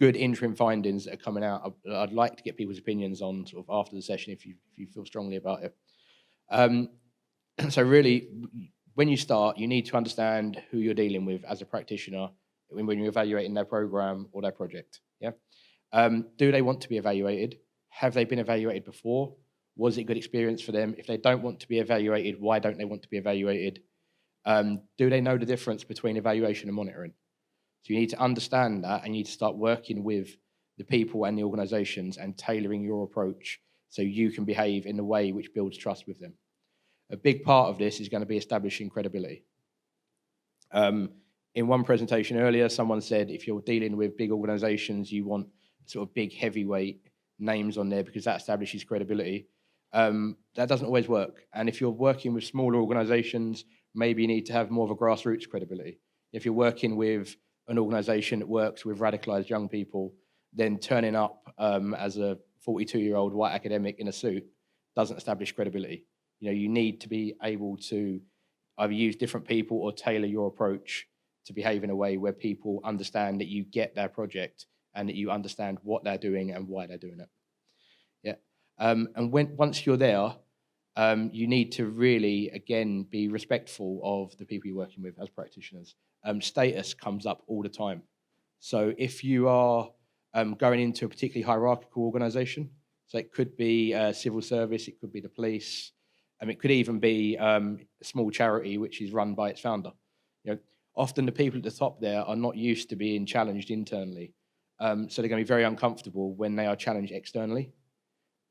good interim findings that are coming out. I'd like to get people's opinions on sort of after the session if you feel strongly about it. So really, when you start, you need to understand who you're dealing with as a practitioner when you're evaluating their program or their project. Yeah. Do they want to be evaluated? Have they been evaluated before? Was it a good experience for them? If they don't want to be evaluated, why don't they want to be evaluated? Do they know the difference between evaluation and monitoring? So you need to understand that, and you need to start working with the people and the organisations and tailoring your approach so you can behave in a way which builds trust with them. A big part of this is going to be establishing credibility. In one presentation earlier, someone said if you're dealing with big organisations, you want sort of big heavyweight names on there because that establishes credibility. That doesn't always work. And if you're working with smaller organisations, maybe you need to have more of a grassroots credibility. If you're working with an organisation that works with radicalised young people, then turning up as a 42-year-old white academic in a suit doesn't establish credibility. You need to be able to either use different people or tailor your approach to behave in a way where people understand that you get their project and that you understand what they're doing and why they're doing it. Yeah. And once you're there, you need to really, again, be respectful of the people you're working with as practitioners. Status comes up all the time. So if you are going into a particularly hierarchical organisation, So it could be civil service, it could be the police, and it could even be a small charity which is run by its founder. You know, often the people at the top there are not used to being challenged internally. So they're going to be very uncomfortable when they are challenged externally.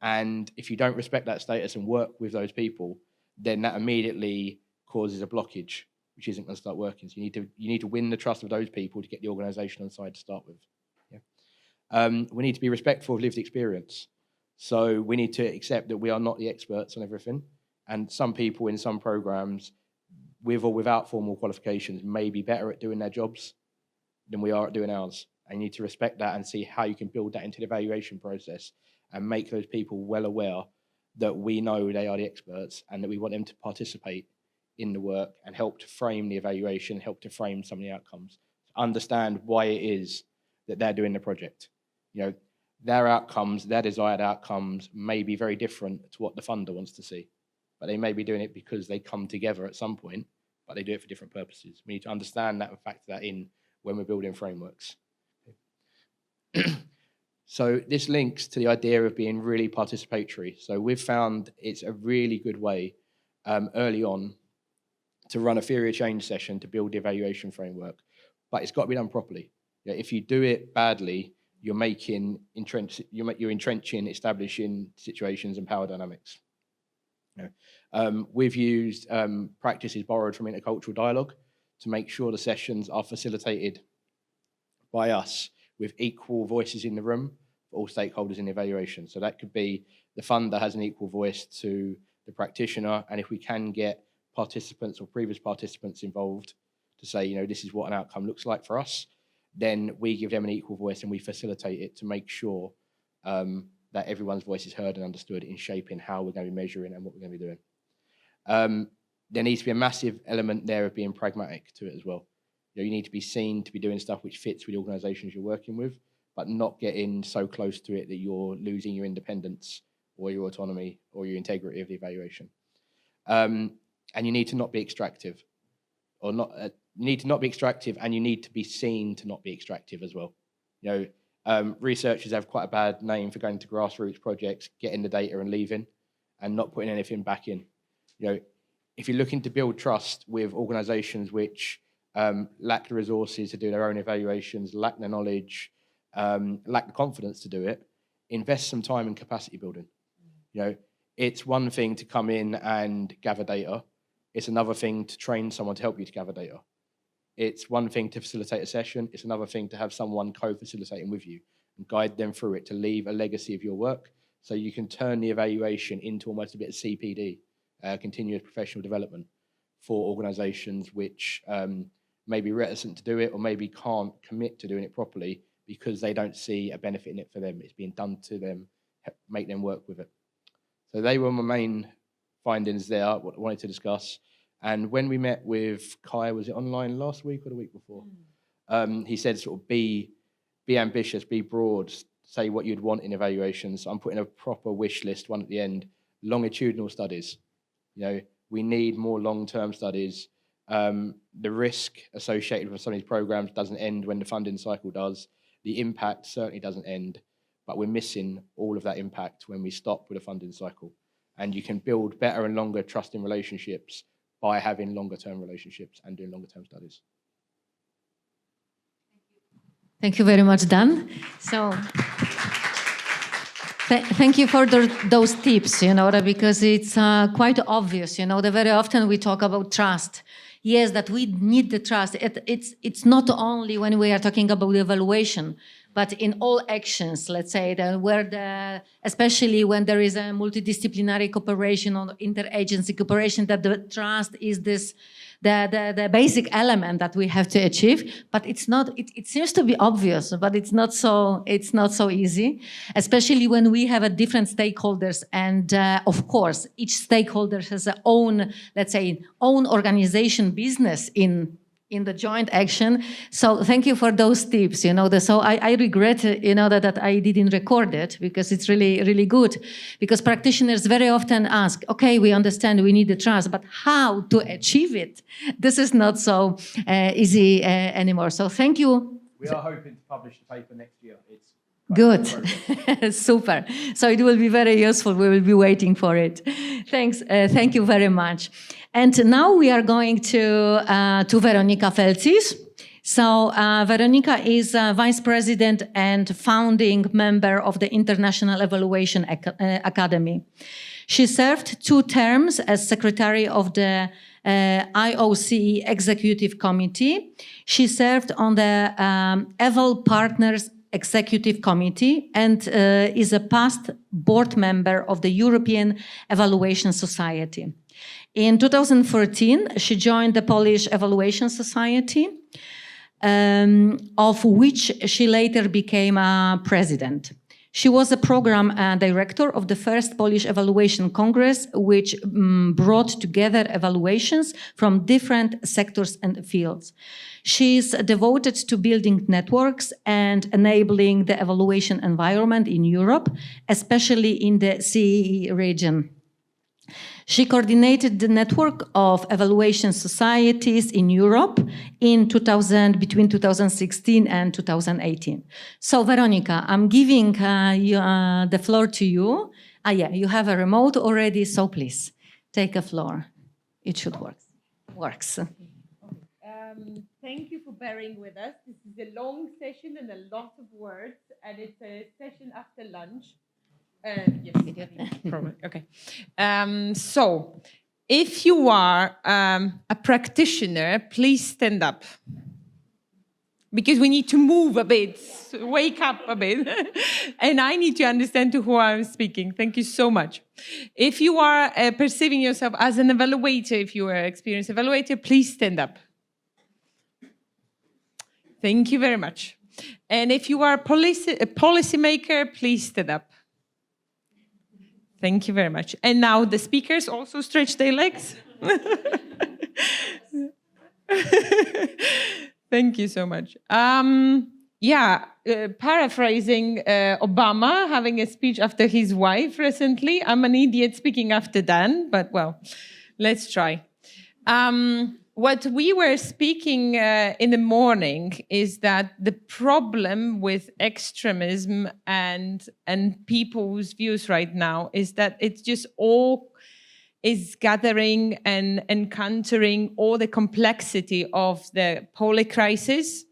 And if you don't respect that status and work with those people, then that immediately causes a blockage, which isn't going to start working. So you need to win the trust of those people to get the organisation on side to start with. Yeah. We need to be respectful of lived experience. So we need to accept that we are not the experts on everything. And some people in some programs, with or without formal qualifications, may be better at doing their jobs than we are at doing ours. And you need to respect that and see how you can build that into the evaluation process and make those people well aware that we know they are the experts and that we want them to participate in the work and help to frame the evaluation, help to frame some of the outcomes, understand why it is that they're doing the project. You know, their outcomes, their desired outcomes may be very different to what the funder wants to see, but they may be doing it because they come together at some point, but they do it for different purposes. We need to understand that and factor that in when we're building frameworks. So this links to the idea of being really participatory. So we've found it's a really good way early on to run a theory of change session to build the evaluation framework, but it's got to be done properly. You know, if you do it badly, you're entrenching, establishing situations and power dynamics. You know, we've used practices borrowed from intercultural dialogue to make sure the sessions are facilitated by us with equal voices in the room for all stakeholders in the evaluation. So that could be the funder has an equal voice to the practitioner, and if we can get participants or previous participants involved to say, you know, this is what an outcome looks like for us, then we give them an equal voice and we facilitate it to make sure that everyone's voice is heard and understood in shaping how we're going to be measuring and what we're going to be doing. There needs to be a massive element there of being pragmatic to it as well. You know, you need to be seen to be doing stuff which fits with the organisations you're working with, but not getting so close to it that you're losing your independence or your autonomy or your integrity of the evaluation. And you need to not be extractive, or not. You need to not be extractive, and you need to be seen to not be extractive as well. You know, researchers have quite a bad name for going to grassroots projects, getting the data and leaving, and not putting anything back in. You know, if you're looking to build trust with organisations which lack the resources to do their own evaluations, lack the knowledge, lack the confidence to do it, invest some time in capacity building. You know, it's one thing to come in and gather data. It's another thing to train someone to help you to gather data. It's one thing to facilitate a session. It's another thing to have someone co-facilitating with you and guide them through it to leave a legacy of your work, so you can turn the evaluation into almost a bit of CPD, continuous professional development, for organisations which may be reticent to do it or maybe can't commit to doing it properly because they don't see a benefit in it for them. It's being done to them, make them work with it. So they were my main findings there, what I wanted to discuss. And when we met with Kai, was it online last week or the week before? He said sort of be ambitious, be broad, say what you'd want in evaluations. I'm putting a proper wish list, one at the end, longitudinal studies. You know, we need more long-term studies. The risk associated with some of these programs doesn't end when the funding cycle does. The impact certainly doesn't end, but we're missing all of that impact when we stop with a funding cycle. And you can build better and longer trusting relationships by having longer term relationships and doing longer term studies. Thank you very much, Dan. So thank you for those tips, you know, because it's quite obvious, you know, that very often we talk about trust. Yes, that we need the trust. It's not only when we are talking about evaluation, but in all actions, let's say, especially when there is a multidisciplinary cooperation or interagency cooperation, that the trust is the basic element that we have to achieve. But it's not. It seems to be obvious, but it's not so easy, especially when we have different stakeholders, and of course, each stakeholder has their own, let's say, own organization business in the joint action. So thank you for those tips, you know. So I regret, you know, that I didn't record it, because it's really, really good. Because practitioners very often ask, okay, we understand we need the trust, but how to achieve it? This is not so easy anymore. So thank you. We are hoping to publish the paper next year. Good. Super. So it will be very useful. We will be waiting for it. Thanks. Thank you very much. And now we are going to Weronika Felcis. So Weronika is Vice President and founding member of the International Evaluation Academy. She served 2 terms as Secretary of the IOCE Executive Committee. She served on the Eval Partners Executive Committee and is a past board member of the European Evaluation Society. In 2014, she joined the Polish Evaluation Society, of which she later became a president. She was a program director of the first Polish Evaluation Congress, which brought together evaluations from different sectors and fields. She is devoted to building networks and enabling the evaluation environment in Europe, especially in the CEE region. She coordinated the network of evaluation societies in Europe between 2016 and 2018. So, Weronika, I'm giving the floor to you. Yeah, you have a remote already, so please take a floor. It should work. Works. Thank you for bearing with us. This is a long session and a lot of words, and it's a session after lunch. Yes, probably. Okay. So, if you are a practitioner, please stand up. Because we need to move a bit, wake up a bit. And I need to understand to who I'm speaking. Thank you so much. If you are perceiving yourself as an evaluator, if you are an experienced evaluator, please stand up. Thank you very much. And if you are a policymaker, please stand up. Thank you very much. And now the speakers also stretch their legs. Thank you so much. Paraphrasing Obama having a speech after his wife recently. I'm an idiot speaking after Dan, but well, let's try. What we were speaking in the morning is that the problem with extremism and people's views right now is that it's just all is gathering and encountering all the complexity of the poly crisis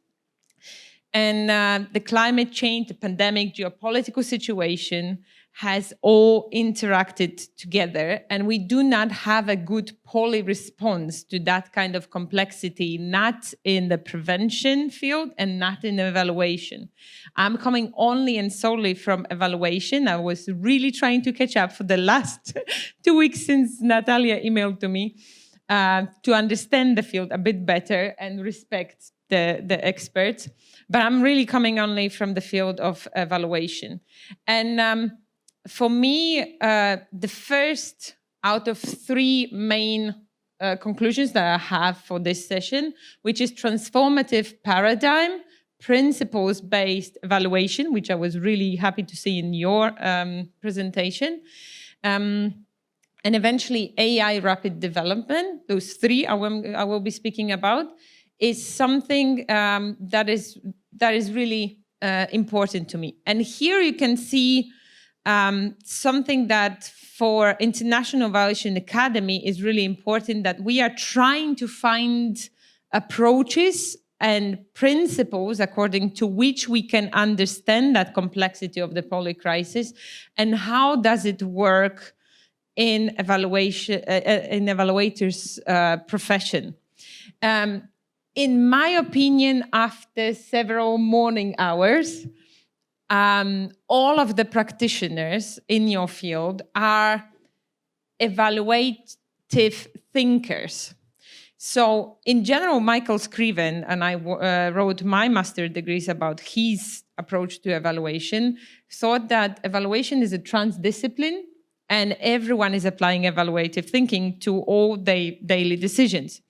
and the climate change, the pandemic, geopolitical situation has all interacted together, and we do not have a good poly response to that kind of complexity, not in the prevention field and not in evaluation. I'm coming only and solely from evaluation. I was really trying to catch up for the last 2 weeks since Natalia emailed to me to understand the field a bit better and respect the experts. But I'm really coming only from the field of evaluation. And for me, the first out of 3 main conclusions that I have for this session, which is transformative paradigm, principles-based evaluation, which I was really happy to see in your presentation, and eventually AI rapid development. Those 3 I will be speaking about is something that is really important to me. And here you can see something that for International Evaluation Academy is really important, that we are trying to find approaches and principles according to which we can understand that complexity of the poly crisis and how does it work in evaluation, in evaluators' profession. In my opinion, after several morning hours, all of the practitioners in your field are evaluative thinkers. So in general, Michael Scriven, and I wrote my master degrees about his approach to evaluation, thought that evaluation is a transdiscipline and everyone is applying evaluative thinking to all their daily decisions.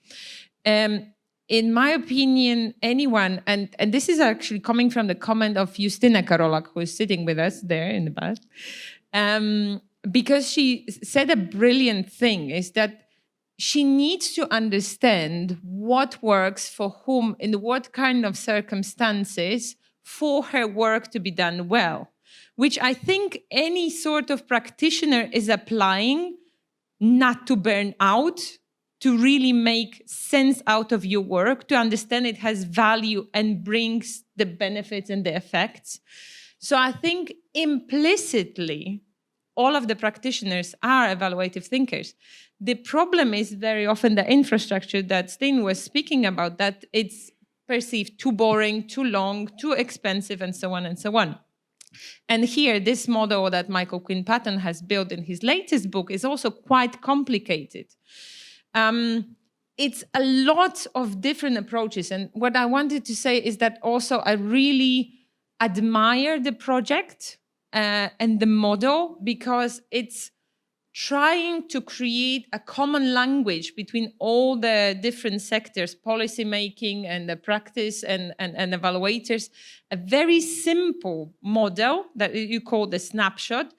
In my opinion, anyone, and this is actually coming from the comment of Justyna Karolak, who is sitting with us there in the back, because she said a brilliant thing, is that she needs to understand what works for whom, in what kind of circumstances, for her work to be done well, which I think any sort of practitioner is applying not to burn out, to really make sense out of your work, to understand it has value and brings the benefits and the effects. So I think implicitly, all of the practitioners are evaluative thinkers. The problem is very often the infrastructure that Steen was speaking about, that it's perceived too boring, too long, too expensive, and so on and so on. And here, this model that Michael Quinn-Patton has built in his latest book is also quite complicated. It's a lot of different approaches. And what I wanted to say is that also I really admire the project and the model, because it's trying to create a common language between all the different sectors, policy making and the practice and evaluators, a very simple model that you call the snapshot,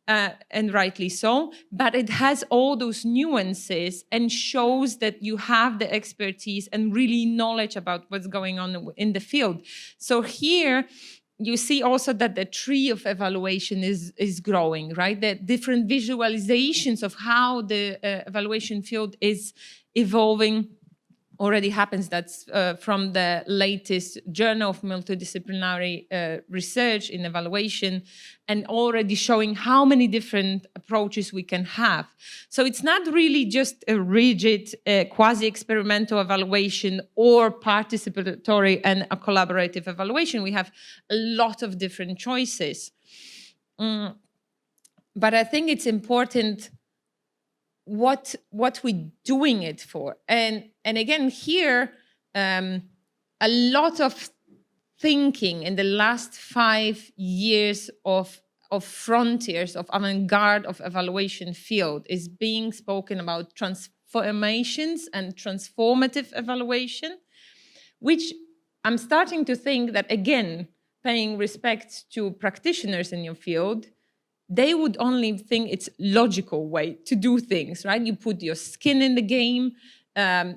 and rightly so, but it has all those nuances and shows that you have the expertise and really knowledge about what's going on in the field. So here, you see also that the tree of evaluation is growing, right? The different visualizations of how the evaluation field is evolving already happens. That's from the latest Journal of Multidisciplinary Research in Evaluation, and already showing how many different approaches we can have. So it's not really just a rigid quasi-experimental evaluation or participatory and a collaborative evaluation. We have a lot of different choices. But I think it's important what we're doing it for. And again, here, a lot of thinking in the last 5 years of frontiers, of avant-garde of evaluation field is being spoken about transformations and transformative evaluation, which I'm starting to think that, again, paying respect to practitioners in your field, they would only think it's logical way to do things, right? You put your skin in the game.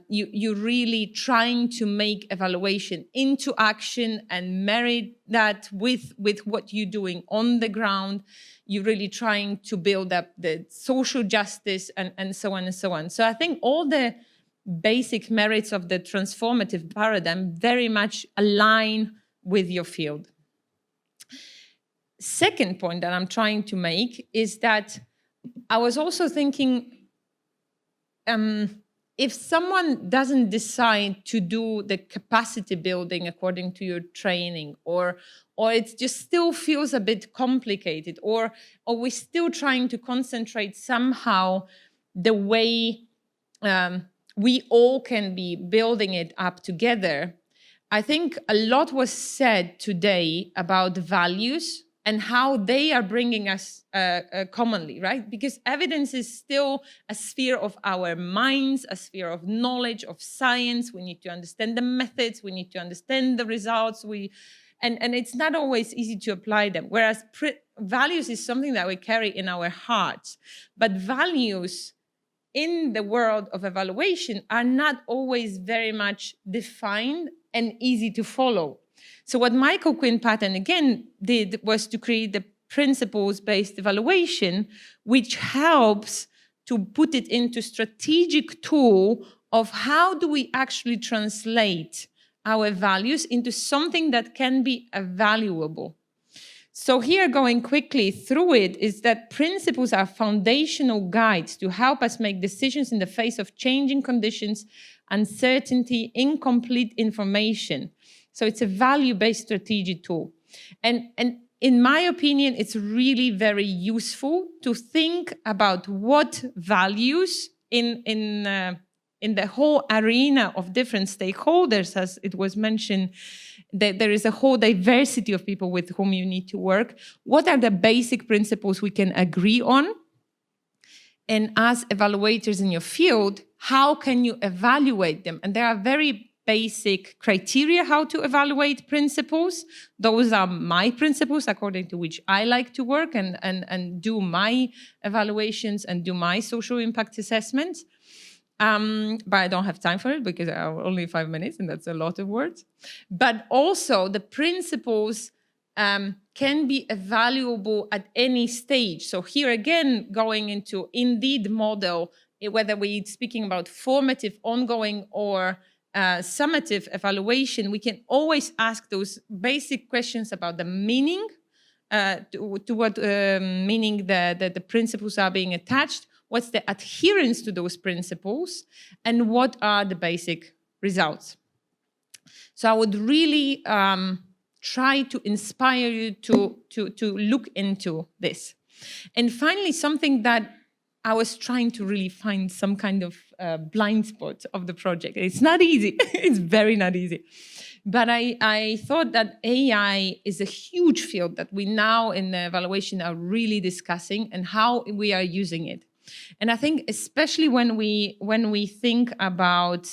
You're really trying to make evaluation into action and marry that with what you're doing on the ground. You're really trying to build up the social justice and so on and so on. So I think all the basic merits of the transformative paradigm very much align with your field. Second point that I'm trying to make is that I was also thinking, if someone doesn't decide to do the capacity building according to your training, or it just still feels a bit complicated, or we're still trying to concentrate somehow the way we all can be building it up together, I think a lot was said today about values and how they are bringing us commonly, right? Because evidence is still a sphere of our minds, a sphere of knowledge, of science. We need to understand the methods. We need to understand the results. And it's not always easy to apply them. Whereas values is something that we carry in our hearts. But values in the world of evaluation are not always very much defined and easy to follow. So what Michael Quinn-Patton again did was to create the principles-based evaluation, which helps to put it into strategic tool of how do we actually translate our values into something that can be evaluable. So here, going quickly through it, is that principles are foundational guides to help us make decisions in the face of changing conditions, uncertainty, incomplete information. So it's a value-based strategic tool. And in my opinion, it's really very useful to think about what values in the whole arena of different stakeholders, as it was mentioned, that there is a whole diversity of people with whom you need to work. What are the basic principles we can agree on? And as evaluators in your field, how can you evaluate them? And there are very basic criteria how to evaluate principles. Those are my principles according to which I like to work and do my evaluations and do my social impact assessments. but I don't have time for it because I have only 5 minutes, and that's a lot of words. But also the principles can be evaluable at any stage. So here again, going into indeed model, whether we're speaking about formative, ongoing, or summative evaluation, we can always ask those basic questions about the meaning, to what meaning the principles are being attached, what's the adherence to those principles, and what are the basic results. So I would really try to inspire you to look into this. And finally, something that I was trying to really find some kind of blind spot of the project. It's not easy. It's very not easy. But I thought that AI is a huge field that we now in the evaluation are really discussing and how we are using it. And I think especially when we think about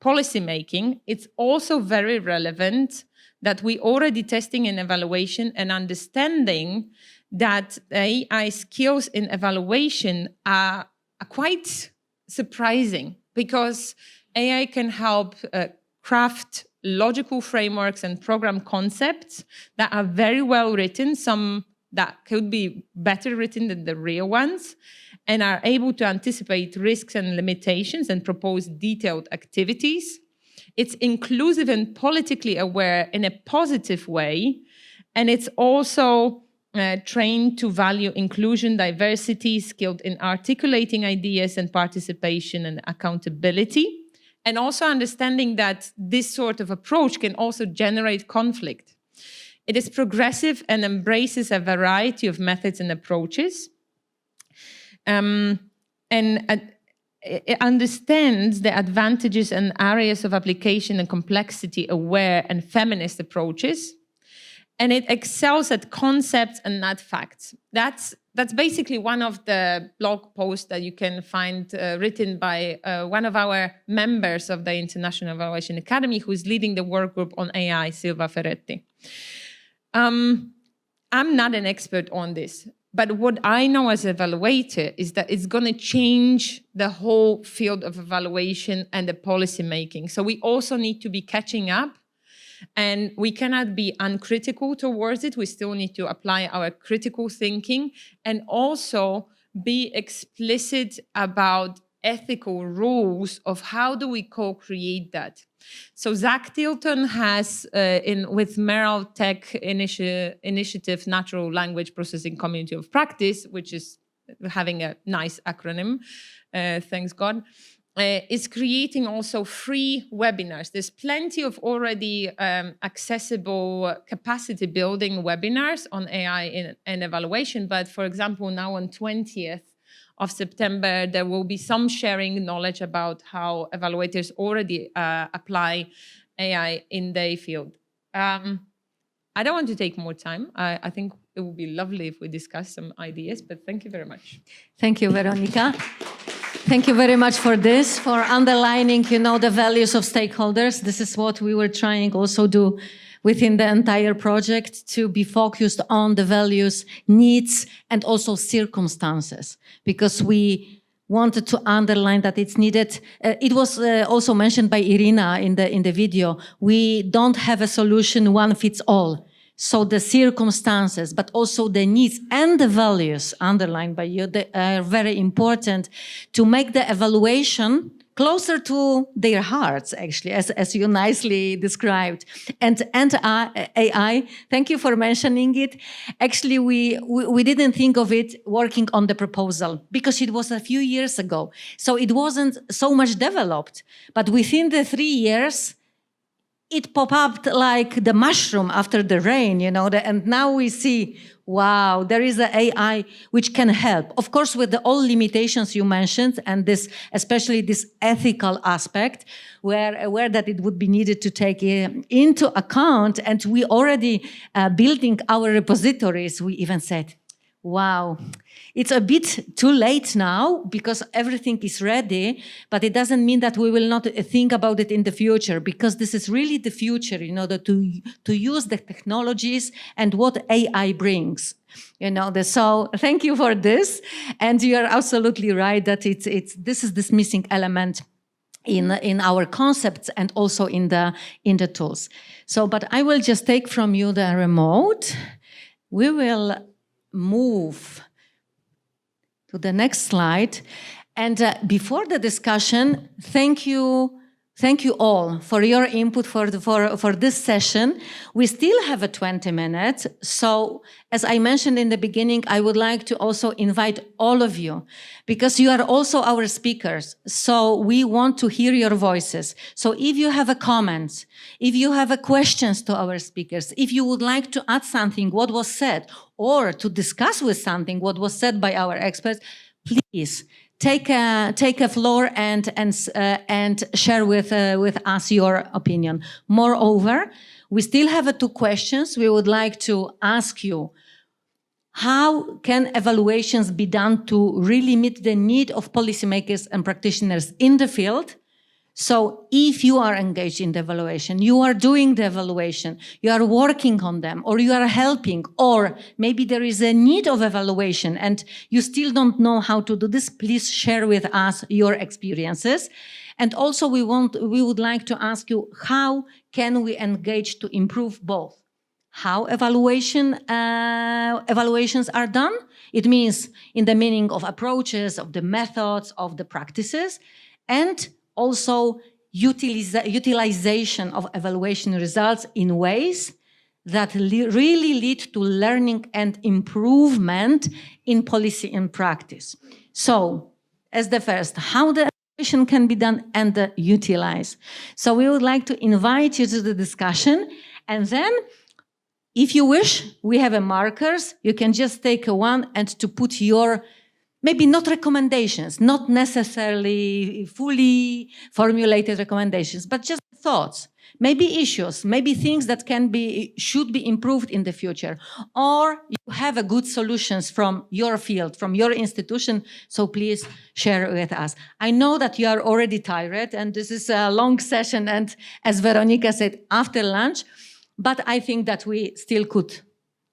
policy making, it's also very relevant that we already testing and evaluation and understanding that AI skills in evaluation are quite surprising, because AI can help craft logical frameworks and program concepts that are very well written, some that could be better written than the real ones, and are able to anticipate risks and limitations and propose detailed activities. It's inclusive and politically aware in a positive way, and it's also trained to value inclusion, diversity, skilled in articulating ideas and participation and accountability, and also understanding that this sort of approach can also generate conflict. It is progressive and embraces a variety of methods and approaches, and it understands the advantages and areas of application and complexity aware and feminist approaches. And it excels at concepts and not facts. That's basically one of the blog posts that you can find written by one of our members of the International Evaluation Academy, who is leading the work group on AI, Silva Ferretti. I'm not an expert on this, but what I know as an evaluator is that it's going to change the whole field of evaluation and the policy making. So we also need to be catching up. And we cannot be uncritical towards it. We still need to apply our critical thinking and also be explicit about ethical rules of how do we co-create that. So Zach Tilton has, with Merrill Tech Initiative Natural Language Processing Community of Practice, which is having a nice acronym, thanks God, is creating also free webinars. There's plenty of already accessible capacity building webinars on AI and evaluation. But for example, now on 20th of September, there will be some sharing knowledge about how evaluators already apply AI in their field. I don't want to take more time. I think it would be lovely if we discuss some ideas, but thank you very much. Thank you, Veronica. Thank you very much for this, for underlining, the values of stakeholders. This is what we were trying also do within the entire project, to be focused on the values, needs, and also circumstances, because we wanted to underline that it's needed. It was also mentioned by Irina in the video. We don't have a solution one fits all. So the circumstances, but also the needs and the values underlined by you, they are very important to make the evaluation closer to their hearts, actually, as you nicely described. And AI, thank you for mentioning it. Actually, we didn't think of it working on the proposal because it was a few years ago. So it wasn't so much developed. But within the 3 years, it popped up like the mushroom after the rain, and now we see, wow, there is an AI which can help. Of course, with all limitations you mentioned, and this, especially this ethical aspect, where that it would be needed to take into account. And we already building our repositories. We even said, Wow. It's a bit too late now because everything is ready, but it doesn't mean that we will not think about it in the future, because this is really the future in order to use the technologies and what AI brings. So thank you for this. And you are absolutely right that this is this missing element in our concepts and also in the tools. So, but I will just take from you the remote. We will move to the next slide. And before the discussion, thank you all for your input for this session. We still have 20 minutes. So as I mentioned in the beginning, I would like to also invite all of you, because you are also our speakers. So we want to hear your voices. So if you have a comment, if you have a questions to our speakers, if you would like to add something what was said, or to discuss with something what was said by our experts, please take a floor and share with us your opinion. Moreover, we still have 2 questions we would like to ask you. How can evaluations be done to really meet the need of policymakers and practitioners in the field? So if you are engaged in the evaluation, you are doing the evaluation, you are working on them, or you are helping, or maybe there is a need of evaluation and you still don't know how to do this, please share with us your experiences. And also we would like to ask you, how can we engage to improve both? How evaluations are done? It means in the meaning of approaches, of the methods, of the practices, and also utilization of evaluation results in ways that really lead to learning and improvement in policy and practice. So, as the first, how the evaluation can be done and utilized. So we would like to invite you to the discussion, and then if you wish, we have markers. You can just take one and to put your, maybe not recommendations, not necessarily fully formulated recommendations, but just thoughts, maybe issues, maybe things that should be improved in the future. Or you have good solutions from your field, from your institution, so please share with us. I know that you are already tired and this is a long session, and as Veronica said, after lunch, but I think that we still could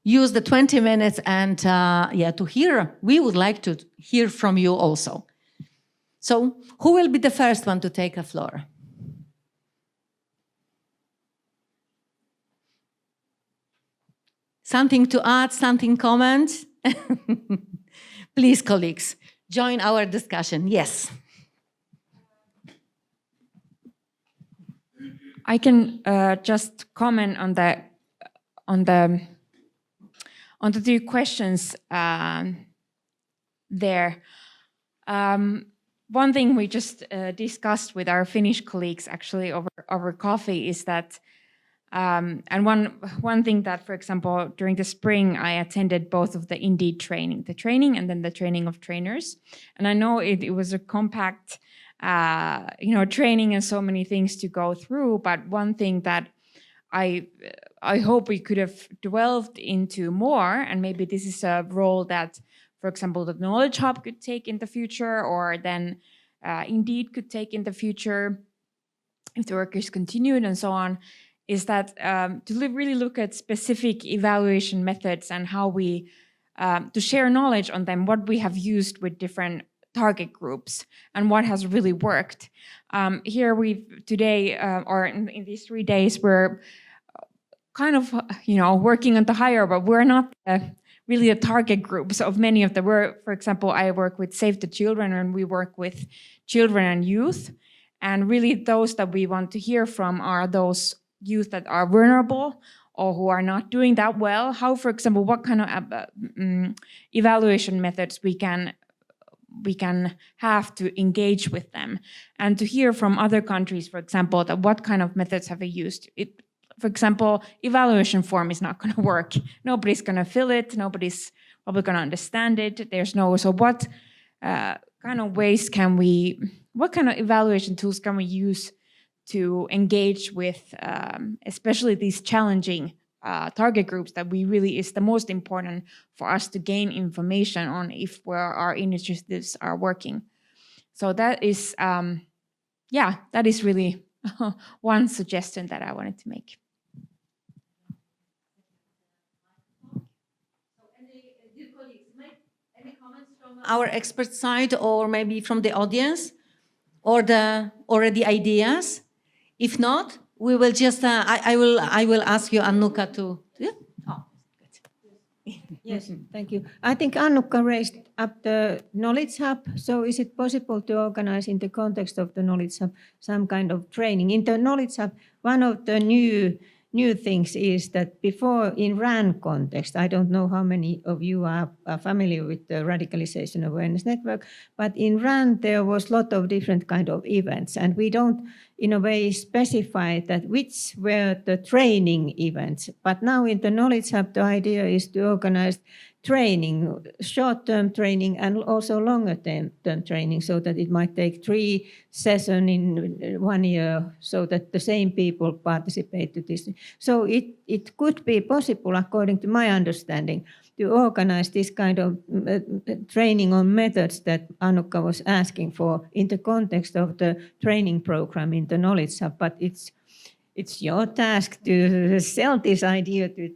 use the 20 minutes and to hear. We would like to hear from you also. So who will be the first one to take the floor? Something to add, something comment? Please, colleagues, join our discussion. Yes. I can just comment on the 2 questions there. One thing we just discussed with our Finnish colleagues actually over coffee is that, and one thing that, for example, during the spring, I attended both of the Indeed training, the training and then the training of trainers. And I know it was a compact, training and so many things to go through. But one thing that I hope we could have delved into more, and maybe this is a role that, for example, the Knowledge Hub could take in the future, or then Indeed could take in the future if the work is continued and so on, is that to really look at specific evaluation methods and how we, to share knowledge on them, what we have used with different target groups and what has really worked. Here today, or in these 3 days, we're kind of, working on the higher, but we're not really a target groups of many of the work. For example, I work with Save the Children, and we work with children and youth. And really those that we want to hear from are those youth that are vulnerable or who are not doing that well. How, for example, what kind of evaluation methods we can have to engage with them, and to hear from other countries, for example, that what kind of methods have they used. For example, evaluation form is not going to work. Nobody's going to fill it. Nobody's probably going to understand it. So what kind of ways what kind of evaluation tools can we use to engage with especially these challenging target groups that we really is the most important for us to gain information on if where our initiatives are working. So that is, that is really one suggestion that I wanted to make. Any comments from our expert side, or maybe from the audience, or the already ideas? If not, we will just. I will ask you, Annukka, to. Yeah? Oh, good. Yes, thank you. I think Annukka raised up the Knowledge Hub. So is it possible to organize in the context of the Knowledge Hub some kind of training? In the Knowledge Hub, one of the new things is that before in RAN context, I don't know how many of you are familiar with the Radicalization Awareness Network, but in RAN there was a lot of different kind of events, and we don't in a way specify that which were the training events. But now in the Knowledge Hub, the idea is to organize training, short-term training and also longer-term training, so that it might take 3 sessions in 1 year, so that the same people participate to this. So it could be possible, according to my understanding, to organize this kind of training on methods that Annukka was asking for in the context of the training program in the Knowledge Hub. But it's your task to sell this idea to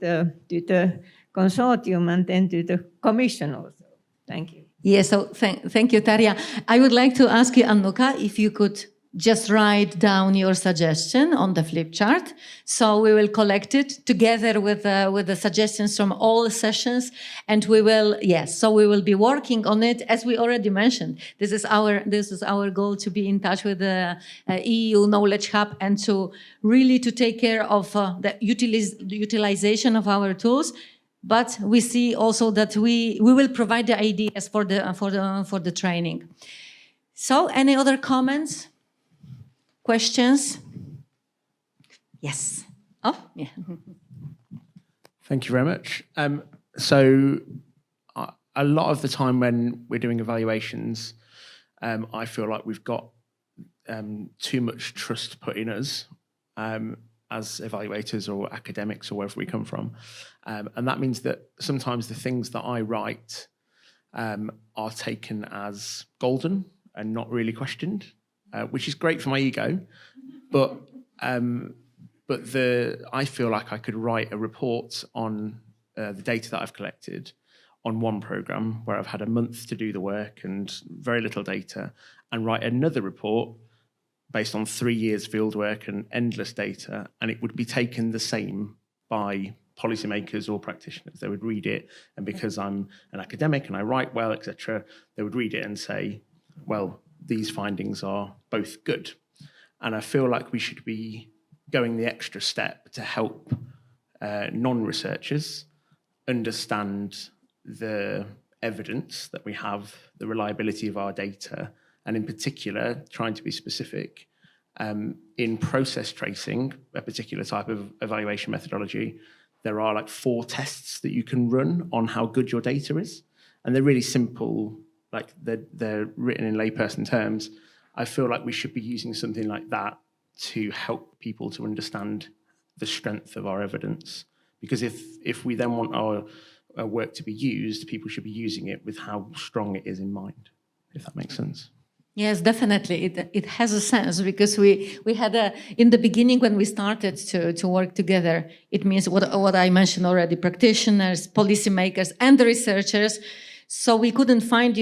the consortium and then to the commission also. Thank you. Yes, so thank you, Tarja. I would like to ask you, Annukka, if you could just write down your suggestion on the flip chart. So we will collect it together with the suggestions from all sessions, and we will, yes, so we will be working on it. As we already mentioned, this is our goal, to be in touch with the EU Knowledge Hub and to really to take care of the utilization of our tools. But we see also that we will provide the ideas for the training. So, any other comments, questions? Yes. Oh, yeah. Thank you very much. So, a lot of the time when we're doing evaluations, I feel like we've got too much trust put in us as evaluators or academics or wherever we come from. And that means that sometimes the things that I write are taken as golden and not really questioned, which is great for my ego. But I feel like I could write a report on the data that I've collected on one program where I've had a month to do the work and very little data, and write another report based on 3 years fieldwork and endless data, and it would be taken the same by policymakers or practitioners. They would read it, and because I'm an academic and I write well, etc., they would read it and say, well, these findings are both good. And I feel like we should be going the extra step to help non-researchers understand the evidence that we have, the reliability of our data, and in particular, trying to be specific, in process tracing, a particular type of evaluation methodology, there are like 4 tests that you can run on how good your data is. And they're really simple, like they're written in layperson terms. I feel like we should be using something like that to help people to understand the strength of our evidence. Because if we then want our work to be used, people should be using it with how strong it is in mind, if that makes sense. Yes, definitely. It has a sense, because we had in the beginning when we started to work together, it means what I mentioned already, practitioners, policymakers, and the researchers. So we couldn't find,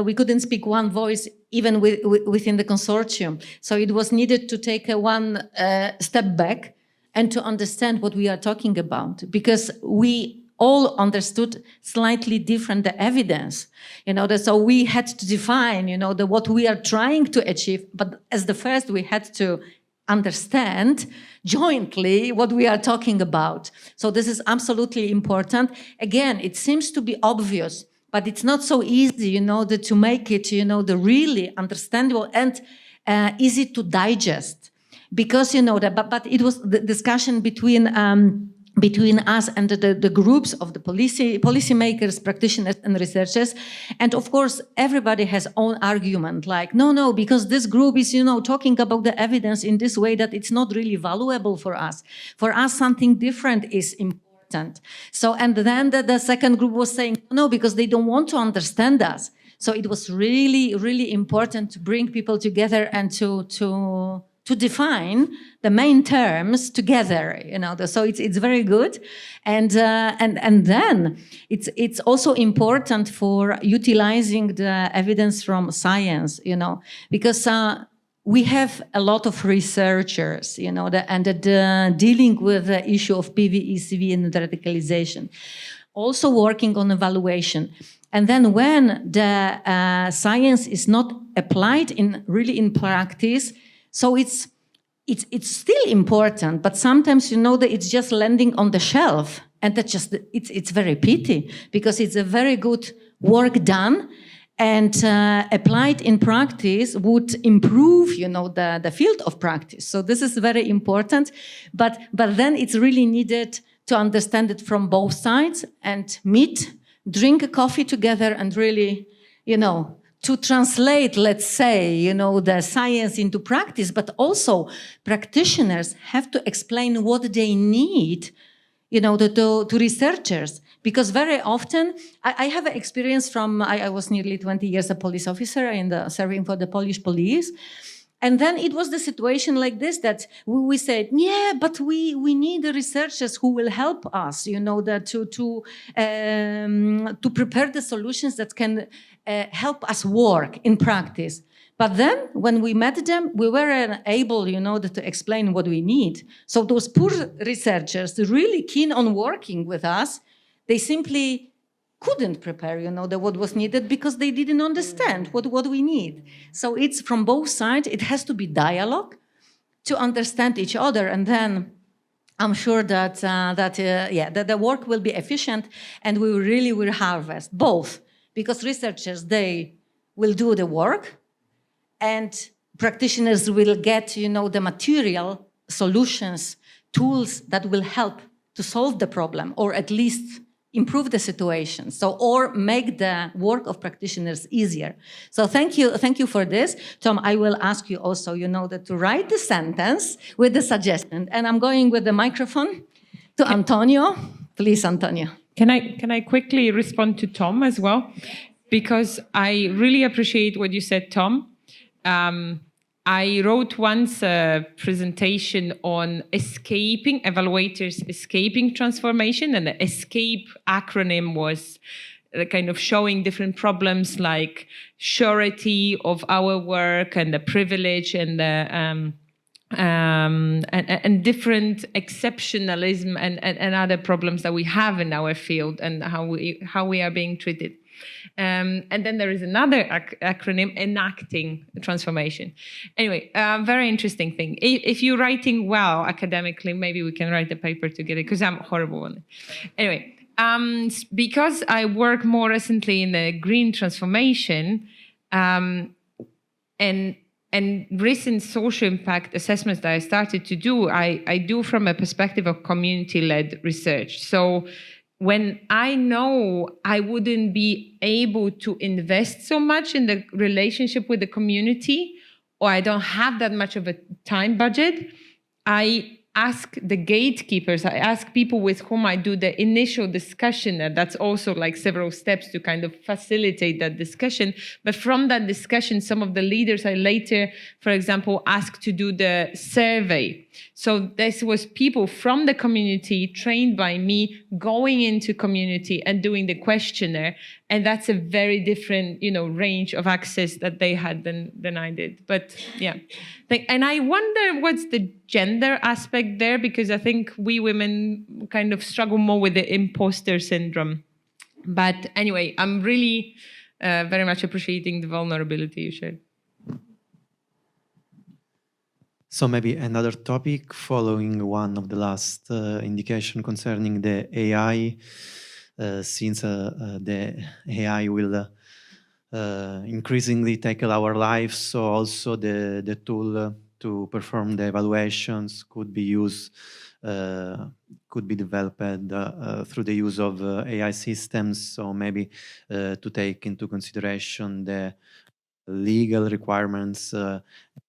we couldn't speak one voice even within the consortium. So it was needed to take one step back and to understand what we are talking about, because we all understood slightly different the evidence, so we had to define, what we are trying to achieve. But as the first, we had to understand jointly what we are talking about. So this is absolutely important. Again, it seems to be obvious, but it's not so easy, to make it, the really understandable and easy to digest. Because, but it was the discussion between between us and the groups of the policymakers, practitioners, and researchers. And of course, everybody has own argument, like, no, because this group is, talking about the evidence in this way that it's not really valuable for us. For us, something different is important. So, and then the second group was saying, no, because they don't want to understand us. So it was really, really important to bring people together and to define the main terms together, so it's very good. And then it's also important for utilizing the evidence from science, because we have a lot of researchers, dealing with the issue of PVE, CV, and radicalization, also working on evaluation. And then when the science is not applied in practice, so it's still important, but sometimes that it's just landing on the shelf, and it's very pity, because it's a very good work done, and applied in practice would improve, the field of practice. So this is very important, but then it's really needed to understand it from both sides and meet, drink a coffee together, and really, to translate, let's say, the science into practice, but also practitioners have to explain what they need, to researchers. Because very often, I have an experience from, I was nearly 20 years a police officer serving for the Polish police. And then it was the situation like this, that we said, yeah, but we need the researchers who will help us, to prepare the solutions that can help us work in practice. But then when we met them, we weren't able, to explain what we need. So those poor researchers, really keen on working with us, they simply couldn't prepare, what was needed, because they didn't understand what we need. So it's from both sides. It has to be dialogue to understand each other, and then I'm sure that the work will be efficient, and we really will harvest both, because researchers, they will do the work, and practitioners will get, the material solutions, tools that will help to solve the problem, or at least improve the situation, or make the work of practitioners easier. So thank you for this. Tom, I will ask you also, to write the sentence with the suggestion. And I'm going with the microphone to Antonio. Please, Antonio. Can I quickly respond to Tom as well? Because I really appreciate what you said, Tom. I wrote once a presentation on evaluators escaping transformation, and the ESCAPE acronym was kind of showing different problems like surety of our work and the privilege and the and different exceptionalism and other problems that we have in our field, and how we are being treated. And then there is another acronym, enacting transformation. Anyway, very interesting thing. If you're writing well academically, maybe we can write a paper together, because I'm horrible on it. Anyway, because I work more recently in the green transformation, and recent social impact assessments that I started to do, I do from a perspective of community-led research. So when I know I wouldn't be able to invest so much in the relationship with the community, or I don't have that much of a time budget, I ask the gatekeepers, I ask people with whom I do the initial discussion, and that's also like several steps to kind of facilitate that discussion. But from that discussion, some of the leaders I later, for example, asked to do the survey. So this was people from the community trained by me going into community and doing the questionnaire. And that's a very different, range of access that they had than I did. But yeah, and I wonder what's the gender aspect there, because I think we women kind of struggle more with the imposter syndrome. But anyway, I'm really very much appreciating the vulnerability you shared. So maybe another topic following one of the last indication concerning the AI, since the AI will increasingly tackle our lives, so also the tool to perform the evaluations could be used could be developed through the use of AI systems. So maybe to take into consideration the legal requirements, the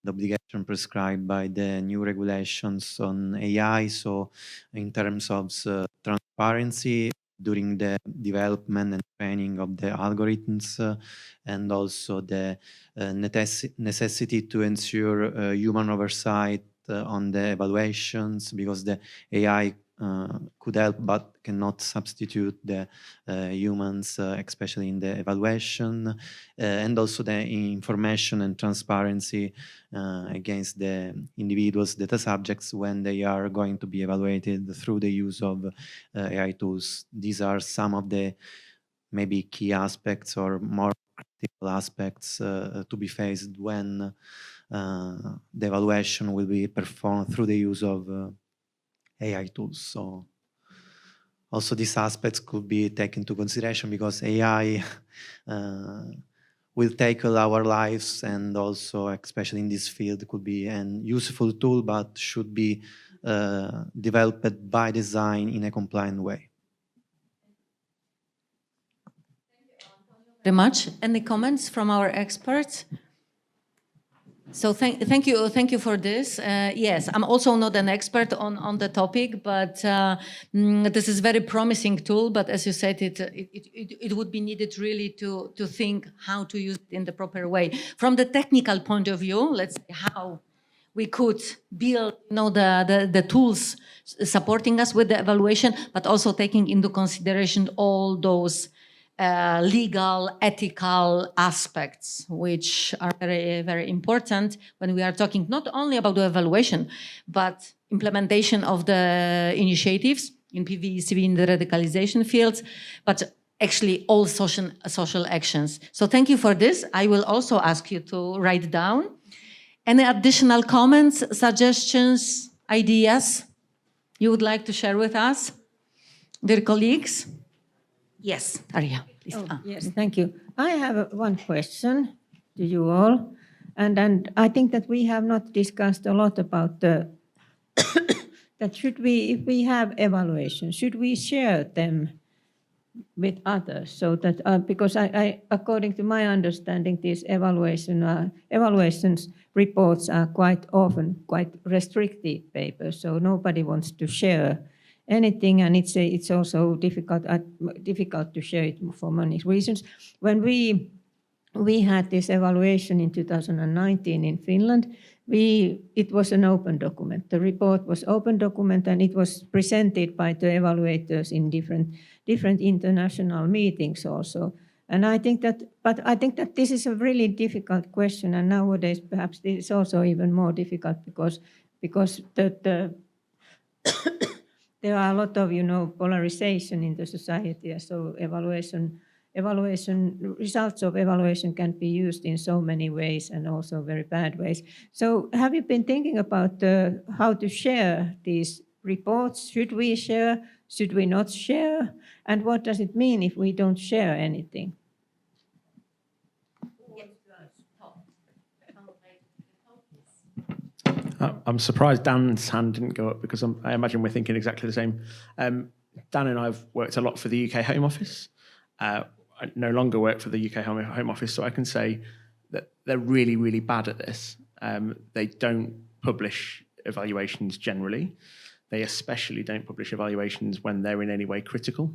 obligation prescribed by the new regulations on AI. So in terms of transparency during the development and training of the algorithms, and also the necessity to ensure human oversight on the evaluations, because the AI could help but cannot substitute the humans, especially in the evaluation, and also the information and transparency against the individuals, data subjects, when they are going to be evaluated through the use of AI tools. These are some of the maybe key aspects or more critical aspects to be faced when the evaluation will be performed through the use of AI tools. So also these aspects could be taken into consideration, because AI will tackle our lives, and also especially in this field could be an useful tool, but should be developed by design in a compliant way. Very much. Any comments from our experts? So thank you for this. Yes, I'm also not an expert on the topic, but this is a very promising tool. But as you said, it would be needed really to think how to use it in the proper way. From the technical point of view, let's say how we could build, the tools supporting us with the evaluation, but also taking into consideration all those legal, ethical aspects, which are very, very important when we are talking not only about the evaluation, but implementation of the initiatives in PV, CV, in the radicalization fields, but actually all social actions. So thank you for this. I will also ask you to write down any additional comments, suggestions, ideas you would like to share with us, dear colleagues. Yes, Arya, please. Yes, thank you. I have one question to you all, and I think that we have not discussed a lot about that if we have evaluations, should we share them with others, so that because I according to my understanding, these evaluations reports are quite often quite restricted papers, so nobody wants to share anything, and it's also difficult to share it for many reasons. When we had this evaluation in 2019 in Finland, it was an open document. The report was open document, and it was presented by the evaluators in different international meetings also. And I think that this is a really difficult question, and nowadays perhaps this is also even more difficult because there are a lot of polarization in the society, so results of evaluation can be used in so many ways, and also very bad ways. So have you been thinking about how to share these reports? Should we share? Should we not share? And what does it mean if we don't share anything? I'm surprised Dan's hand didn't go up, because I imagine we're thinking exactly the same. Dan and I have worked a lot for the UK Home Office. I no longer work for the UK Home Office, so I can say that they're really, really bad at this. They don't publish evaluations generally. They especially don't publish evaluations when they're in any way critical,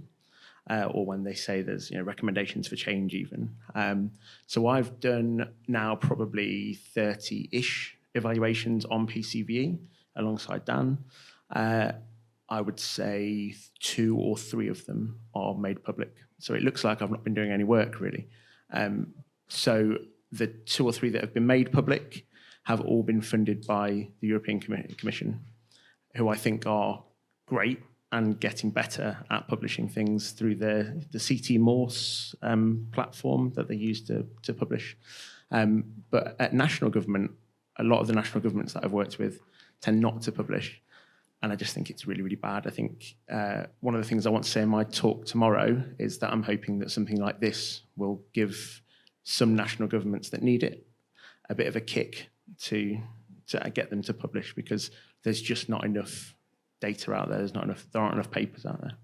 or when they say there's recommendations for change even. So I've done now probably 30-ish evaluations on PCVE alongside Dan. I would say 2 or 3 of them are made public. So it looks like I've not been doing any work really. So the 2 or 3 that have been made public have all been funded by the European Commission, who I think are great and getting better at publishing things through the CT Morse platform that they use to publish. But at national government, a lot of the national governments that I've worked with tend not to publish. And I just think it's really, really bad. I think one of the things I want to say in my talk tomorrow is that I'm hoping that something like this will give some national governments that need it a bit of a kick to get them to publish, because there's just not enough data out there. There aren't enough papers out there.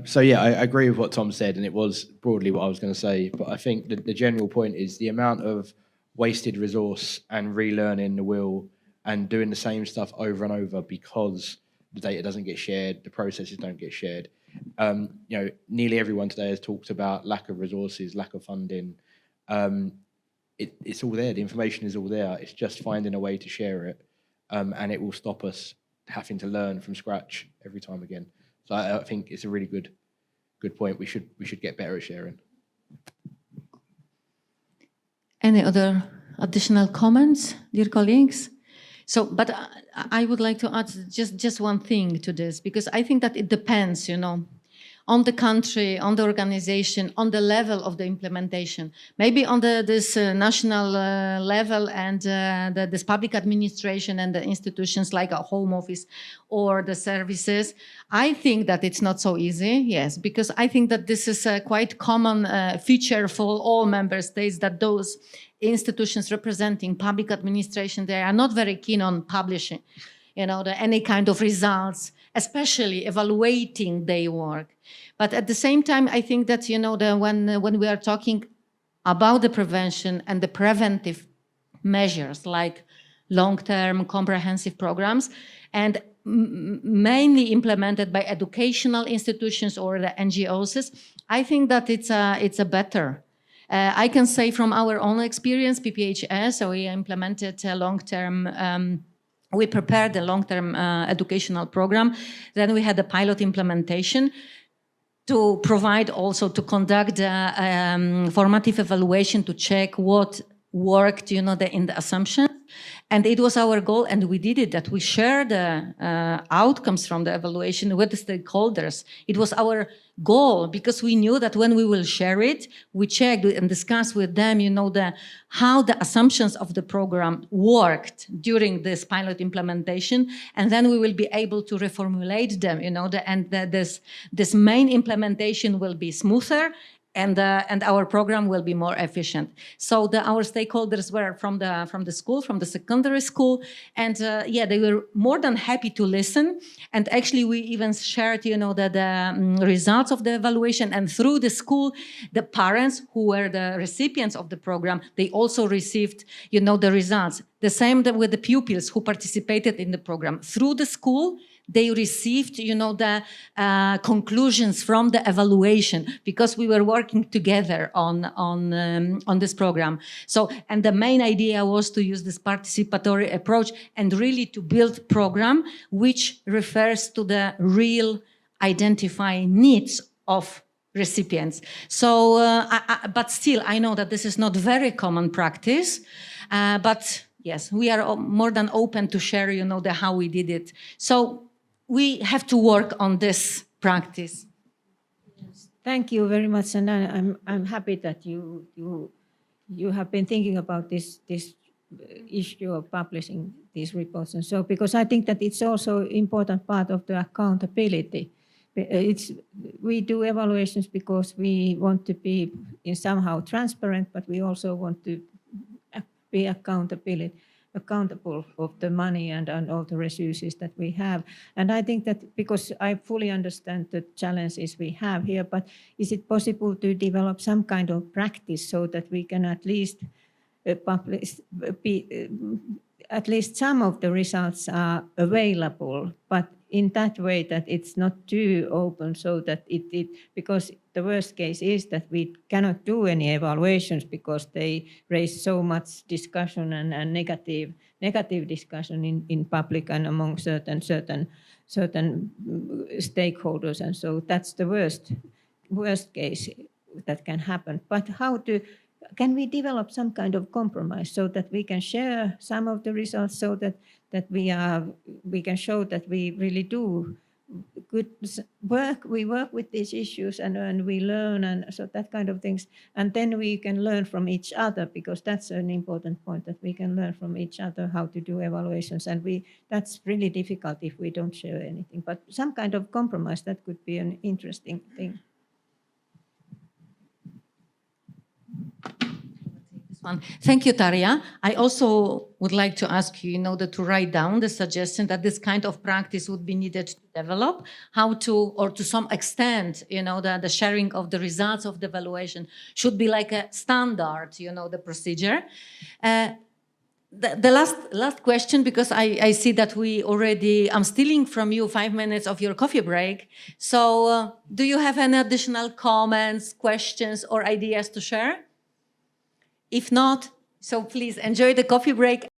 So yeah, I agree with what Tom said, and it was broadly what I was going to say. But I think the general point is the amount of wasted resource and relearning the wheel and doing the same stuff over and over because the data doesn't get shared, the processes don't get shared. Nearly everyone today has talked about lack of resources, lack of funding. It's all there. The information is all there. It's just finding a way to share it, and it will stop us having to learn from scratch every time again. So I think it's a really good point. We should get better at sharing. Any other additional comments, dear colleagues? So, but I would like to add just one thing to this, because I think that it depends, on the country, on the organization, on the level of the implementation. Maybe on this national level and this public administration and the institutions like a home office or the services, I think that it's not so easy, yes, because I think that this is a quite common feature for all member states, that those institutions representing public administration, they are not very keen on publishing, any kind of results, especially evaluating their work. But at the same time, I think that, when we are talking about the prevention and the preventive measures like long-term comprehensive programs and mainly implemented by educational institutions or the NGOs, I think that it's a better. I can say from our own experience, PPHS, so we implemented a long-term we prepared a long-term educational program. Then we had a pilot implementation to provide also to conduct formative evaluation to check what worked, in the assumption. And it was our goal, and we did it, that we share the outcomes from the evaluation with the stakeholders. It was our goal, because we knew that when we will share it, we checked and discussed with them, how the assumptions of the program worked during this pilot implementation, and then we will be able to reformulate them, this main implementation will be smoother, and our program will be more efficient. So our stakeholders were from the school, from the secondary school, and they were more than happy to listen. And actually, we even shared, the results of the evaluation. And through the school, the parents who were the recipients of the program, they also received, the results. The same with the pupils who participated in the program. Through the school, they received, the conclusions from the evaluation, because we were working together on this program. So, and the main idea was to use this participatory approach and really to build program which refers to the real identifying needs of recipients. So, but still, I know that this is not very common practice, but yes, we are more than open to share, how we did it. So, we have to work on this practice. Yes. Thank you very much, and I'm happy that you have been thinking about this issue of publishing these reports, and so, because I think that it's also important part of the accountability. We do evaluations because we want to be somehow transparent, but we also want to be accountable of the money and all the resources that we have. And I think that, because I fully understand the challenges we have here, but is it possible to develop some kind of practice so that we can at least publish, at least some of the results are available, but in that way that it's not too open, so that because the worst case is that we cannot do any evaluations because they raise so much discussion and negative discussion in public and among certain stakeholders, and so that's the worst case that can happen. But can we develop some kind of compromise so that we can share some of the results, so that we can show that we really do good work, we work with these issues and we learn, and so that kind of things. And then we can learn from each other, because that's an important point, that we can learn from each other how to do evaluations. And that's really difficult if we don't share anything. But some kind of compromise, that could be an interesting thing. one. Thank you, Tarja. I also would like to ask you in order to write down the suggestion that this kind of practice would be needed to develop, how to, or to some extent, the sharing of the results of the evaluation should be like a standard, the procedure. The last question, because I see that I'm stealing from you 5 minutes of your coffee break. So do you have any additional comments, questions, or ideas to share? If not, so please enjoy the coffee break.